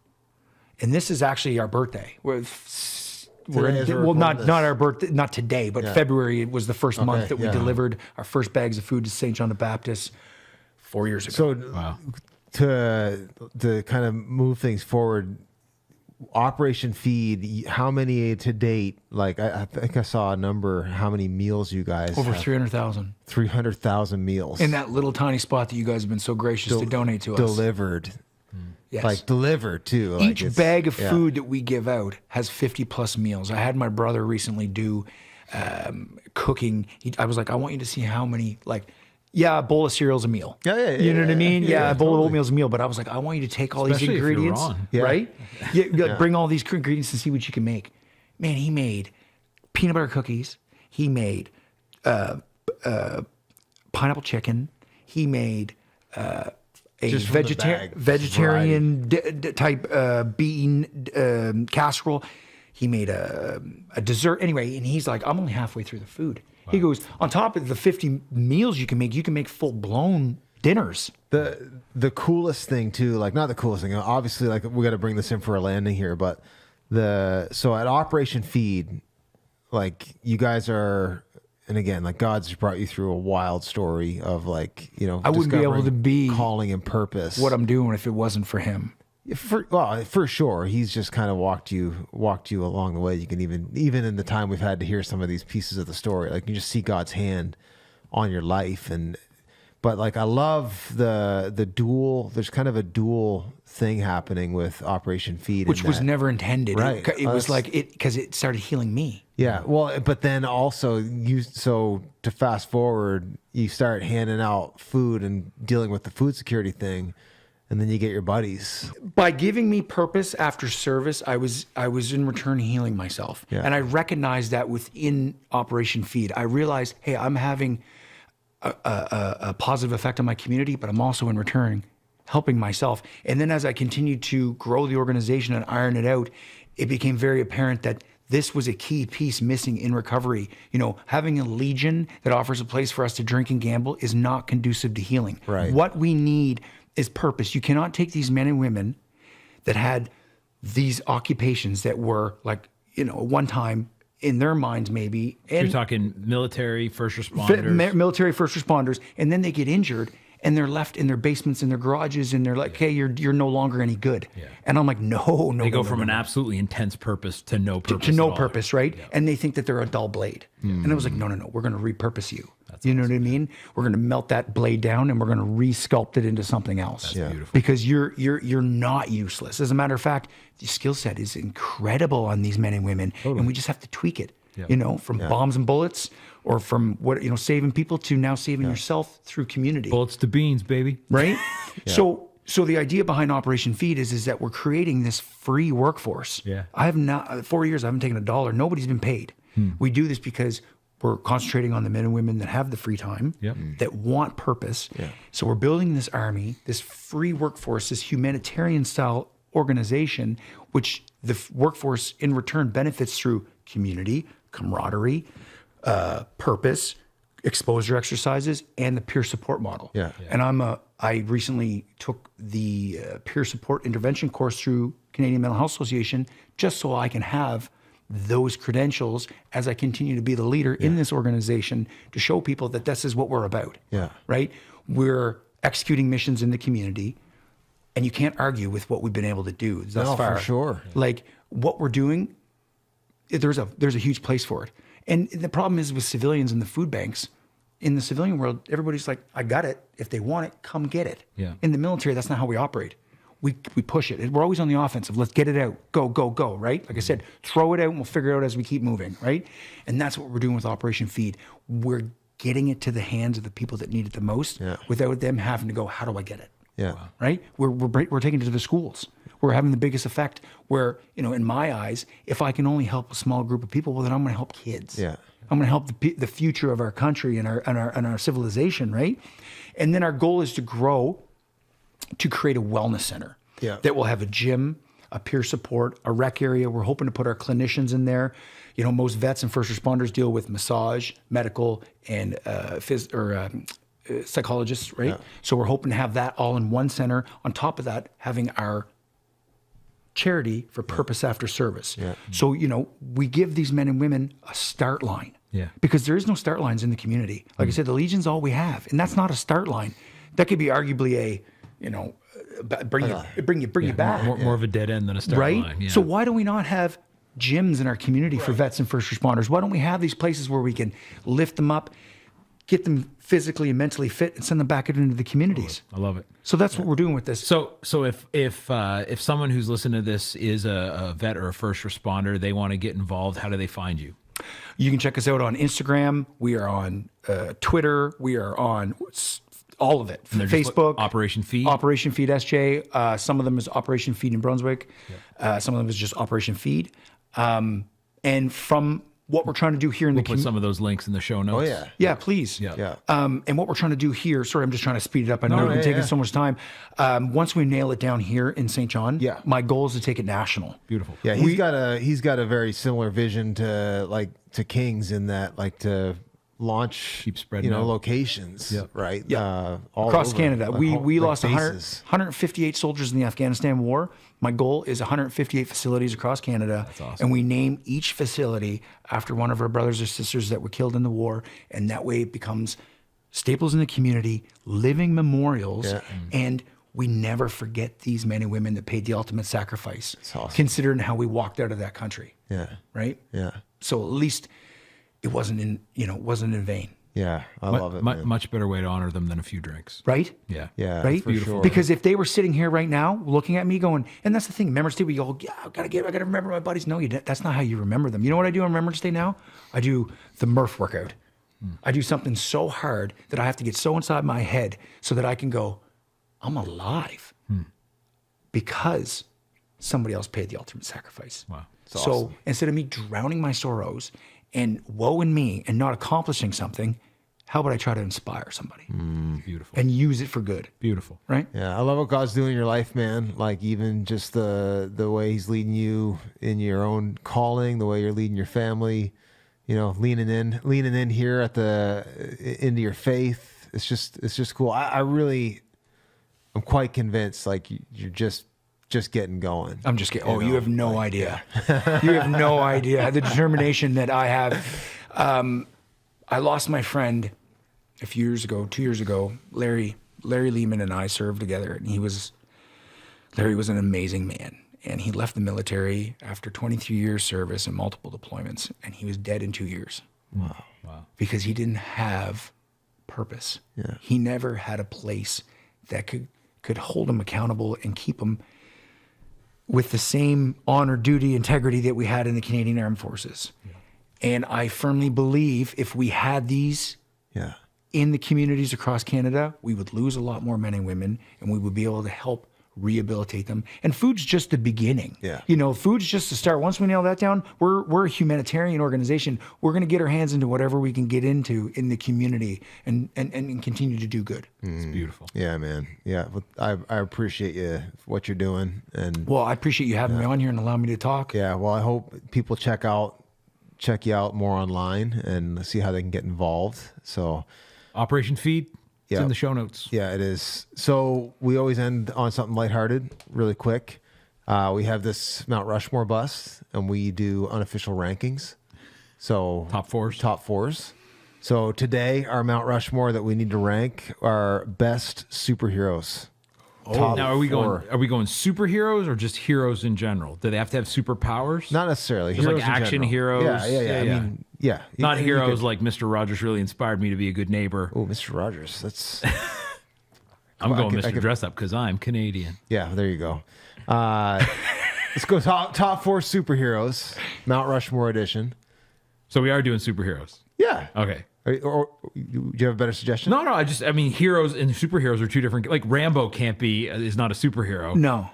And this is actually our birthday. Not our birthday, not today, but February was the first month that we delivered our first bags of food to St. John the Baptist 4 years ago. So to kind of move things forward, Operation Feed, how many to date? Like I think I saw a number, how many meals you guys over have? 300,000. 300,000 meals. In that little tiny spot that you guys have been so gracious to donate to us. Delivered. Yes. Like delivered too. Each bag of food that we give out has 50 plus meals. I had my brother recently do cooking. I was like, I want you to see how many, a bowl of cereal's a meal. You know what I mean? Yeah, a bowl of oatmeal's a meal. But I was like, I want you to take all Especially these ingredients, right? Bring all these ingredients and see what you can make. Man, he made peanut butter cookies. He made pineapple chicken. He made a vegetarian type bean casserole. He made a dessert. Anyway, and he's like, I'm only halfway through the food. Wow. He goes, on top of the 50 meals you can make full-blown dinners. The coolest thing too, not the coolest thing, obviously we got to bring this in for a landing here, but so at Operation Feed, you guys are, and again, God's brought you through a wild story of I wouldn't be able to be calling and purpose. What I'm doing if it wasn't for him. For sure, he's just kind of walked you along the way. You can even in the time we've had to hear some of these pieces of the story, you just see God's hand on your life. But I love the dual. There's kind of a dual thing happening with Operation Feed, which was never intended. Right. It was because it started healing me. Yeah. Well, but then also to fast forward, you start handing out food and dealing with the food security thing. And then you get your buddies. By giving me purpose after service, I was in return healing myself. Yeah. And I recognized that within Operation Feed. I realized, hey, I'm having a positive effect on my community, but I'm also in return helping myself. And then as I continued to grow the organization and iron it out, it became very apparent that this was a key piece missing in recovery. Having a legion that offers a place for us to drink and gamble is not conducive to healing. Right. What we need is purpose. You cannot take these men and women that had these occupations that were one time in their minds maybe. And you're talking military, first responders. Military first responders. And then they get injured and they're left in their basements, in their garages, and they're like, hey, you're no longer any good. Yeah. And I'm like, no. They go from an absolutely intense purpose to no purpose. To no purpose, right? Yeah. And they think that they're a dull blade. And I was like, no, we're going to repurpose you. That's awesome. Know what I mean? We're going to melt that blade down and we're going to re-sculpt it into something else. That's beautiful. Because you're not useless. As a matter of fact, the skill set is incredible on these men and women. Totally. And we just have to tweak it. Yep. From bombs and bullets, or from saving people to now saving yourself through community. Bullets to beans, baby. Right? So the idea behind Operation Feed is that we're creating this free workforce. Yeah. I have not 4 years. I haven't taken $1. Nobody's been paid. We do this because we're concentrating on the men and women that have the free time, that want purpose. Yeah. So we're building this army, this free workforce, this humanitarian style organization, which the workforce in return benefits through community, camaraderie, purpose, exposure exercises, and the peer support model. Yeah. And I recently took the peer support intervention course through Canadian Mental Health Association just so I can have those credentials as I continue to be the leader in this organization to show people that this is what we're about. Yeah. Right? We're executing missions in the community, and you can't argue with what we've been able to do thus far. For sure. Like what we're doing, there's a huge place for it. And the problem is with civilians in the food banks, in the civilian world, everybody's like, I got it. If they want it, come get it. Yeah. In the military, that's not how we operate. We push it. We're always on the offensive. Let's get it out. Go, go, go, right? Like I said, throw it out and we'll figure it out as we keep moving, right? And that's what we're doing with Operation Feed. We're getting it to the hands of the people that need it the most without them having to go, how do I get it? Yeah. Right? We're taking it to the schools. We're having the biggest effect where, in my eyes, if I can only help a small group of people, well, then I'm going to help kids. Yeah. I'm going to help the future of our country and our civilization, right? And then our goal is to grow to create a wellness center that will have a gym, a peer support, a rec area. We're hoping to put our clinicians in there. Most vets and first responders deal with massage, medical, and psychologists, right? Yeah. So we're hoping to have that all in one center. On top of that, having our charity for purpose after service. Yeah. So, we give these men and women a start line. Yeah. Because there is no start lines in the community. Like I said, the Legion's all we have. And that's not a start line. That could be arguably a, bring you back. More of a dead end than a start line. Right? So why do we not have gyms in our community for vets and first responders? Why don't we have these places where we can lift them up, get them physically and mentally fit, and send them back into the communities? I love it. So that's what we're doing with this. So if someone who's listening to this is a vet or a first responder, they want to get involved, how do they find you? You can check us out on Instagram. We are on Twitter. We are on all of it. Facebook. Operation Feed. Operation Feed SJ. Some of them is Operation Feed in Brunswick. Yeah. Some of them is just Operation Feed. And from what we're trying to do here in we'll put some of those links in the show notes. Oh, yeah. Yeah, please. Yeah. And what we're trying to do here, sorry, I'm just trying to speed it up. I know we've been taking so much time. Once we nail it down here in St. John, my goal is to take it national. Beautiful. Yeah, he's got a very similar vision to King's in that, to launch, keep spreading locations, right? Yeah. All across over, Canada. We lost 158 soldiers in the Afghanistan war. My goal is 158 facilities across Canada. That's awesome. And we name each facility after one of our brothers or sisters that were killed in the war. And that way it becomes staples in the community, living memorials. Yeah. And we never forget these men and women that paid the ultimate sacrifice, awesome. Considering how we walked out of that country. Yeah. Right? Yeah. So at least it wasn't in vain. Yeah, I love it. Much better way to honor them than a few drinks. Right? Yeah. Yeah. Right? For sure. Because if they were sitting here right now looking at me going, and that's the thing, Remembrance Day, we go, I gotta remember my buddies. No, that's not how you remember them. You know what I do on Remembrance Day now? I do the Murph workout. I do something so hard that I have to get so inside my head so that I can go, I'm alive. Because somebody else paid the ultimate sacrifice. Wow. So awesome. Instead of me drowning my sorrows and woe in me and not accomplishing something, how about I try to inspire somebody? Beautiful. And use it for good. Beautiful. Right? Yeah, I love what God's doing in your life, man. Even just the way He's leading you in your own calling, the way you're leading your family, leaning in here into your faith. It's just cool. I'm quite convinced you're just getting going. I'm just kidding. You have no idea. You have no idea the determination that I have. I lost my friend a few years ago, 2 years ago. Larry Lehman and I served together, and Larry was an amazing man. And he left the military after 23 years service and multiple deployments, and he was dead in 2 years. Wow. Because he didn't have purpose. Yeah. He never had a place that could hold him accountable and keep him with the same honor, duty, integrity that we had in the Canadian Armed Forces. Yeah. And I firmly believe if we had these in the communities across Canada, we would lose a lot more men and women, and we would be able to help rehabilitate them. And food's just the beginning. Yeah. Food's just the start. Once we nail that down, we're a humanitarian organization. We're going to get our hands into whatever we can get into in the community and continue to do good. It's beautiful. Yeah, man. Yeah. I appreciate what you're doing. And well, I appreciate you having me on here and allowing me to talk. Yeah. Well, I hope people check you out more online and see how they can get involved. So Operation Feed, it's in the show notes. Yeah, it is. So we always end on something lighthearted, really quick. We have this Mount Rushmore bust, and we do unofficial rankings. So Top fours. Top fours. So today, our Mount Rushmore that we need to rank are best superheroes. Oh, now are we going superheroes or just heroes in general? Do they have to have superpowers? Not necessarily. Just heroes like in action general. heroes. Yeah. I mean, yeah. Not heroes like Mr. Rogers really inspired me to be a good neighbor. Oh, Mr. Rogers. That's. I'm going Mr. Dress Up because I'm Canadian. Yeah, there you go. Let's go top four superheroes, Mount Rushmore edition. So we are doing superheroes. Yeah. Okay. Or do you have a better suggestion? No. I mean, heroes and superheroes are two different. Like Rambo is not a superhero. No.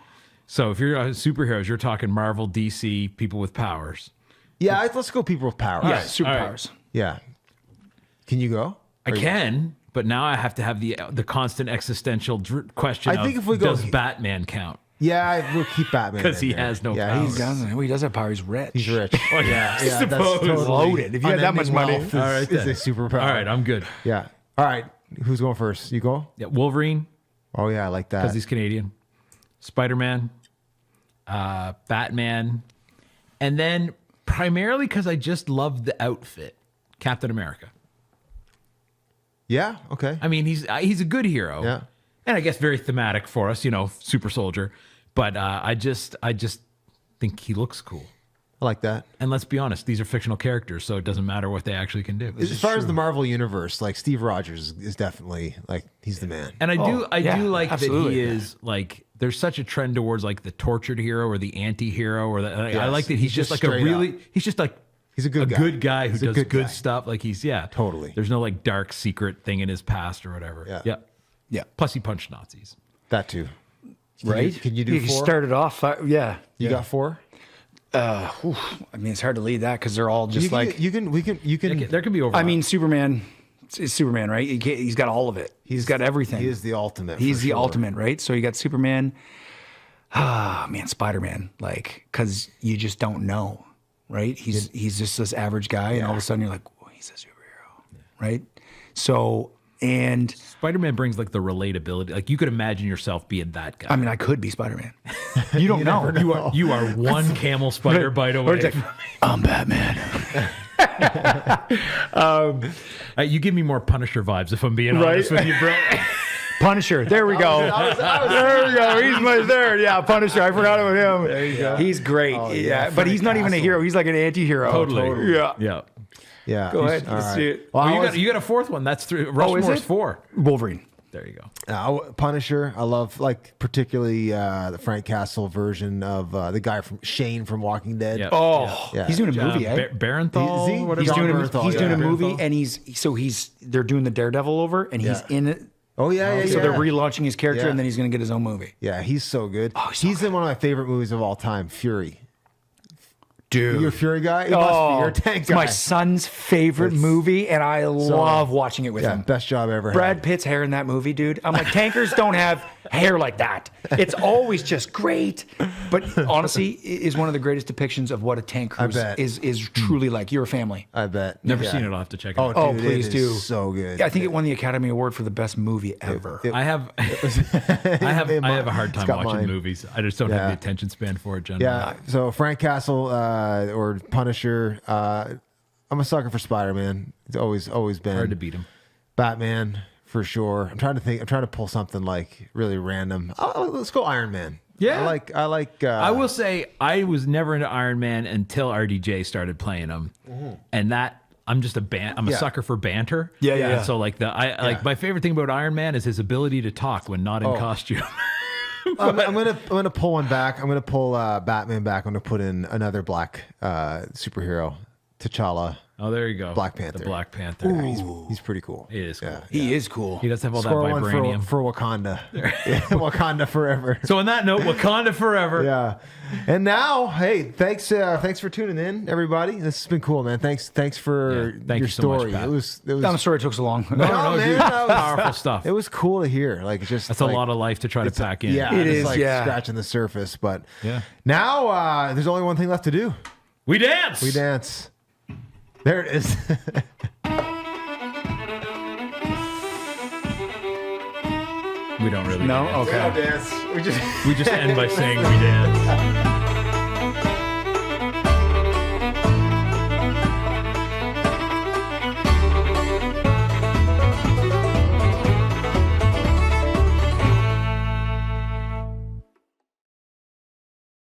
So if you're superheroes, you're talking Marvel, DC, people with powers. Yeah, let's go people with powers. Yeah, superpowers. Yeah. Can you go? I can, but now I have to have the constant existential question. I think if we go, does Batman count? Yeah, we'll keep Batman because he has no powers. He doesn't. He does have power. He's rich. He's rich. Oh, yeah, that's totally loaded. If you had that much money, all right, is a superpower. All right, I'm good. Yeah. All right. Who's going first? You go. Yeah, Wolverine. Oh yeah, I like that because he's Canadian. Spider-Man, Batman, and then primarily because I just love the outfit, Captain America. Yeah. Okay. I mean, he's a good hero. Yeah. And I guess very thematic for us, super soldier. But I just think he looks cool. I like that. And let's be honest, these are fictional characters, so it doesn't matter what they actually can do. As far as the Marvel universe, like Steve Rogers is definitely like he's the man. And I do like absolutely. that he is like. There's such a trend towards like the tortured hero or the anti-hero or the. I like that he's just like a really. He's just like. He's a good guy. Who does good stuff. Like he's totally. There's no like dark secret thing in his past or whatever. Yeah. Yeah. Plus he punched Nazis. That too. Right? Can you do He four? started off. You got four? I mean, it's hard to lead that because they're all just you can. There can be overlap. I mean, Superman is Superman, right? He's got all of it. He's got everything. He is the ultimate. He's the sure. ultimate, right? So you got Superman. Ah, man, Spider-Man. Like, because you just don't know, right? He's just this average guy, and all of a sudden you're like, oh, he's a superhero, right? So, and Spider-Man brings like the relatability. Like you could imagine yourself being that guy. I mean, I could be Spider-Man. You don't know. You are one camel spider bite away. I'm Batman. You give me more Punisher vibes if I'm being honest with you, bro. Punisher. There we go. There we go. He's my third. Yeah, Punisher. I forgot about him. There you go. He's great. Oh, yeah, but he's not even a hero. He's like an anti-hero. Totally. Yeah. Yeah. Yeah. Go ahead. All Let's right. see it. Well, you got a fourth one. That's three. Rushmore's it? 4. Wolverine. There you go. Punisher. I love like particularly the Frank Castle version of the guy from Shane from Walking Dead. Yeah. Oh, Yeah. he's doing a movie, eh? Barenthal. Is he? Whatever. He's doing a Bernthal, movie, and they're doing the Daredevil over, and he's in it. Oh yeah. So they're relaunching his character, Yeah. and then he's going to get his own movie. Yeah, he's so good. Oh, he's so in one of my favorite movies of all time, Fury. Dude. You're a Fury guy? You must be. You're a tank it's guy. my son's favorite movie, and I love watching it with him. Best job ever Brad had. Pitt's hair in that movie, dude. I'm like, tankers don't have hair like that. It's always just great. But honestly, it is one of the greatest depictions of what a tanker bet. is truly like. You're a family. I bet. Never seen it. I'll have to check it Oh, out. Oh, dude, please it is do. So good. I think it won the Academy Award for the best movie ever. I have a hard time got watching mine. movies. I just don't have Yeah. the attention span for it generally. Yeah. So Frank Castle or Punisher. I'm a sucker for Spider-Man. It's always been Hard to beat him. Batman for sure. I'm trying to think. I'm trying to pull something like really random. Let's go Iron Man. Yeah. I like. I will say I was never into Iron Man until RDJ started playing him, and that I'm just I'm a Yeah. sucker for banter. Yeah, yeah. And so like like my favorite thing about Iron Man is his ability to talk when not in costume. I'm gonna pull one back. I'm gonna pull Batman back. I'm gonna put in another black superhero, T'Challa. Oh, there you go. Black Panther. The Black Panther. He's pretty cool. He is cool. Yeah. He is cool. He does have all Score that one vibranium. for Wakanda. Yeah, Wakanda forever. So on that note, Wakanda forever. Yeah. And now, hey, thanks for tuning in, everybody. This has been cool, man. Thanks for Yeah, thank your you so much, story. Pat. It was I'm sorry it took so long. no, man, dude, that was- powerful stuff. It was cool to hear. Like just That's a lot of life to try to pack in. Yeah, It it's is, like yeah. scratching the surface. But Yeah. now there's only one thing left to do. We dance. We dance. There it is. We don't really. No? Dance. Okay. We don't dance. We just end by saying we dance.